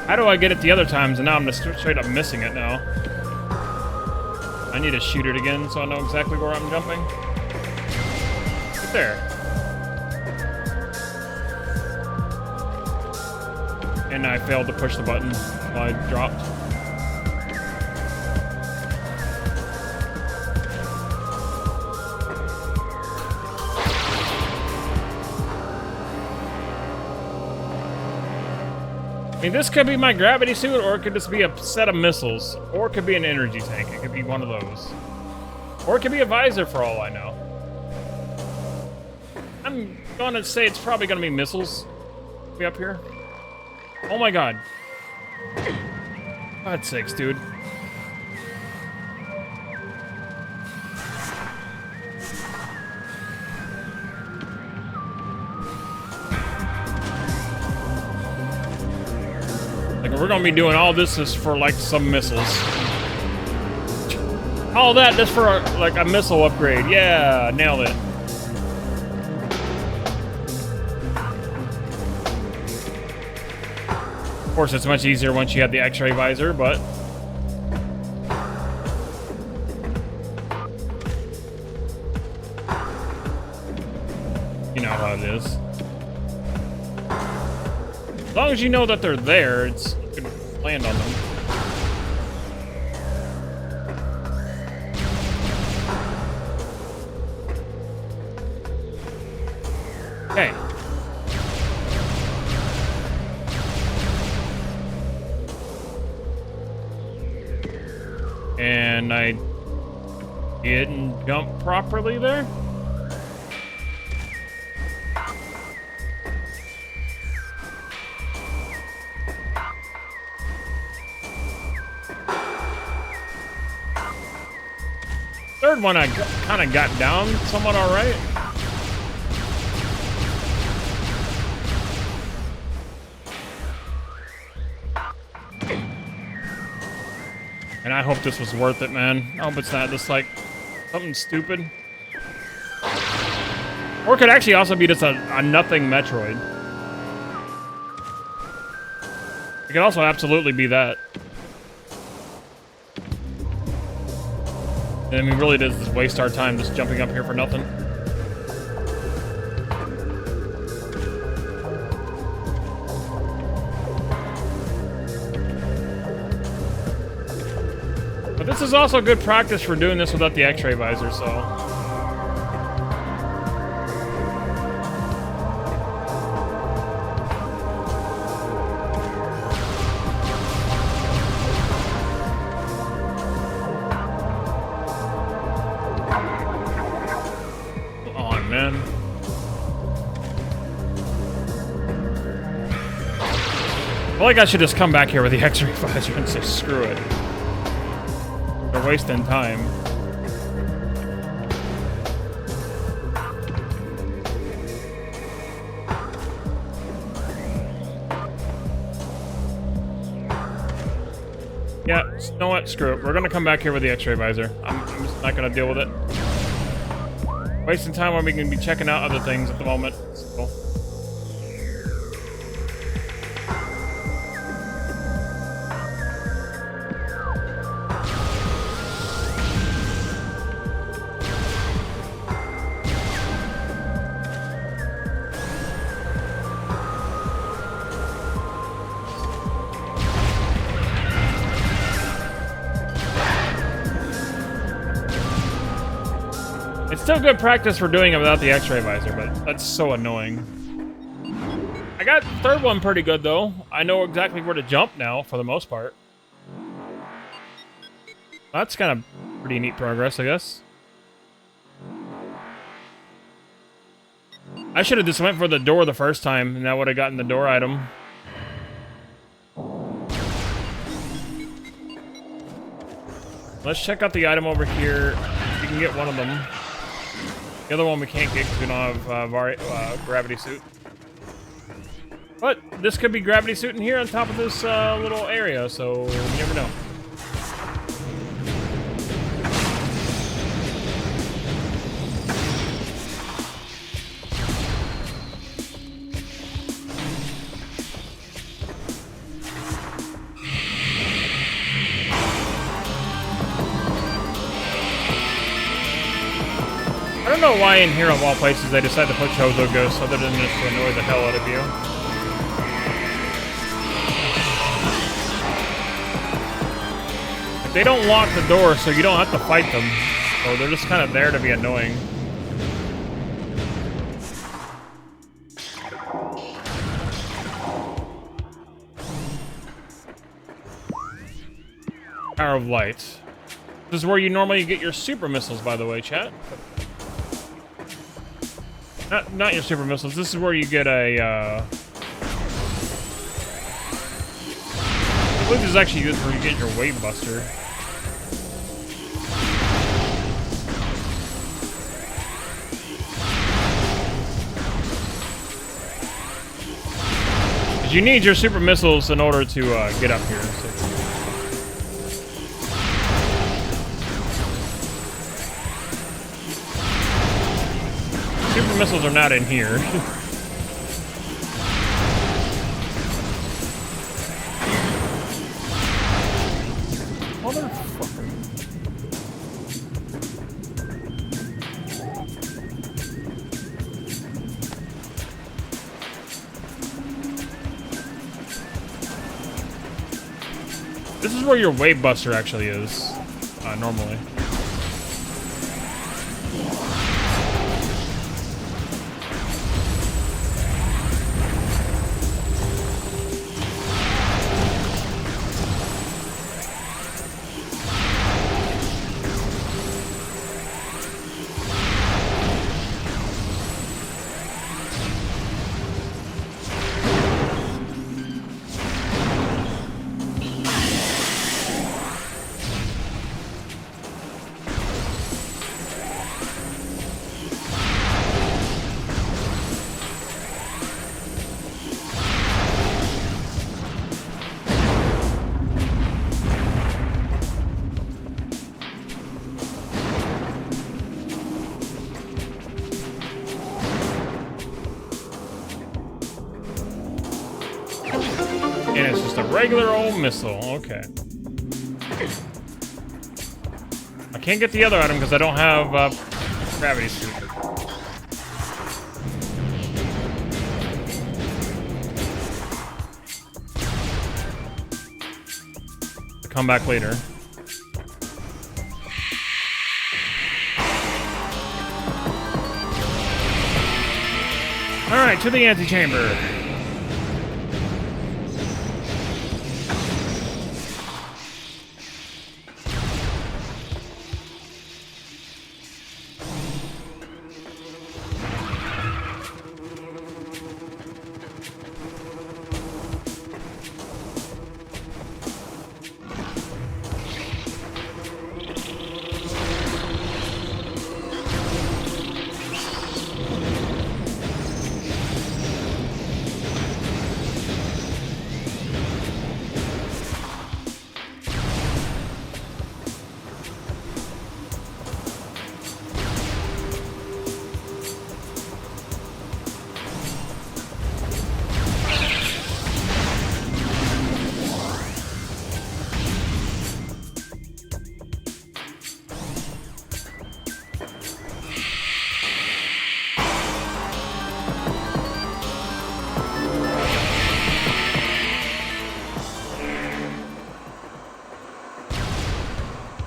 How do I get it the other times and now I'm just straight up missing it now? I need to shoot it again so I know exactly where I'm jumping. Right there. And I failed to push the button while I dropped. I mean, this could be my gravity suit, or it could just be a set of missiles, or it could be an energy tank. It could be one of those. Or it could be a visor for all I know. I'm gonna say it's probably gonna be missiles. Be up here. Oh my god. God's sakes, dude. Like, we're gonna be doing all this just for like some missiles. All that just for like a missile upgrade. Yeah, nailed it. Of course, it's much easier once you have the X-ray visor, but you know how it is. As long as you know that they're there, you can land on them. Okay. And I didn't jump properly there. Third one I kind of got down somewhat all right. And I hope this was worth it, man. I hope it's not just like something stupid. Or it could actually also be just a nothing Metroid. can also absolutely be that. And I mean, really does just waste our time just jumping up here for nothing. But this is also good practice for doing this without the X-ray visor, so... Man. I feel like I should just come back here with the X-ray visor and say screw it. They're wasting time. Yeah, you know what? Screw it. We're gonna come back here with the X-ray visor. I'm just not gonna deal with it. Wasting time when we can be checking out other things at the moment. So. It's still good practice for doing it without the X-ray visor, but that's so annoying. I got the third one pretty good, though. I know exactly where to jump now, for the most part. That's kind of pretty neat progress, I guess. I should have just went for the door the first time, and that would have gotten the door item. Let's check out the item over here. You can get one of them. The other one we can't get because we don't have gravity suit. But this could be gravity suit in here on top of this little area, so you never know. I don't know why in here of all places they decided to put Chozo Ghosts other than just to annoy the hell out of you. They don't lock the door, so you don't have to fight them. So they're just kind of there to be annoying. Power of Light. This is where you normally get your super missiles, by the way, chat. Not your super missiles. This is where you get a, I believe this is actually good for you get your Wave Buster. Because you need your super missiles in order to get up here. So. Super missiles are not in here. Motherfucker. This is where your Wave Buster actually is, normally. regular old missile. Okay. I can't get the other item because I don't have gravity suit. I'll come back later. Alright, to the antechamber.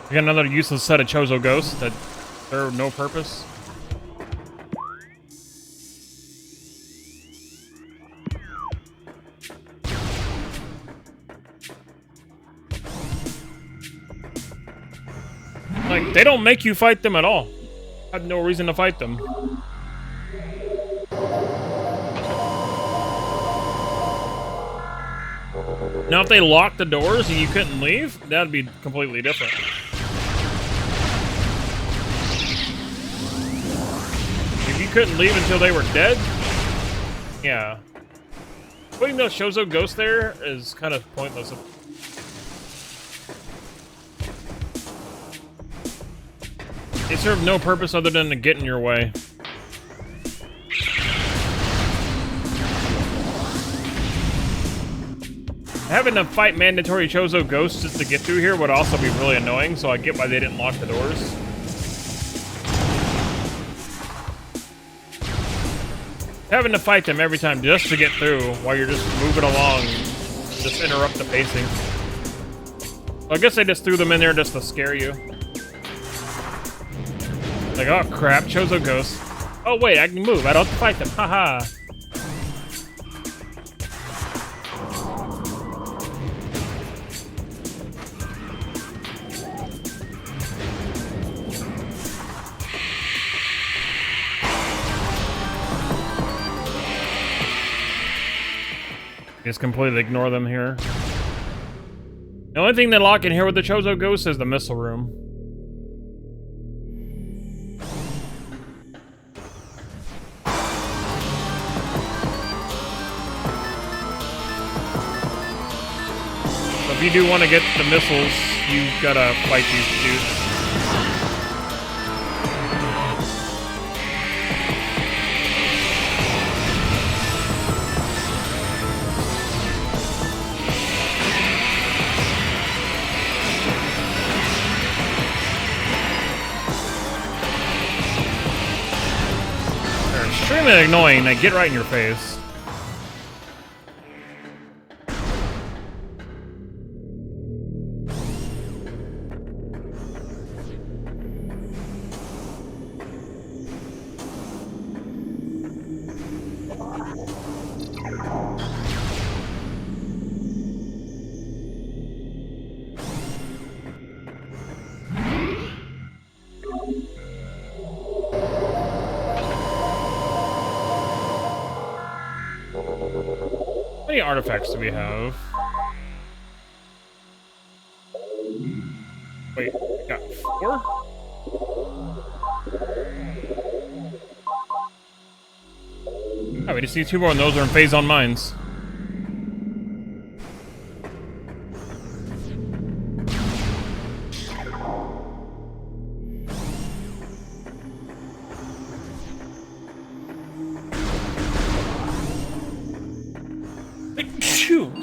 I got another useless set of Chozo ghosts that serve no purpose. Like, they don't make you fight them at all. I have no reason to fight them. Now, if they locked the doors and you couldn't leave, that'd be completely different. If you couldn't leave until they were dead, yeah. Putting those Chozo ghosts there is kind of pointless. They serve no purpose other than to get in your way. Having to fight mandatory Chozo ghosts just to get through here would also be really annoying, so I get why they didn't lock the doors. Having to fight them every time just to get through while you're just moving along, just interrupt the pacing. So I guess they just threw them in there just to scare you. Like, oh crap, Chozo ghosts. Oh wait, I can move, I don't have to fight them, haha. Just completely ignore them here. The only thing they lock in here with the Chozo ghosts is the missile room. So if you do want to get the missiles, you gotta fight these dudes. Extremely annoying, they get right in your face. How many artifacts do we have? Wait, we got 4? Oh, we just need 2 more, and those are in phase on mines.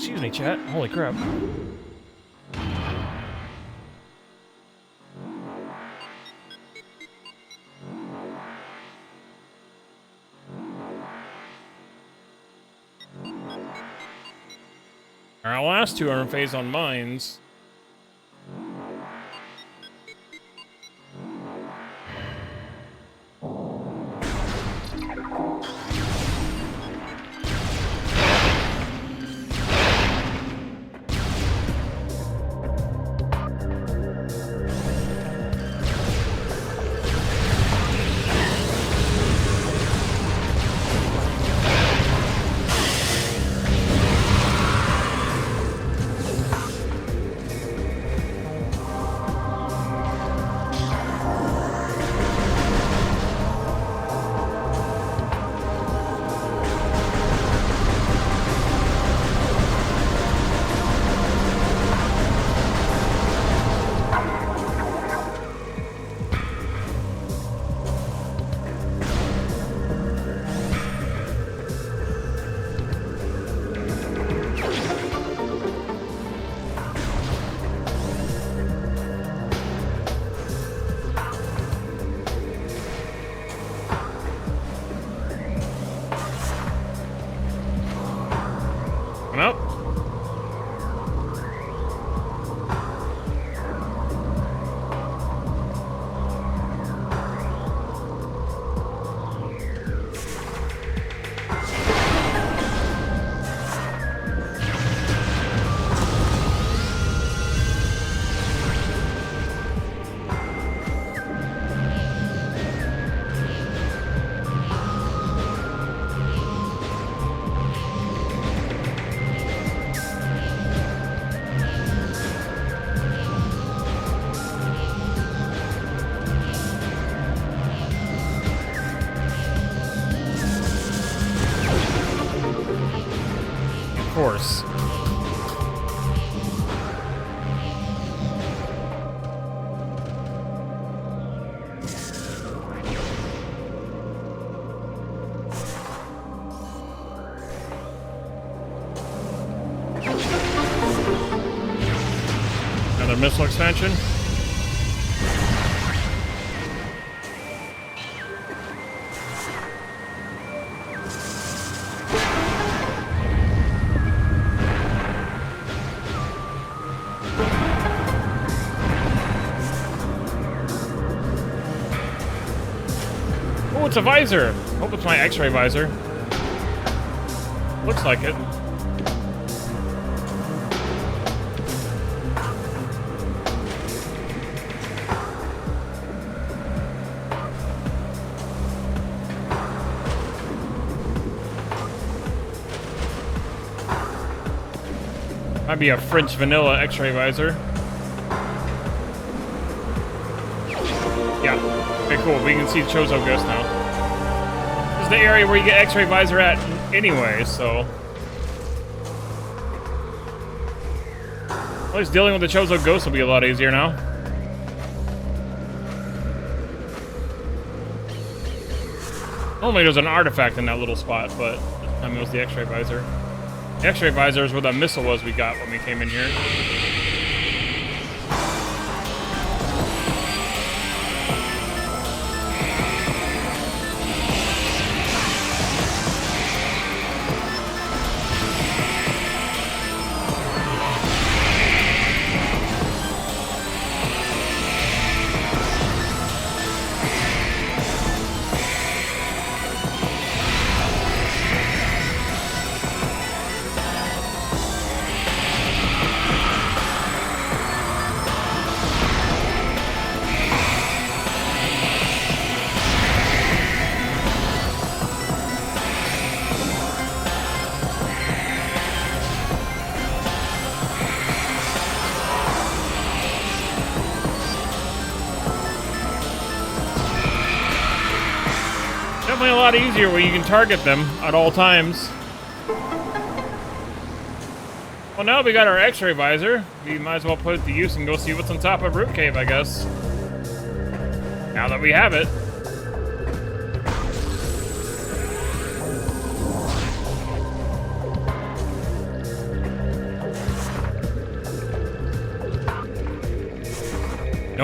Excuse me, chat. Holy crap. Our last two are in phase on mines. Coming up. Of course. Another missile expansion. Oh, it's a visor. Hope it's my X-ray visor. Looks like it. Might be a French vanilla X-ray visor. Yeah. Okay, cool. We can see Chozo Ghost now. This is the area where you get X-ray visor at anyway, so... At least dealing with the Chozo Ghost will be a lot easier now. Normally there's an artifact in that little spot, but this time it was the X-ray visor. The X-ray visor is where the missile was we got when we came in here. Definitely a lot easier where you can target them at all times. Well, now we got our X-ray visor. We might as well put it to use and go see what's on top of Root Cave, I guess. Now that we have it.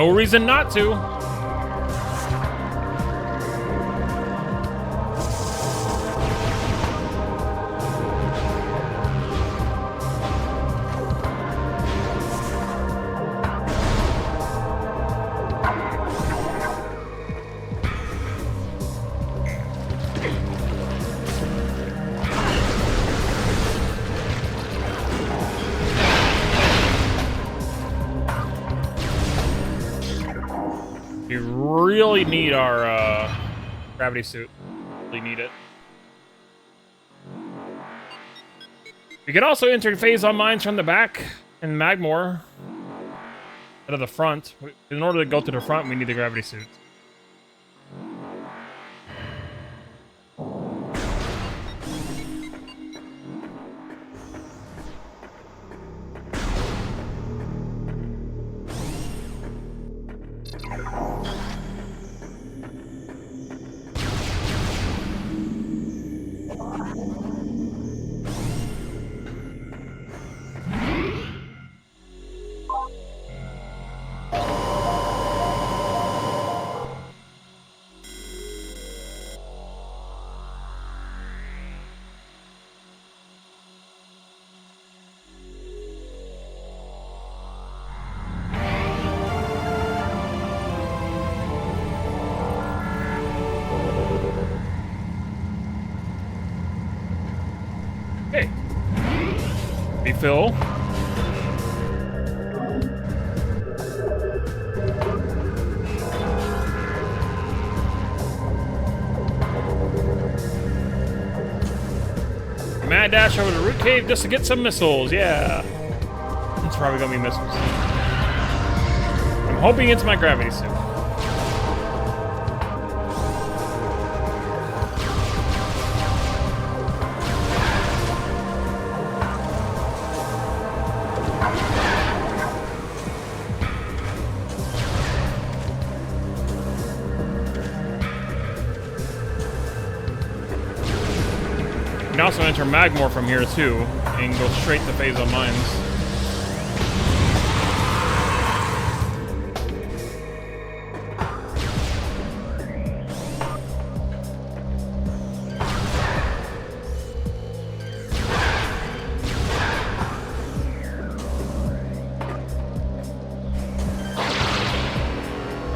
No reason not to. We really need our gravity suit. Really need it. We can also enter phase on mines from the back in Magmore. Out of the front. In order to go to the front, we need the gravity suit. Okay. Refill. Mad dash over to Root Cave just to get some missiles. Yeah. It's probably gonna be missiles. I'm hoping it's my gravity suit. You can also enter Magmore from here too, and go straight to phase on mines.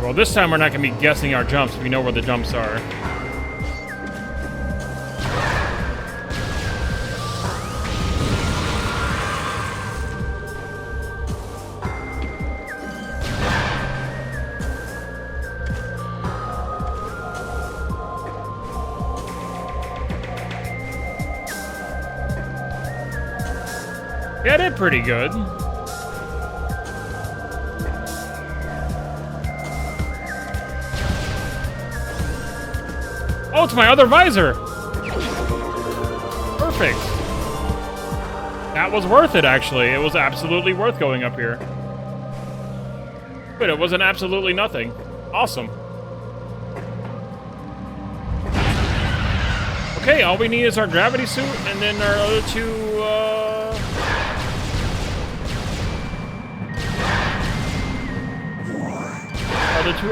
Well, this time we're not going to be guessing our jumps. We know where the jumps are. Yeah, I did pretty good. Oh, it's my other visor! Perfect. That was worth it, actually. It was absolutely worth going up here. But it wasn't absolutely nothing. Awesome. Okay, all we need is our gravity suit, and then our other two,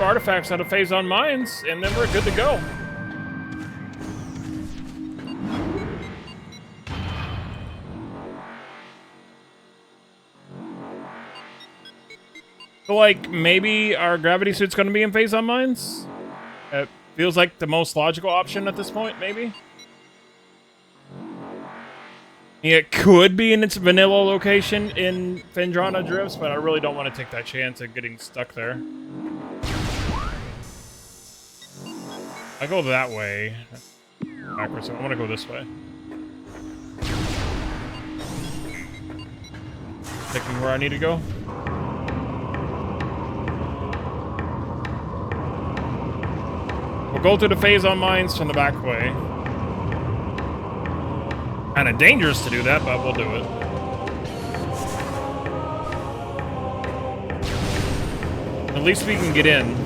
artifacts out of phase on mines, and then we're good to go. So, like, maybe our gravity suit's gonna be in phase on mines? It feels like the most logical option at this point, maybe? It could be in its vanilla location in Phendrana Drifts, but I really don't want to take that chance of getting stuck there. I go that way. Backwards, so I want to go this way. Taking where I need to go. We'll go through the phase on mines from the back way. Kind of dangerous to do that, but we'll do it. At least we can get in.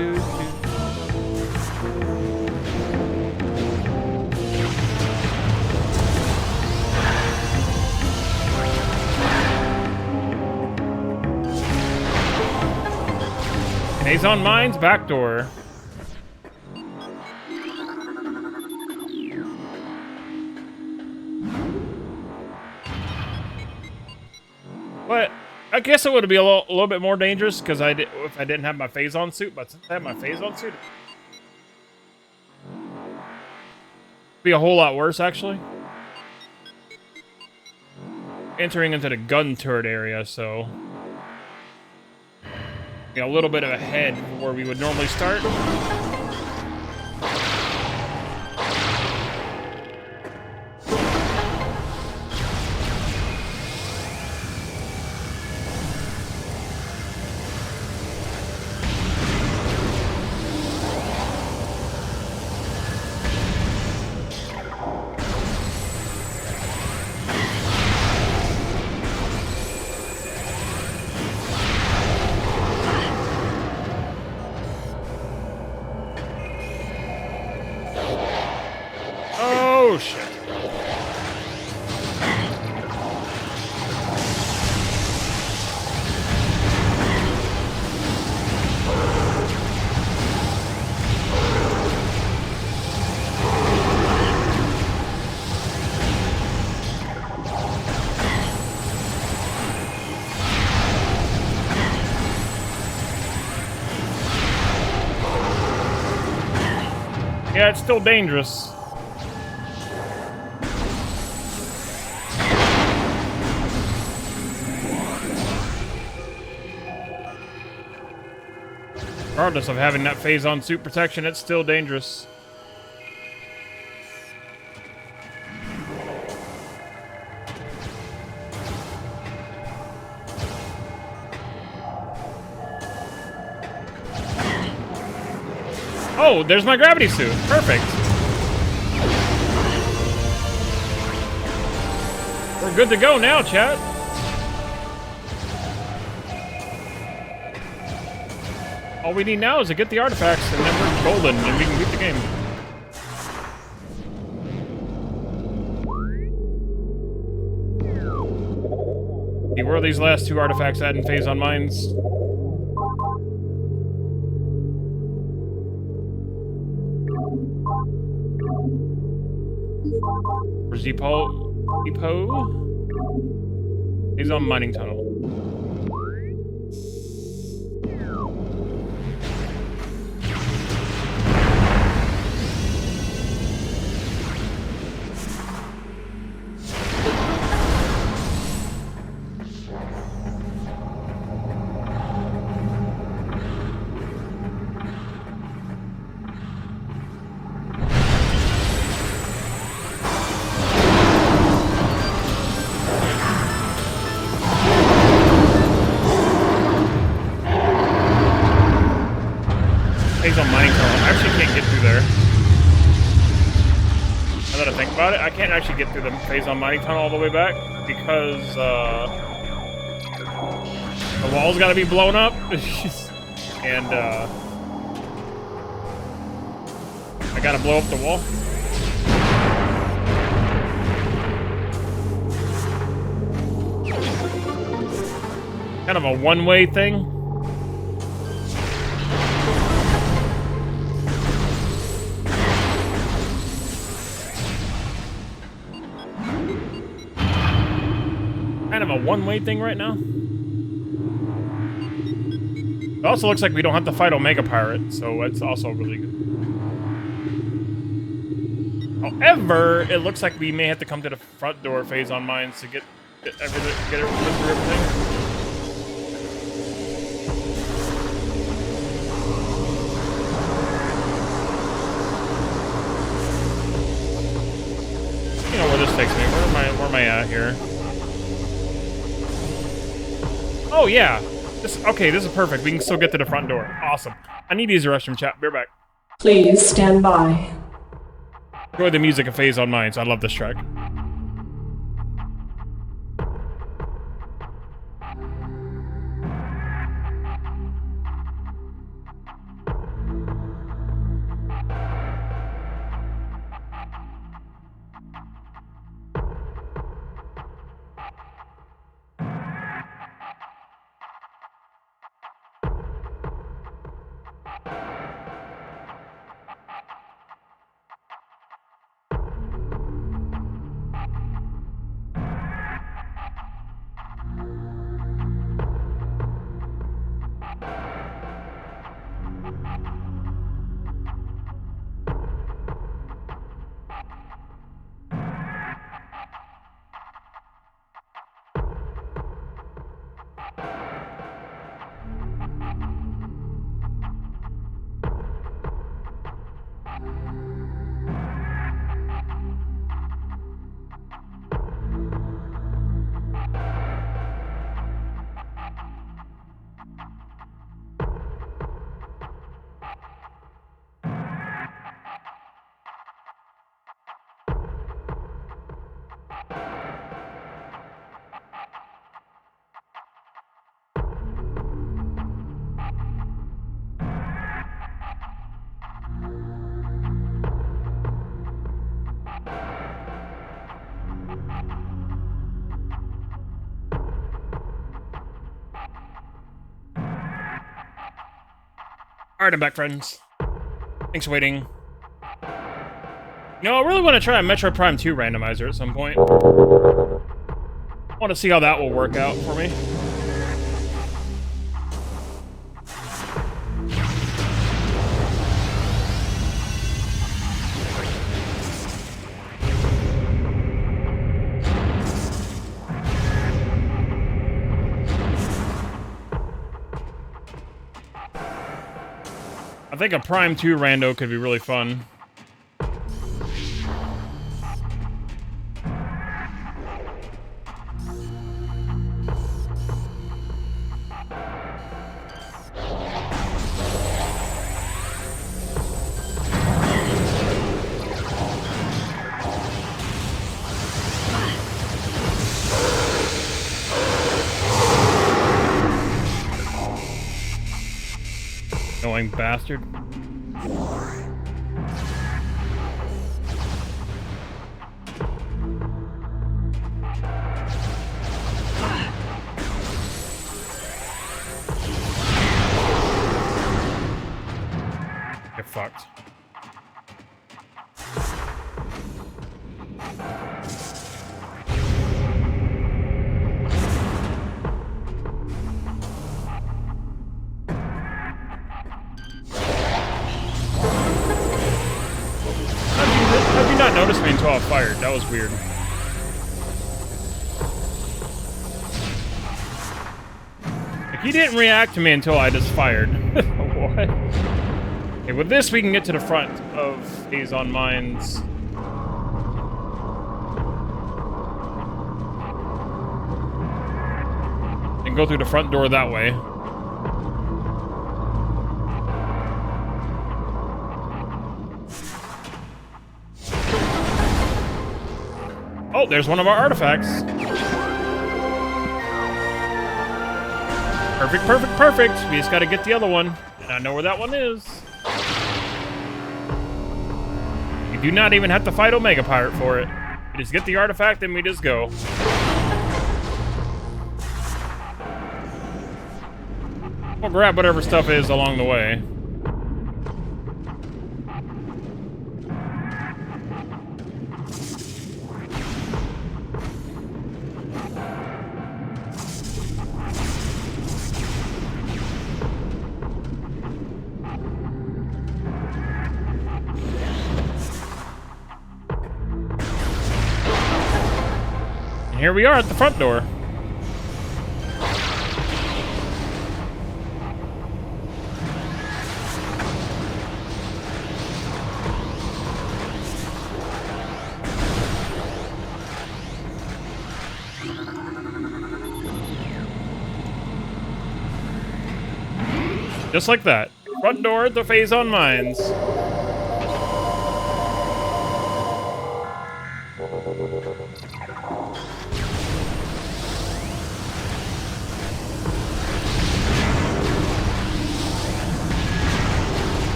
do, do. And he's on mine's back door. But I guess it would be a little bit more dangerous because if I didn't have my phase-on suit. But since I have my phase-on suit, it'd be a whole lot worse actually. Entering into the gun turret area, so a little bit of a head where we would normally start. Oh shit. Yeah, it's still dangerous. Regardless of having that phase-on suit protection, it's still dangerous. Oh, there's my gravity suit. Perfect. We're good to go now, chat. All we need now is to get the artifacts, and then we're golden, and we can beat the game. See, where are these last two artifacts at in phase-on mines? Where's Depot? He's on mining tunnel. On mining tunnel. I actually can't get through there. Now that I think about it, I can't actually get through the phase-on mining tunnel all the way back because the wall's got to be blown up, and I got to blow up the wall. Kind of a one-way thing. Kind of a one-way thing right now. It also looks like we don't have to fight Omega Pirate, so that's also really good. However, it looks like we may have to come to the front door phase-on mines to get everything, through everything. You know where this takes me. Where am I at here? Oh yeah. Okay, this is perfect. We can still get to the front door. Awesome. I need to use the restroom, chat. Be right back. Please stand by. Enjoy the music of phase-on mines. I love this track. Alright, I'm back, friends. Thanks for waiting. You know, I really want to try a Metroid Prime 2 randomizer at some point. I want to see how that will work out for me. I think a Prime 2 rando could be really fun. Annoying bastard. Get fucked. How'd you not notice me until I fired? That was weird. Like, he didn't react to me until I just fired. What? Okay, with this we can get to the front of Phase on Mines. And go through the front door that way. Oh, there's one of our artifacts. Perfect, perfect, perfect. We just gotta get the other one. And I know where that one is. You do not even have to fight Omega Pirate for it. You just get the artifact and we just go. We'll grab whatever stuff is along the way. Here we are at the front door. Just like that. Front door at the Phase on Mines.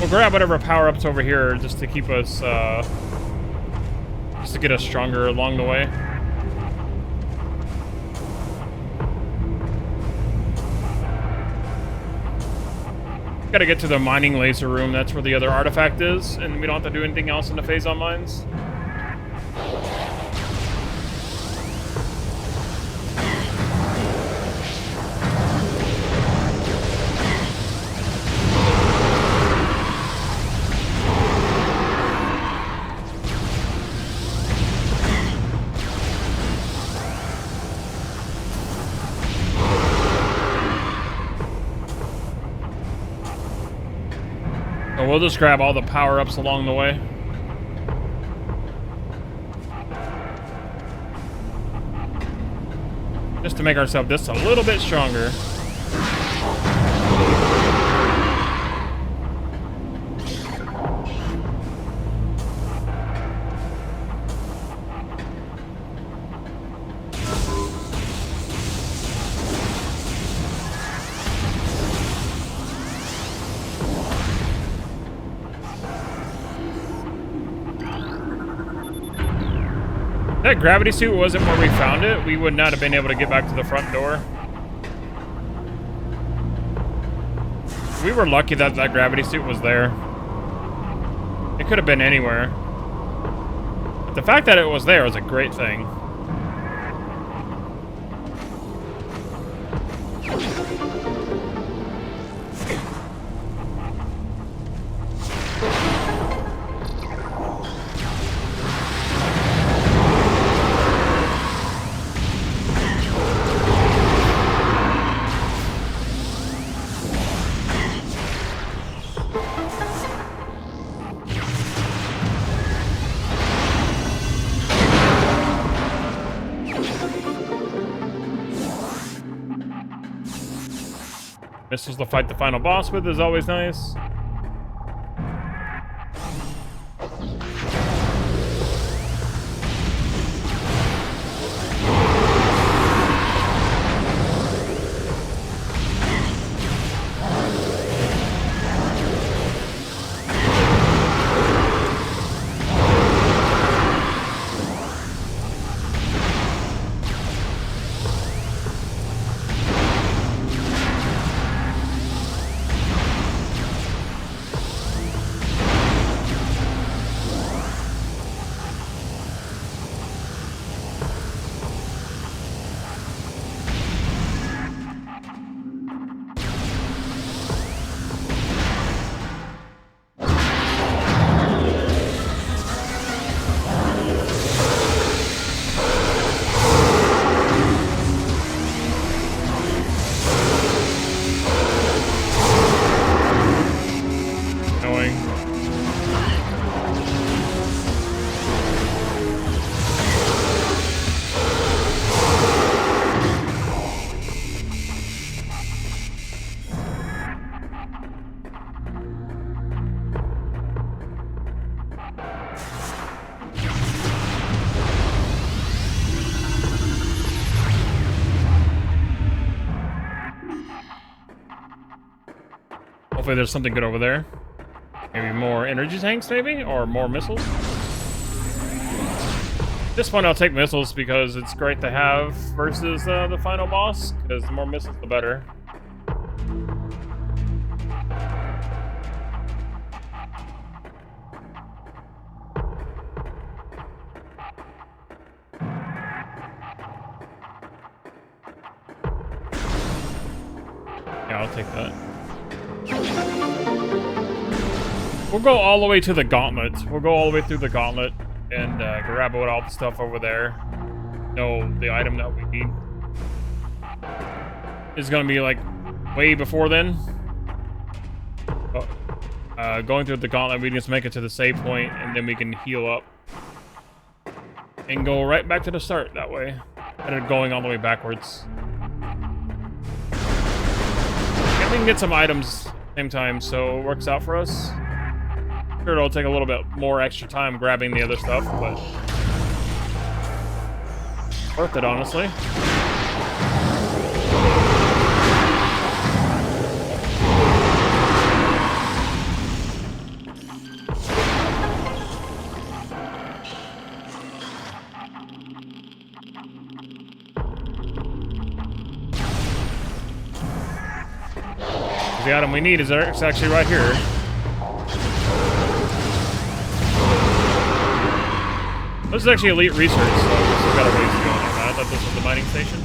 We'll grab whatever power-ups over here just to keep us, just to get us stronger along the way. Gotta get to the mining laser room. That's where the other artifact is, and we don't have to do anything else in the Phase on Mines. So we'll just grab all the power-ups along the way. Just to make ourselves just a little bit stronger. That gravity suit wasn't where we found it, we would not have been able to get back to the front door. We were lucky that that gravity suit was there. It could have been anywhere. But the fact that it was there was a great thing. Missiles to fight the final boss with is always nice. Hopefully there's something good over there. Maybe more energy tanks, maybe? Or more missiles? At this point, I'll take missiles because it's great to have versus the final boss, because the more missiles, the better. Yeah, I'll take that. We'll go all the way to the gauntlet. We'll go all the way through the gauntlet and grab all the stuff over there. No, the item that we need is gonna be like way before then. Going through the gauntlet, we just make it to the save point and then we can heal up and go right back to the start that way, instead of going all the way backwards. And we can get some items at the same time, so it works out for us. Sure, it'll take a little bit more extra time grabbing the other stuff, but worth it, honestly. The item we need is actually right here. This is actually elite research, so we've got a ways to go on that. I thought this was the mining station.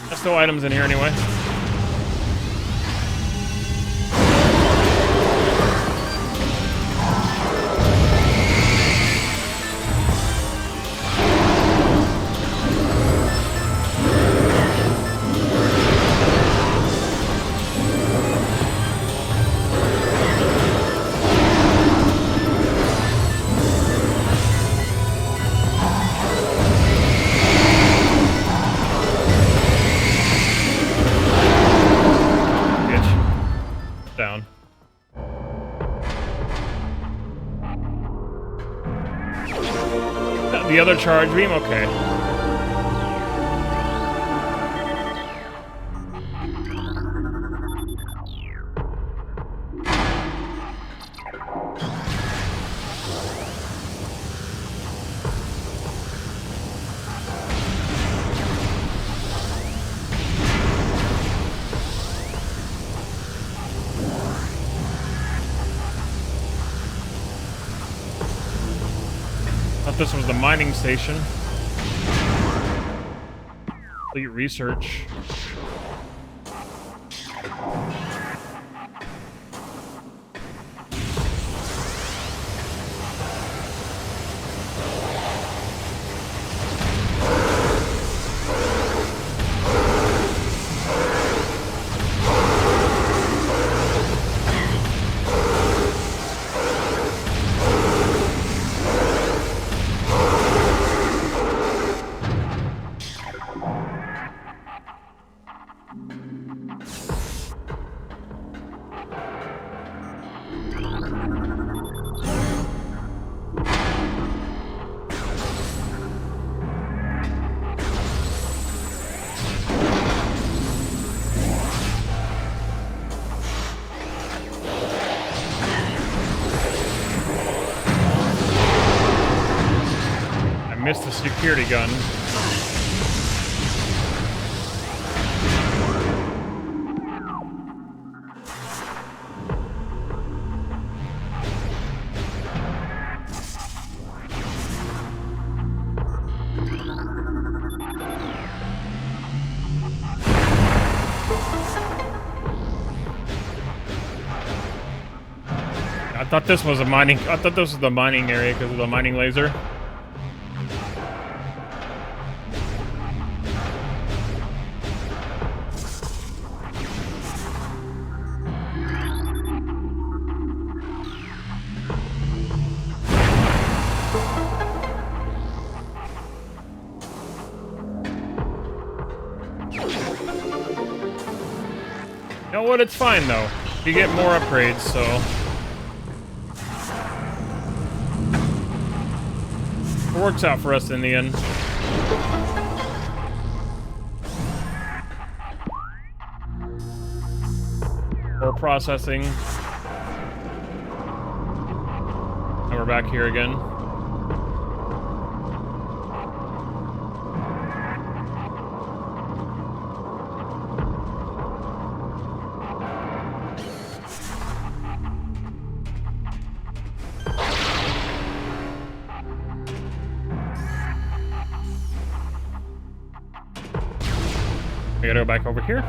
There's still items in here anyway. Down. The other charge beam? Okay. this was the mining station. Complete research. Missed the security gun. I thought this was a mining. I thought this was the mining area because of the mining laser. You know what? It's fine though. You get more upgrades, so. It works out for us in the end. More processing. And we're back here again. We gotta go back over here.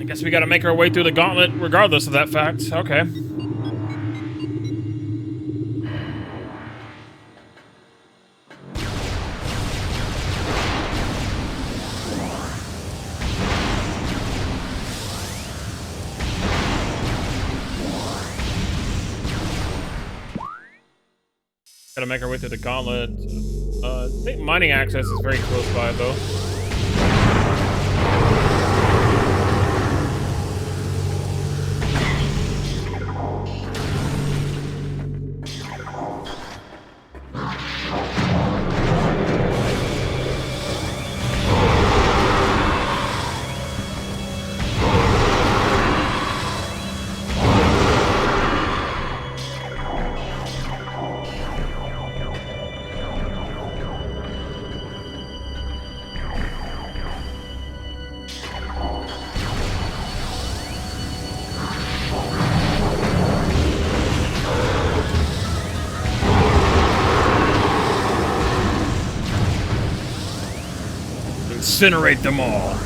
Guess we gotta make our way through the gauntlet regardless of that fact. Okay. Gotta make our way through the gauntlet. I think mining access is very close by though. Incinerate them all.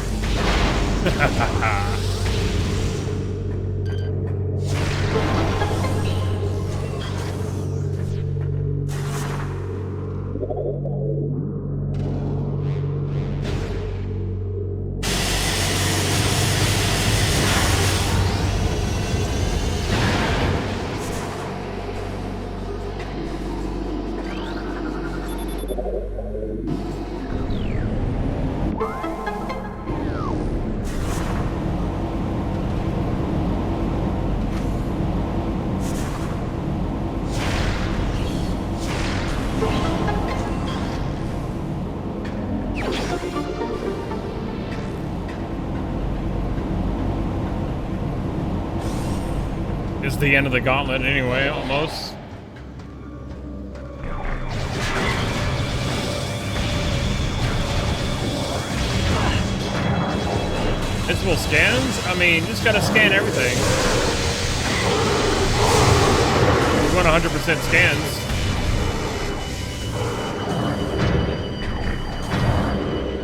is the end of the gauntlet anyway, almost. Visible scans? I mean, just gotta scan everything. We want 100% scans.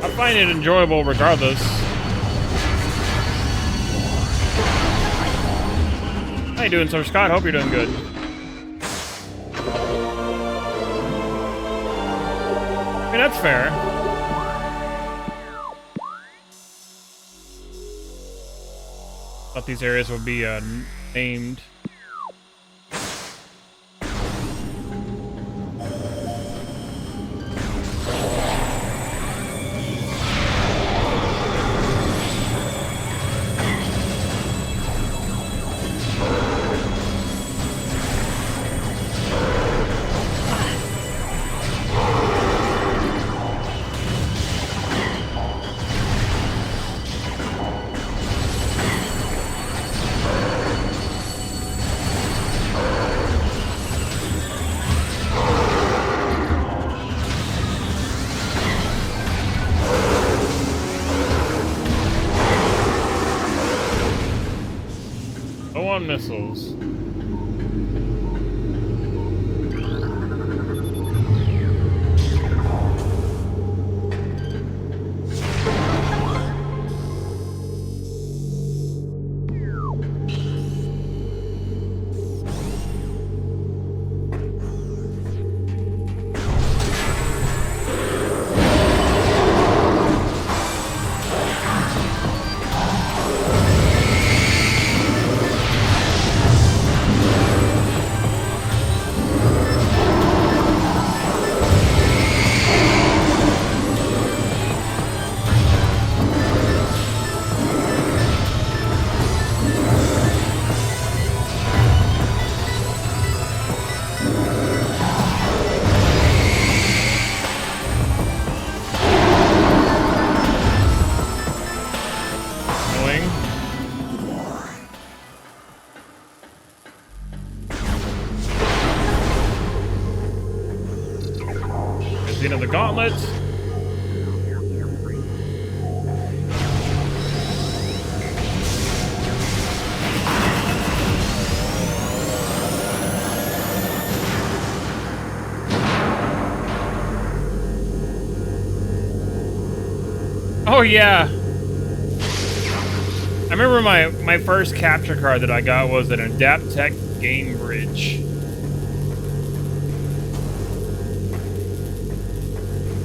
I find it enjoyable regardless. How you doing, Sir Scott? Hope you're doing good. I mean, that's fair. Thought these areas would be named. Missiles. Of the gauntlet. Oh yeah. I remember my first capture card that I got was an Adaptec Game Bridge.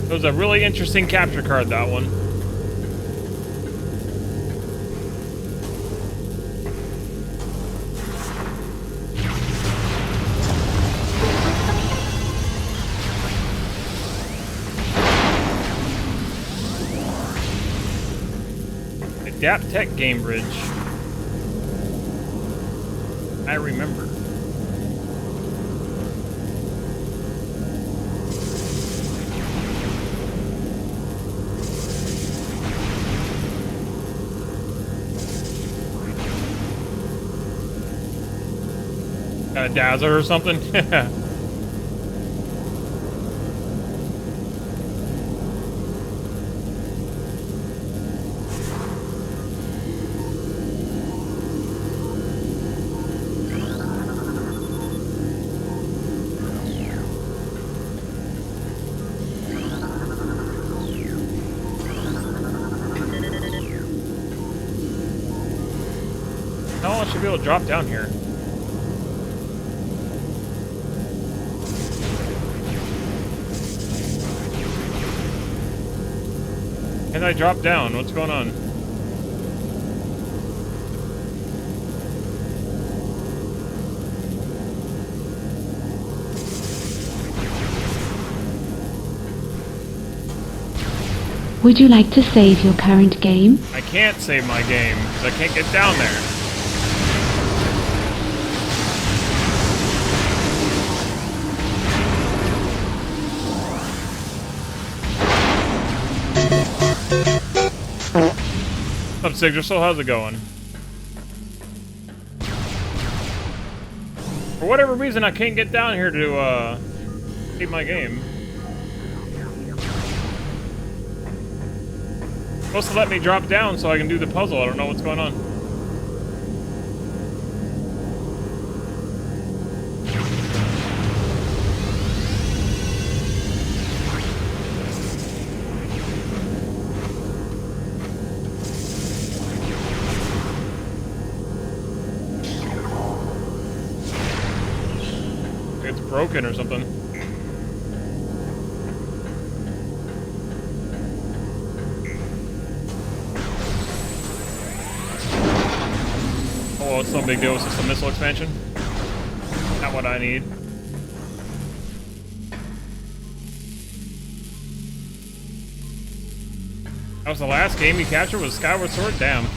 It was a really interesting capture card, that one. Adaptec Game Bridge. I remember. A Dazzler or something? No, I should be able to drop down here. Can I drop down? What's going on? Would you like to save your current game? I can't save my game because I can't get down there. What's up, Sigdra? So how's it going? For whatever reason, I can't get down here to beat my game. Supposed to let me drop down so I can do the puzzle. I don't know what's going on. It's broken or something. Oh, it's no big deal. It's just a missile expansion. Not what I need. That was the last game you captured was Skyward Sword? Damn.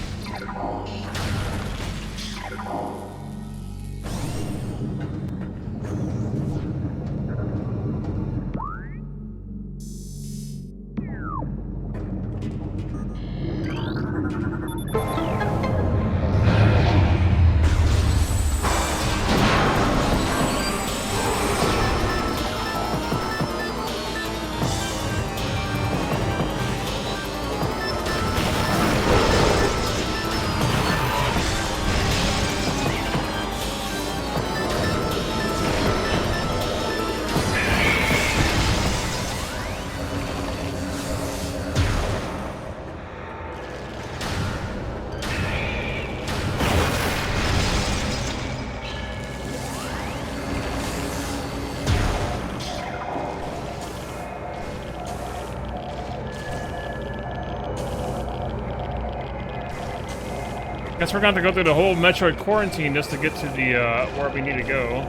Guess we're going to have to go through the whole Metroid quarantine just to get to the, where we need to go.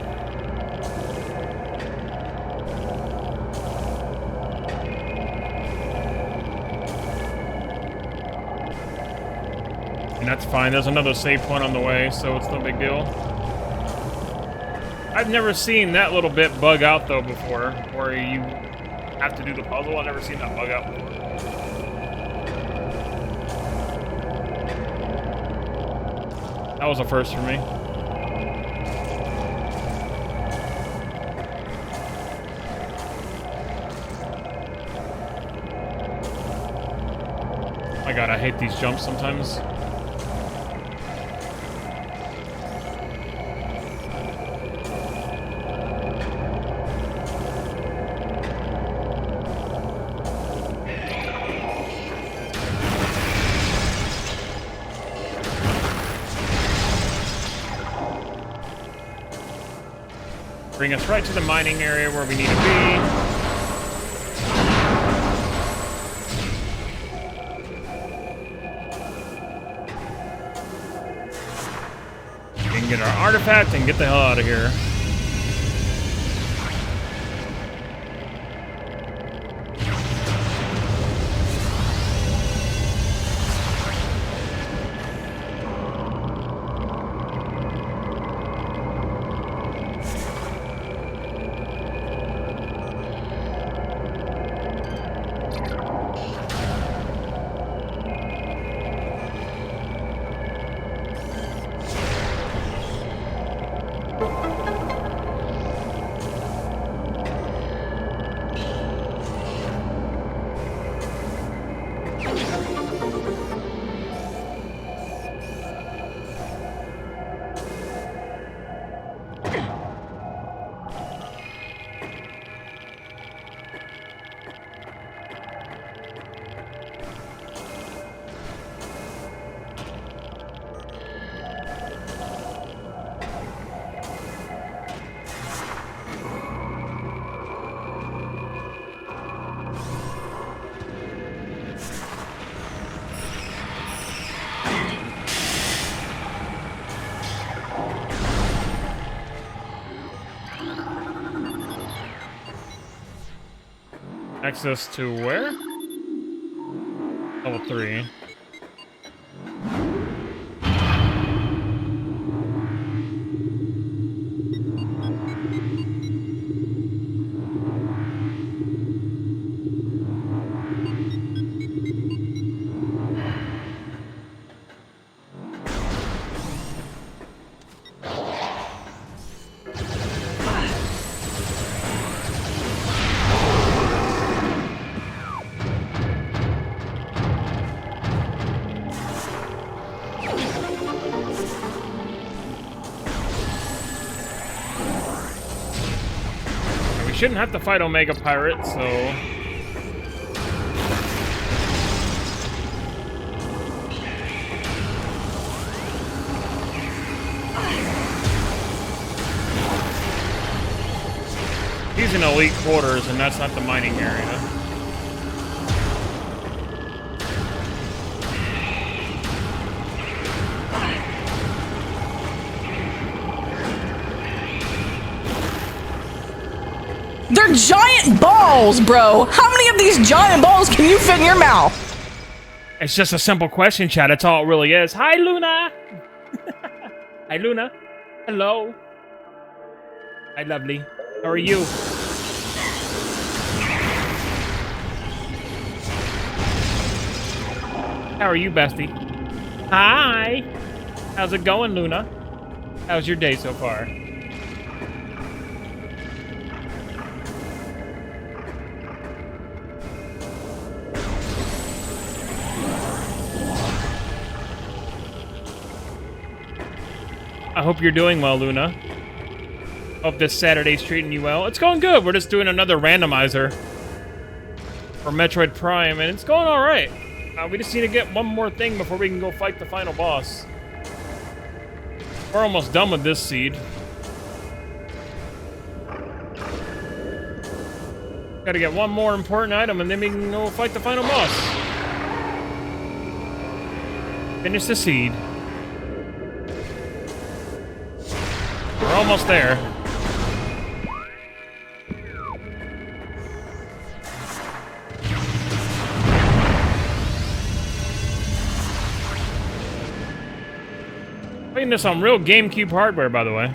And that's fine. There's another save point on the way, so it's no big deal. I've never seen that little bit bug out, though, before, where you have to do the puzzle. I've never seen that bug out before. That was a first for me. My god, I hate these jumps sometimes. Bring us right to the mining area where we need to be. We can get our artifact and get the hell out of here. Access to where? Level 3. We shouldn't have to fight Omega Pirate, so... He's in elite quarters, and that's not the mining area. They're giant balls, bro! How many of these giant balls can you fit in your mouth? It's just a simple question, chat. That's all it really is. Hi, Luna! Hi, Luna. Hello. Hi, lovely. How are you? How are you, bestie? Hi! How's it going, Luna? How's your day so far? I hope you're doing well, Luna. Hope this Saturday's treating you well. It's going good. We're just doing another randomizer for Metroid Prime, and it's going all right. We just need to get one more thing before we can go fight the final boss. We're almost done with this seed. Gotta get one more important item, and then we can go fight the final boss. Finish the seed. We're almost there. Playing this on real GameCube hardware, by the way.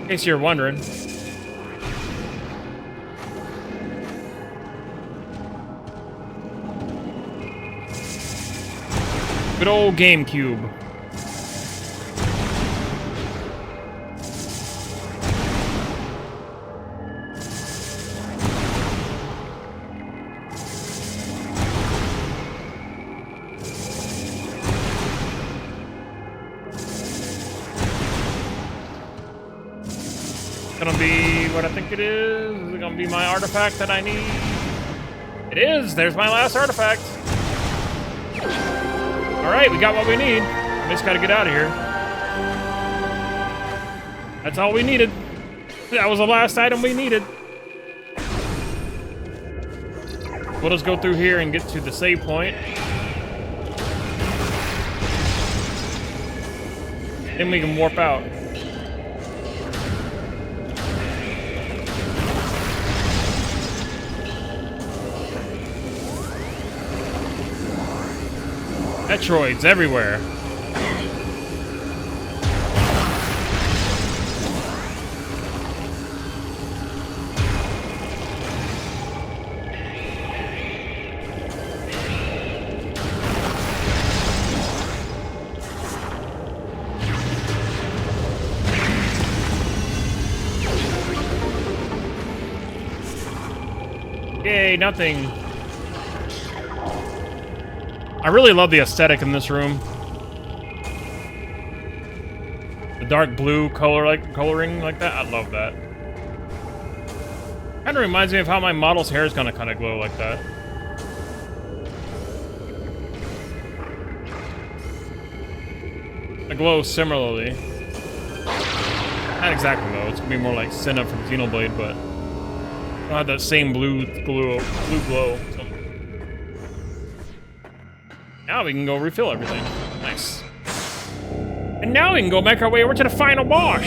In case you're wondering. Good old GameCube. Gonna be what I think it is. Is it gonna be my artifact that I need? It is. There's my last artifact. All right, we got what we need. We just gotta get out of here. That's all we needed. That was the last item we needed. We'll just go through here and get to the save point. Then we can warp out. Metroids everywhere. Yay, nothing. I really love the aesthetic in this room. The dark blue coloring like that. I love that. Kind of reminds me of how my model's hair is gonna kind of glow like that. It glows similarly. Not exactly though. It's gonna be more like Senna from Xenoblade, but I don't have that same blue glow. So. Now we can go refill everything. Nice. And now we can go make our way over to the final boss.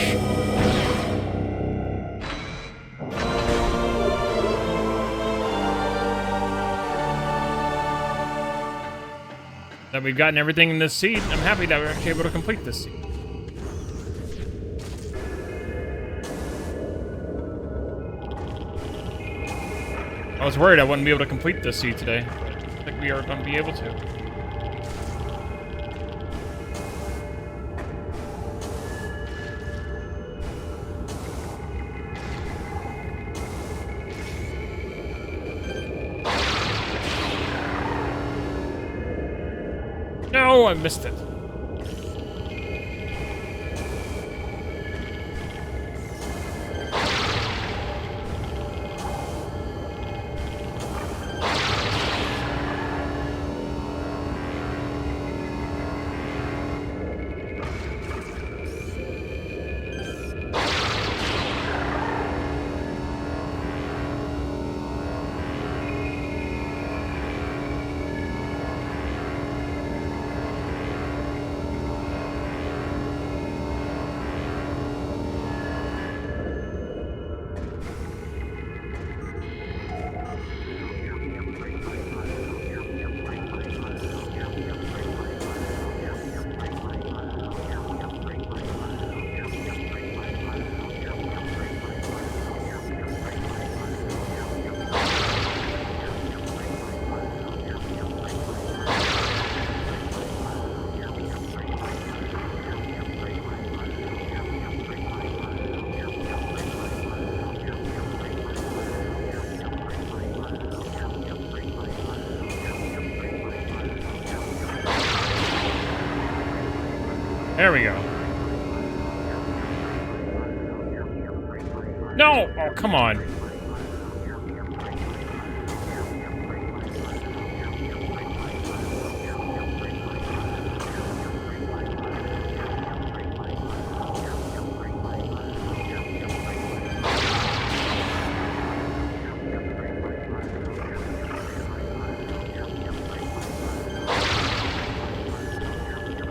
That we've gotten everything in this seed. I'm happy that we're actually able to complete this seed. I was worried I wouldn't be able to complete this seed today. I think we are going to be able to. No, I missed it. There we go. No! Oh, come on.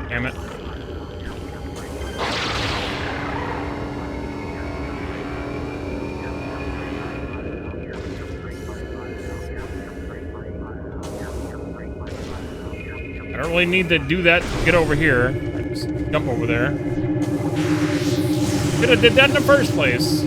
Damn it. I don't really need to do that to get over here. Just jump over there. Could have did that in the first place.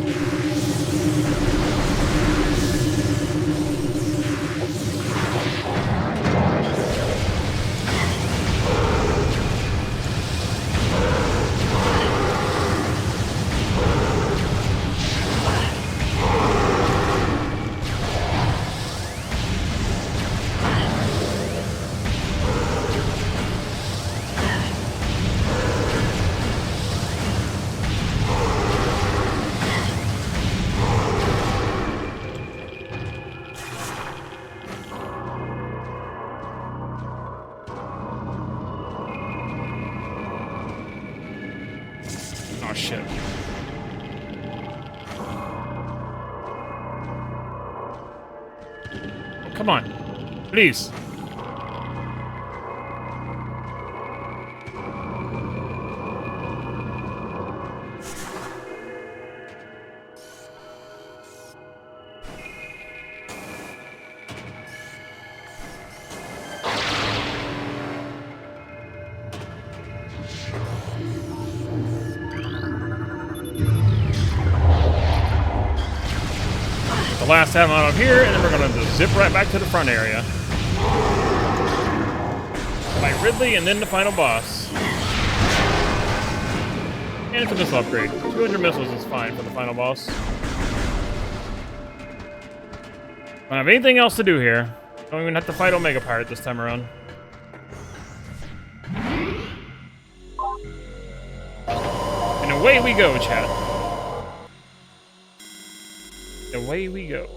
Oh, shit. Oh, come on. Please. The last time out of here, and then we're gonna just zip right back to the front area. Fight Ridley, and then the final boss. And it's a missile upgrade. 200 missiles is fine for the final boss. Don't have anything else to do here. Don't even have to fight Omega Pirate this time around. And away we go, chat. Away we go.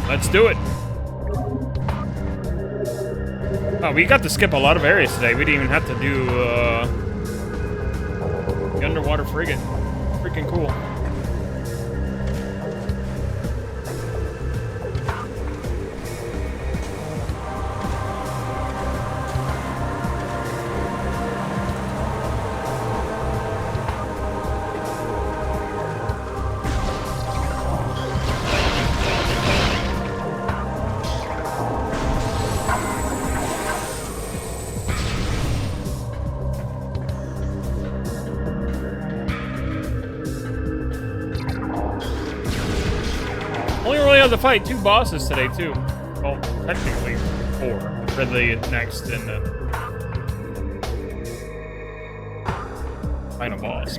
Let's do it. Oh, we got to skip a lot of areas today. We didn't even have to do the underwater frigate. Freaking cool. To fight 2 bosses today too. Well, technically 4. Ridley next and the final boss.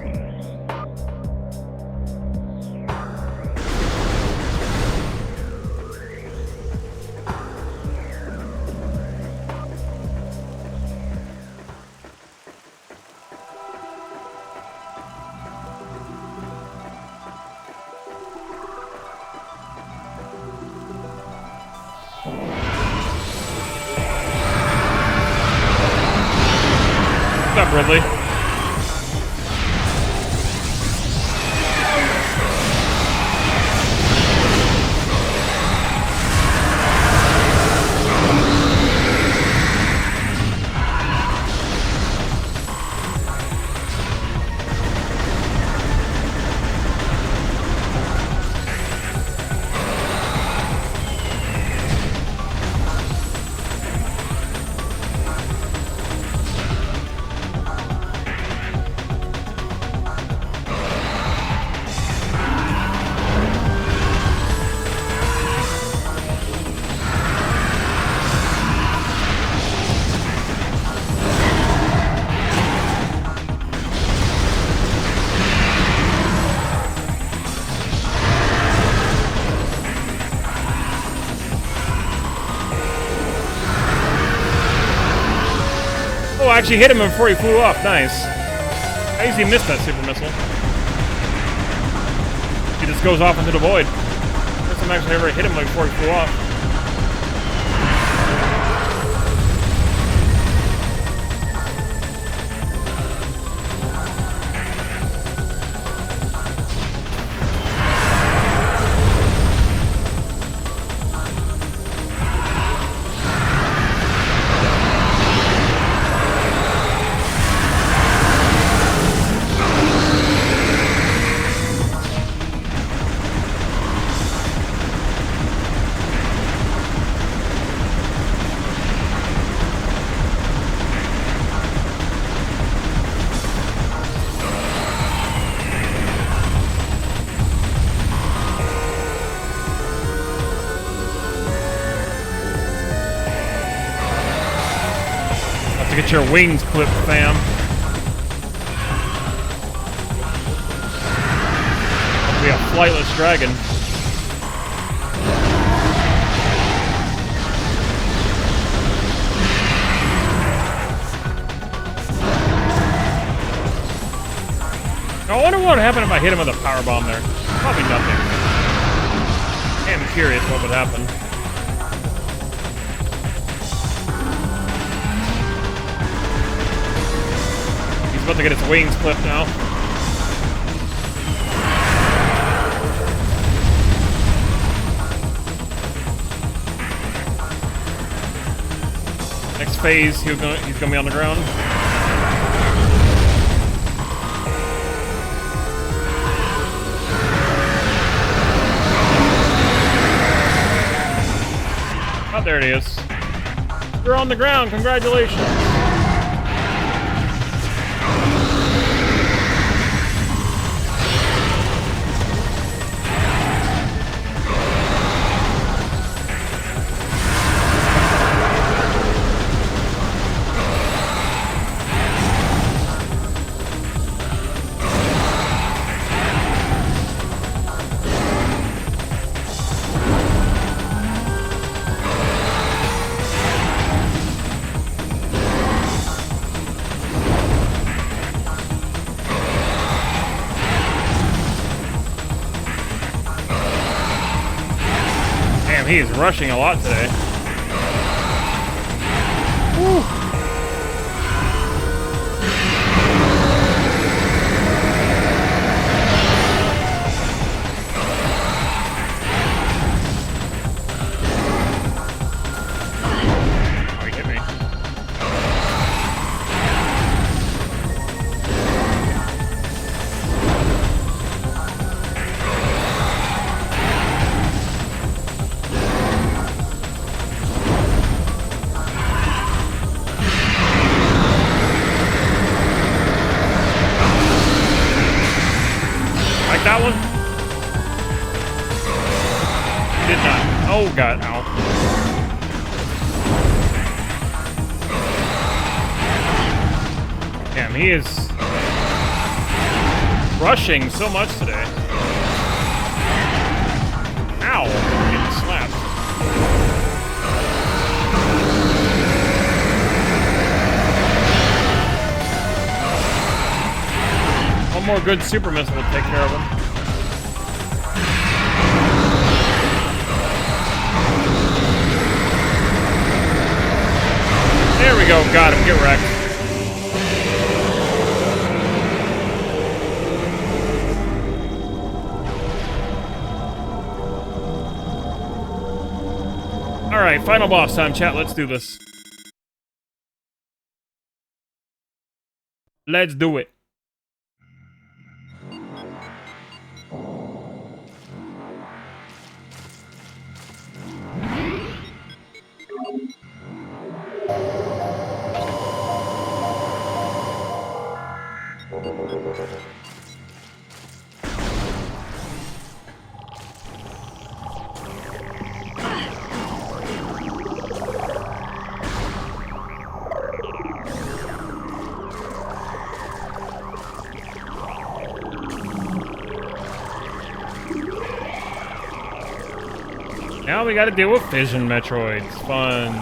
What's up, Ridley? Oh, I actually hit him before he flew off. Nice. How easy missed that super missile. He just goes off into the void. First time I actually ever hit him before he flew off. To get your wings clipped, fam. We a flightless dragon. I wonder what would happen if I hit him with a power bomb there. Probably nothing. I'm curious what would happen. About to get its wings clipped now. Next phase, he's gonna be on the ground. Oh, there it is. You're on the ground. Congratulations. He is rushing a lot today. Woo. Oh, he hit me. That one? Did not. Oh god, ow. Damn, he is rushing so much today. Ow, I'm getting slapped. One more good super missile will take care of him. There we go, got him, get wrecked. Alright, final boss time, chat, let's do this. Let's do it. Now we gotta deal with Fission Metroids. Fun.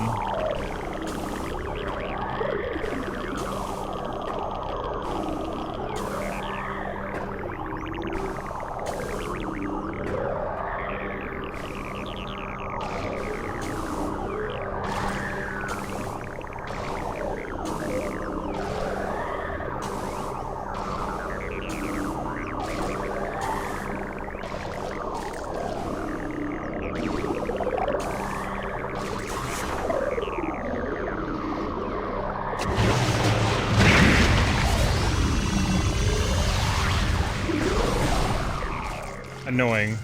Annoying.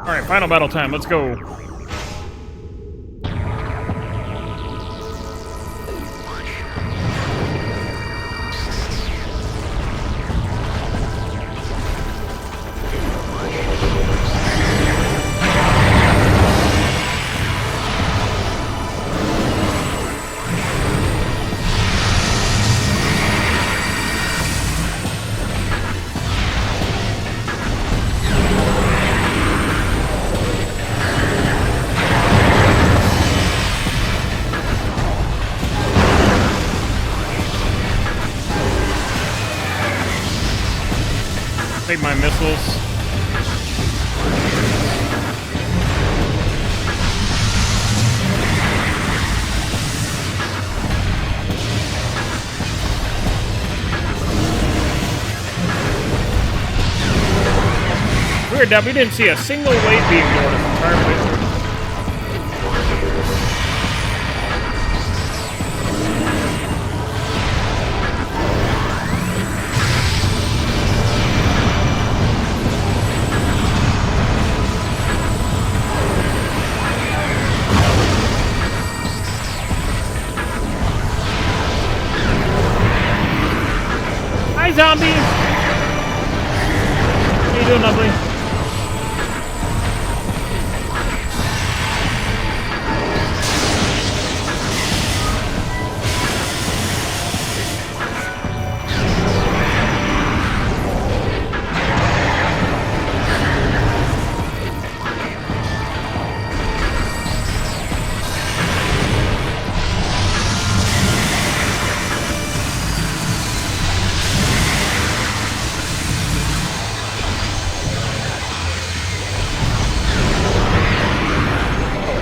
Alright, final battle time. Let's go. Save my missiles. Weird that we didn't see a single wave beam door this entire playthrough. Hi, zombies! How you doing, lovely?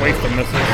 Waste of missiles.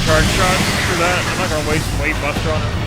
Charge shots for that. I'm not gonna waste weight buster on it.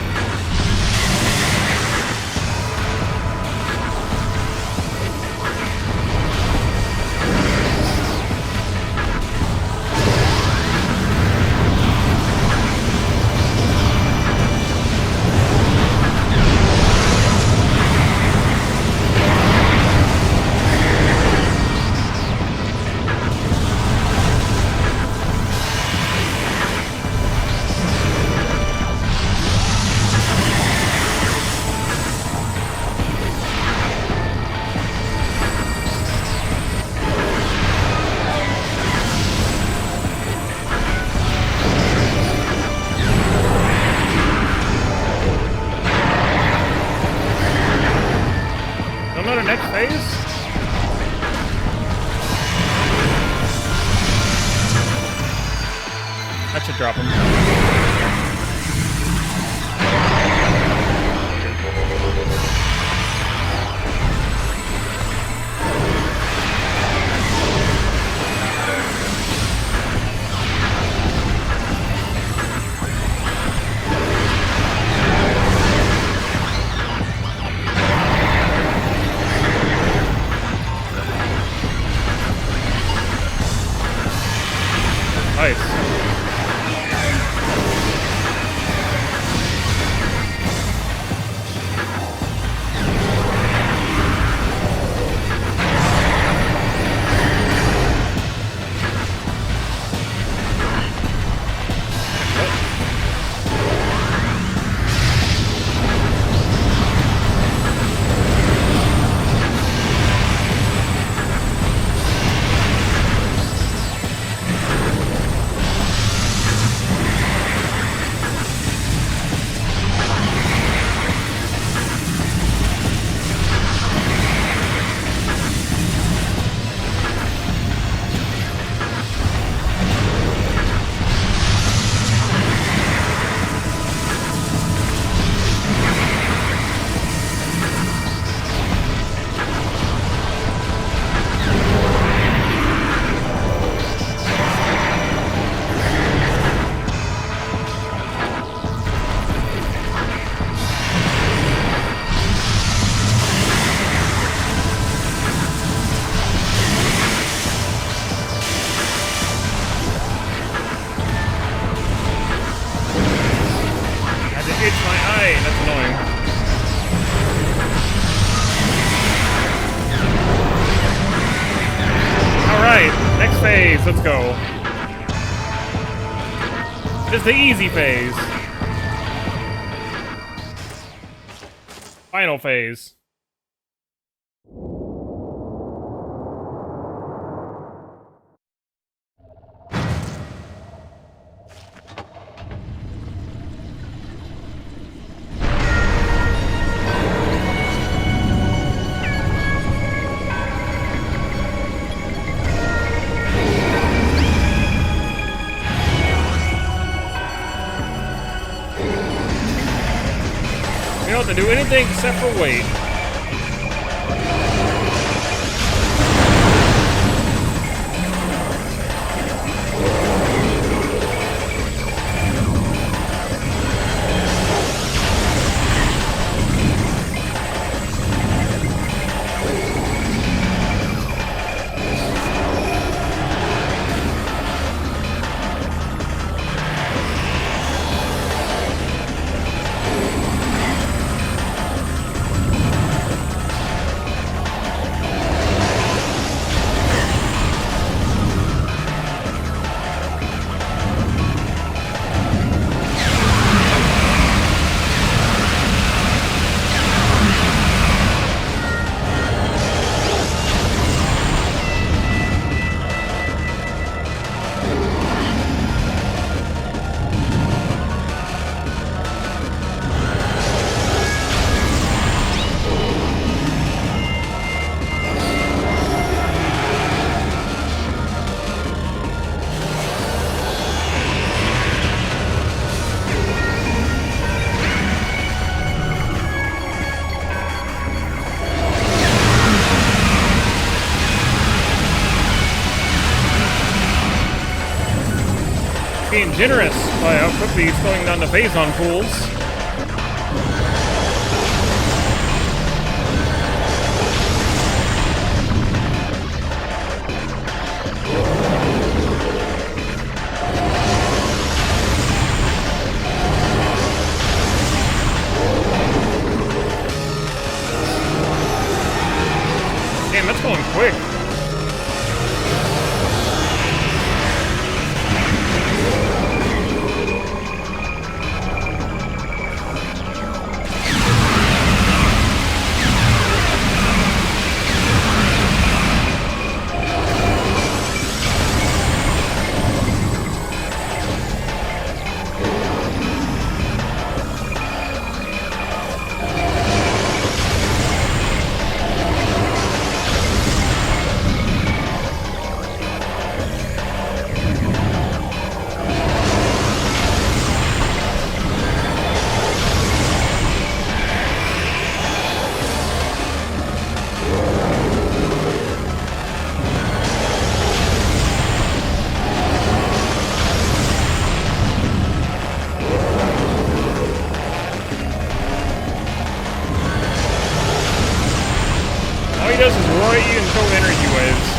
phase? That should drop him. Nice. Phase, let's go. It's the easy phase. Final phase. You don't have to do anything except for wait. Being generous by how quickly he's slowing down the phase on pools. Damn, that's going quick. you can throw energy waves.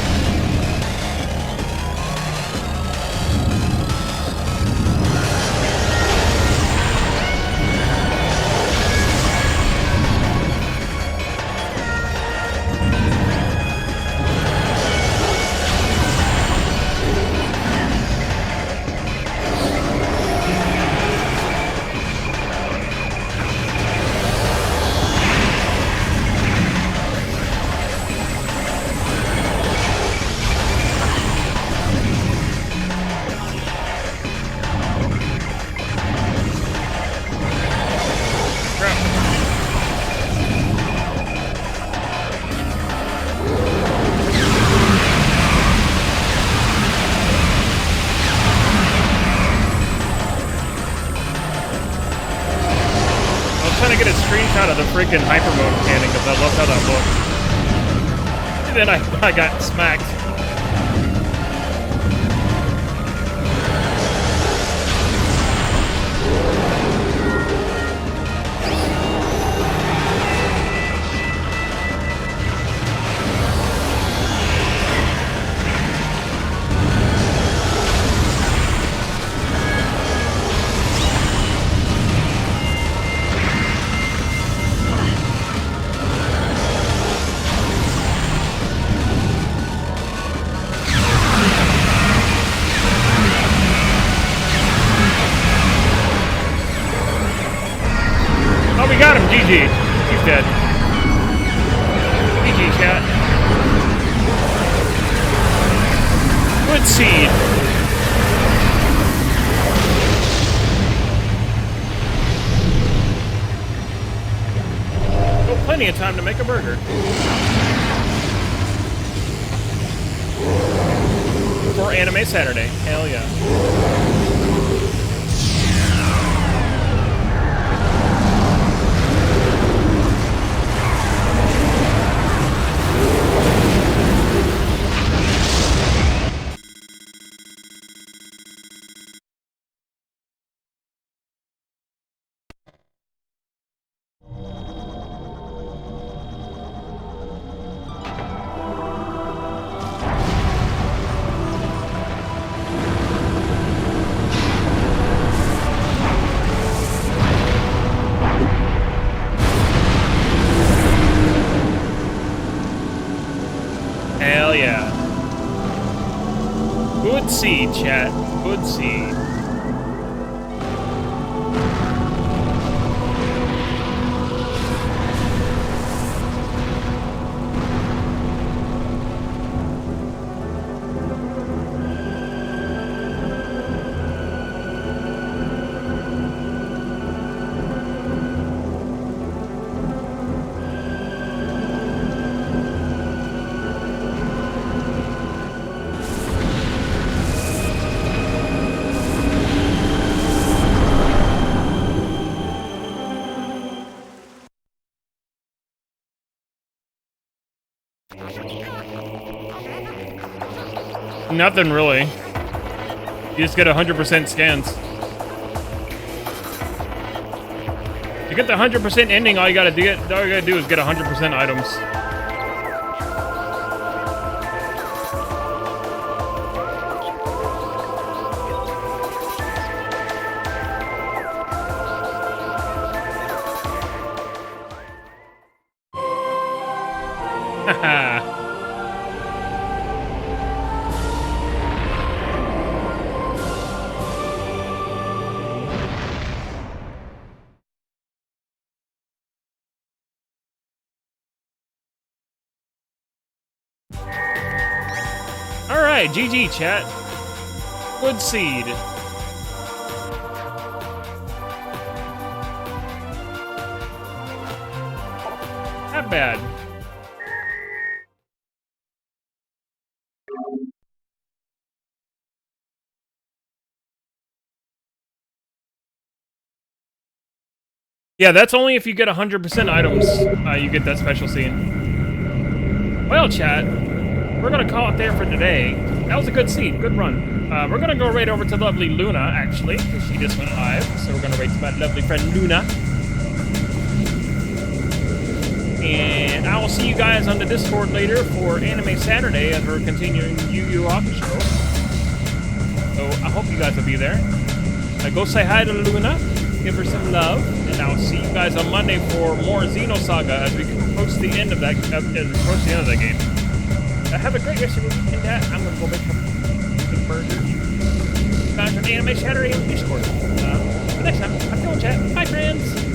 Trying to get a screenshot of the freaking hyper mode cannon because I loved how that looked. And then I got smacked. Oh, we got him. GG. He's dead. GG, chat. Good seed. Oh, plenty of time to make a burger. For Anime Saturday. Hell yeah. Hell yeah. Good seed, chat. Good seed. Nothing really. You just get 100% scans. To get the 100% ending, all you gotta do is get 100% items. Haha. Alright, GG, chat. Good seed. Not bad. Yeah, that's only if you get 100% items, you get that special scene. Well, chat, we're gonna call it there for today. That was a good scene, good run. We're gonna go right over to lovely Luna, actually, because she just went live. So we're gonna raid to my lovely friend Luna. And I will see you guys on the Discord later for Anime Saturday as we're continuing Yu Yu Hakusho. So I hope you guys will be there. Go say hi to Luna, give her some love, and I'll see you guys on Monday for more Xenosaga as we approach the end of that game. Have a great rest of your weekend, Dad. I'm gonna go make some burgers. Guys on Anime Saturday on Discord. Next time, I'm going chat. Bye, friends.